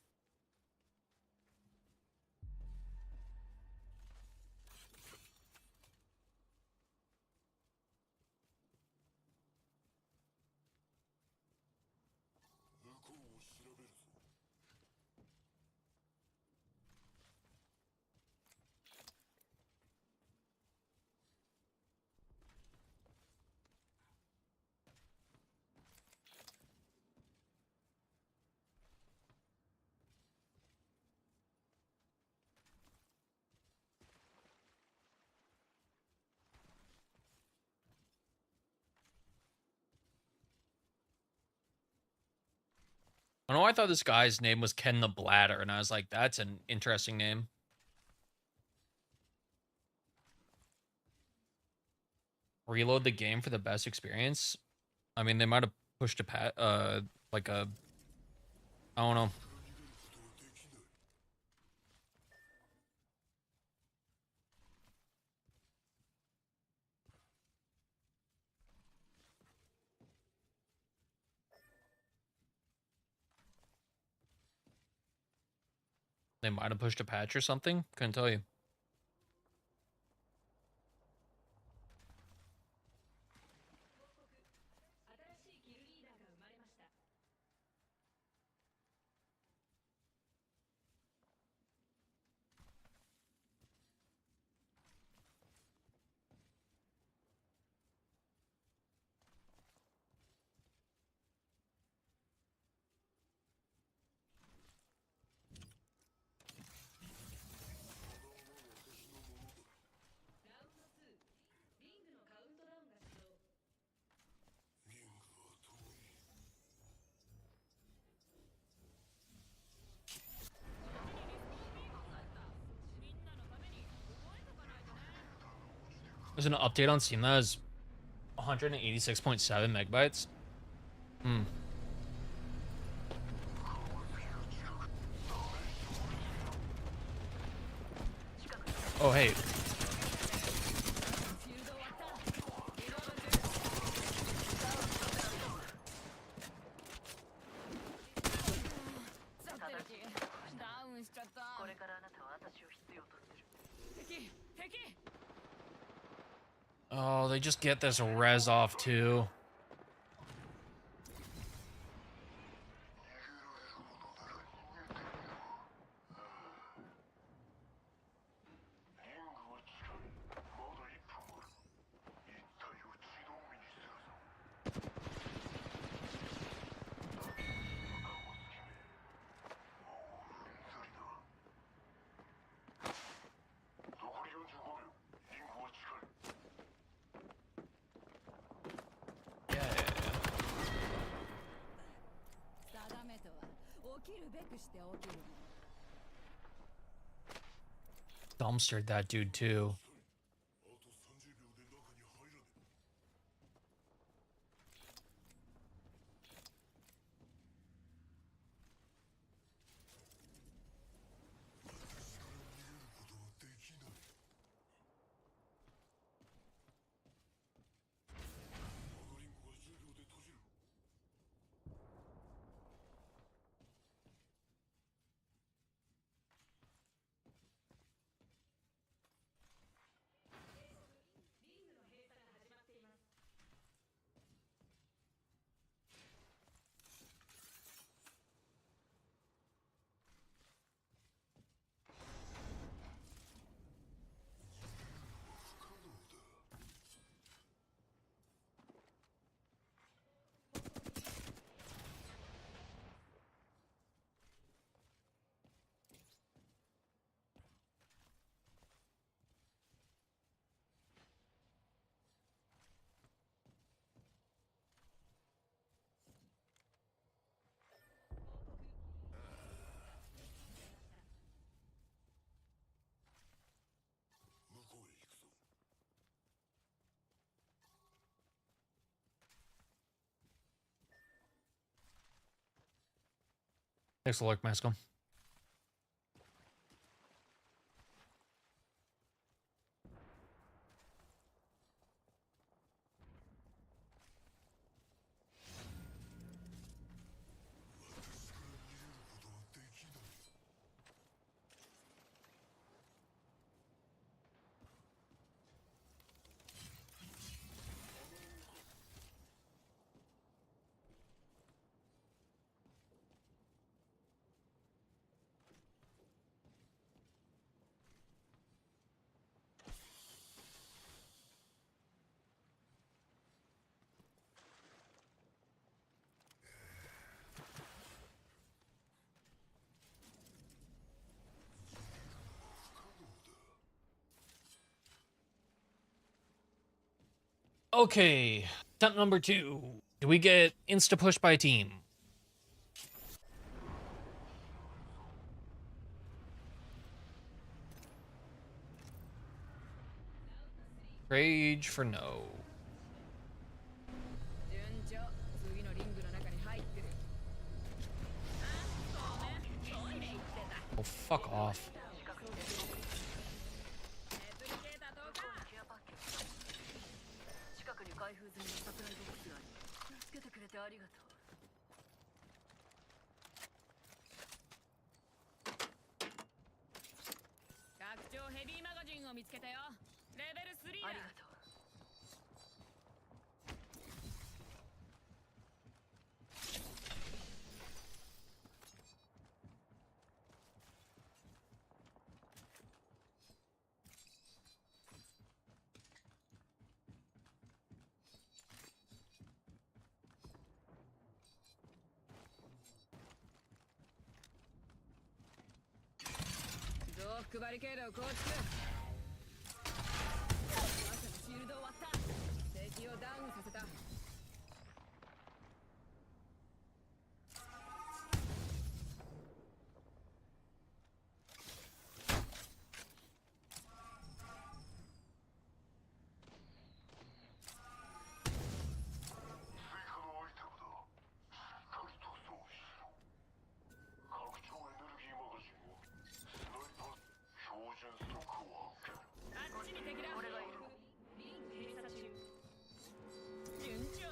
I don't know, I thought this guy's name was Ken the Bladder, and I was like, that's an interesting name. Reload the game for the best experience? I mean, they might have pushed a like a... I don't know. They might have pushed a patch or something. Couldn't tell you. There's an update on Steam that has 186.7 megabytes. Hmm. Oh, hey. Oh, they just get this res off too. Dumpstered that dude too. Thanks a lot, Mascom. Okay, attempt number 2. Do we get insta push by team? Rage for no. Oh, fuck off. に敵だ。俺がいる。リング閉鎖中。順調。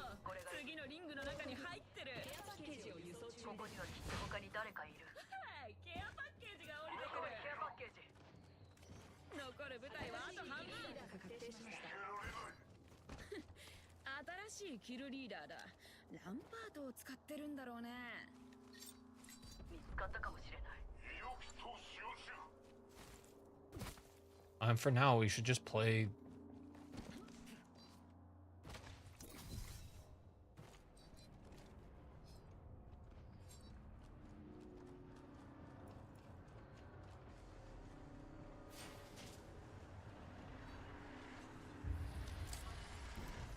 次のリングの中に入ってる。ケアパッケージを輸送中。ここにはきっと他に誰かいる。はい、ケアパッケージが降りてくこれケる。アパッケージ。残る部隊はあと半分。確定しました。新しいキルリーダーだ。ランパートを使ってるんだろうね。見つかったかもしれない。意欲と使用中。For now, we should just play.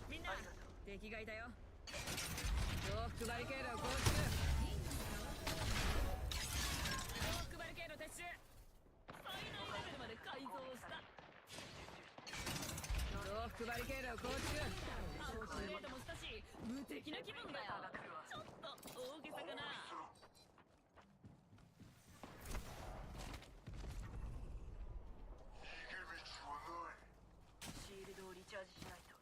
みんな、敵がいたよ。洋服バリケードを構築。洋服バリケード撤収。最大レベルまで改造した。洋服バリケードを構築。アップデートもしたし、無敵な気分だよ。ちょっと大げさかな。逃げ道はない。シールドをリチャージしないと。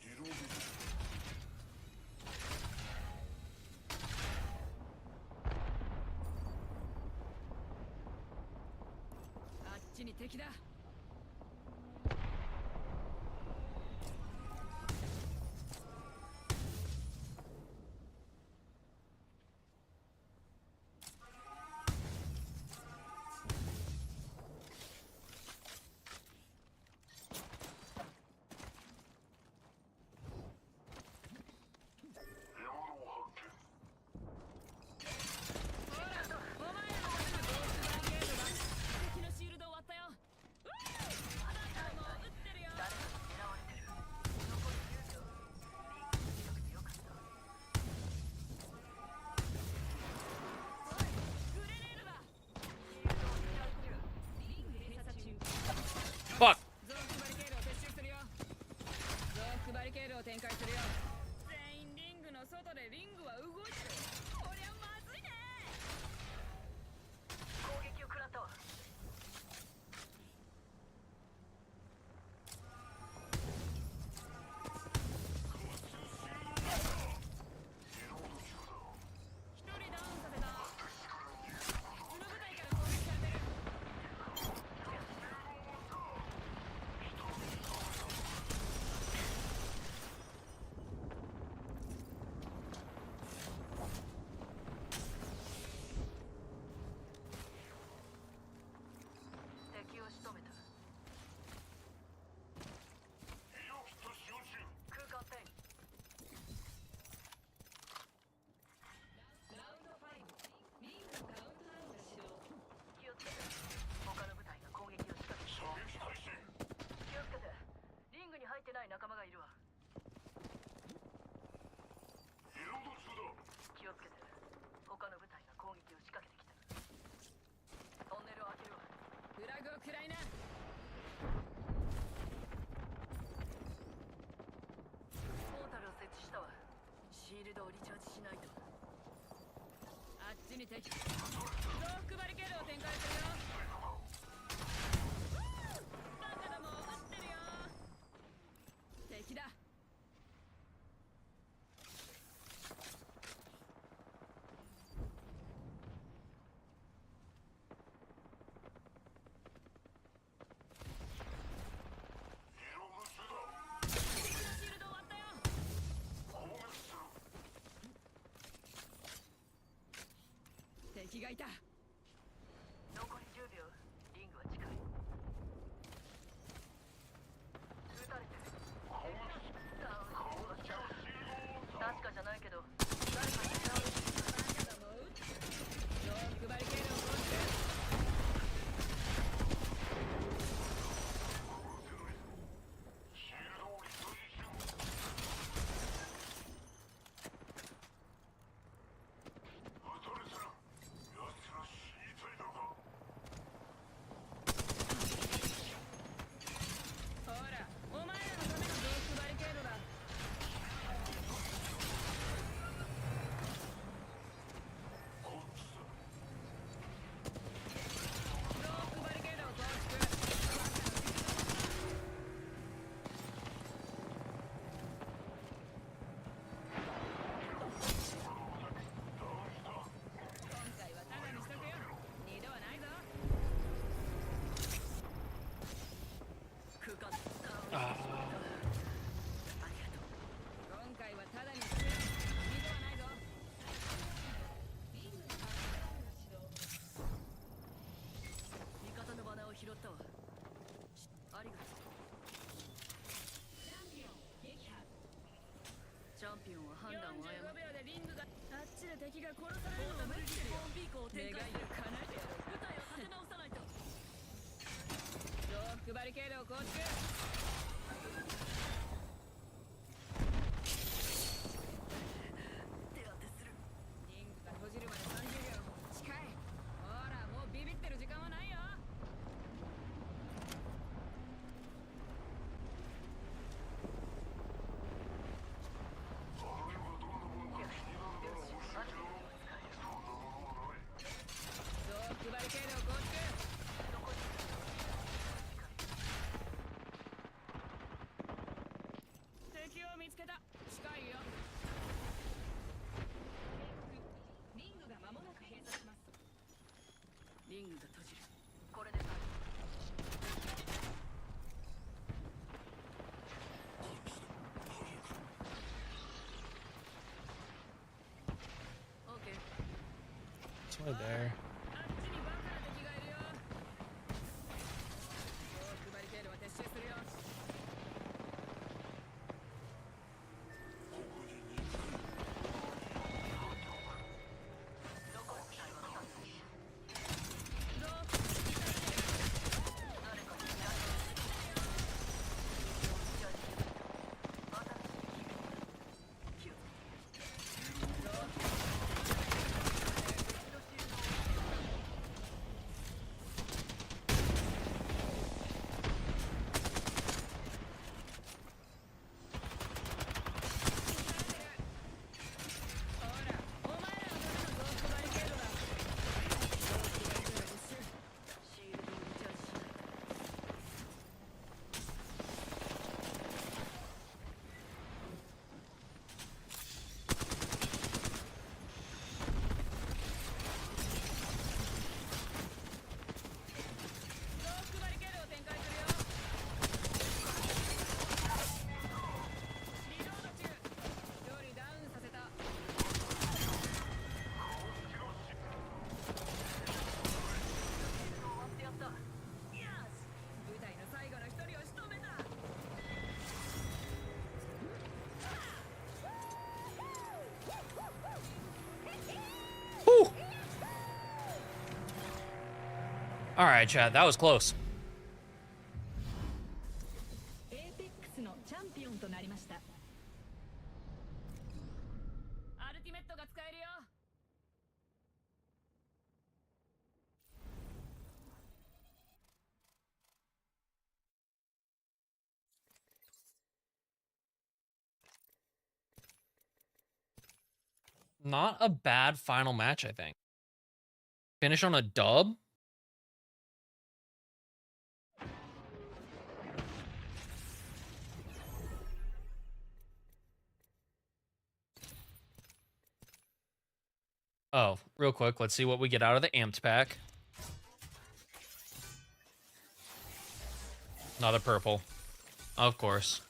リロード。あっちに敵だ。獲物を発見。ほら、お前らのためのゴーストバリケードだ。敵のシールド終わったよ。うーバカも撃ってるよ。誰かに狙われてる。残り10秒。リングにいなくてよかった。おい、グレネードだ。シールドをリチャージ中。リング閉鎖中。 Fuck! 増幅バリケードを撤収するよ。増幅バリケードを展開するよ。全員リングの外でリングは動いてる。こりゃまずいね。攻撃を食らったわ。一人ダウンさせた。裏部隊から攻撃されてる。敵を仕留めた。医療キット使用中。空間転移。ラウンド5、リングのカウントダウンが始動。気をつけて。他の部隊が攻撃を仕掛け射撃開始。気をつけて。リングに入ってない仲間がいるわ。リロード中だ。気をつけて。他の部隊が攻撃を仕掛けてきた。トンネルを開けるわ。フラグを食らいな。ポータルを設置したわ。シールドをリチャージしないと。あっちに敵。増幅バリケードを展開するよ。バカどもを撃ってるよ。敵だ。リロード中だ。敵のシールド終わったよ。攻撃する。敵がいた。残り10秒。リングは近い。撃たれてる。攻撃。ダウン攻撃のシールドを確かじゃないけど、誰かに狙われてる。バカどもを撃ってる。増幅バリケードを構築。シールドをリチャージ中。撃たれてる。奴ら敵が殺されるのを待ってるよ。願いを叶えてやろう。部隊を立て直さないと。増幅バリケードを構築。手当てする。リングが閉じるまで30秒。近い。ほらもうビビってる時間はないよ。増幅バリケードを構築。敵を見つけた。近いよ。リングが間もなく閉鎖します。リングが閉じる。これで最後。オーケー。 It's right there. あっちにバカな敵がいるよ。増幅バリケードは撤収するよ。ほら、お前らのための増幅バリケードだ。シールドをリチャージしないと。増幅バリケードを展開するよ。リロード中。一人ダウンさせた。終わってやった。よし。部隊の最後の一人を仕留めた。 Whew. All right, chat. That was close. エーペックスのチャンピオンとなりました。アルティメットが使えるよ。Not a bad final match, I think. Finish on a dub. Oh, real quick, let's see what we get out of the amped pack. Another purple. Of course.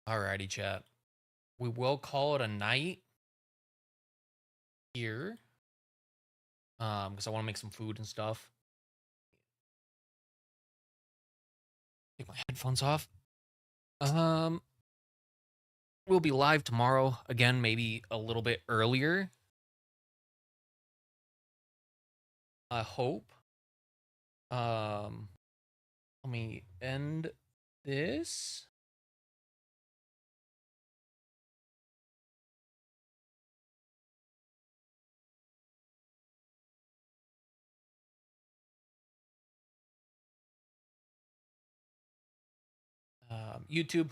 Alrighty, chat. We will call it a night here. Because I want to make some food and stuff. Take my headphones off. We'll be live tomorrow again, maybe a little bit earlier. I hope. Let me end this. YouTube,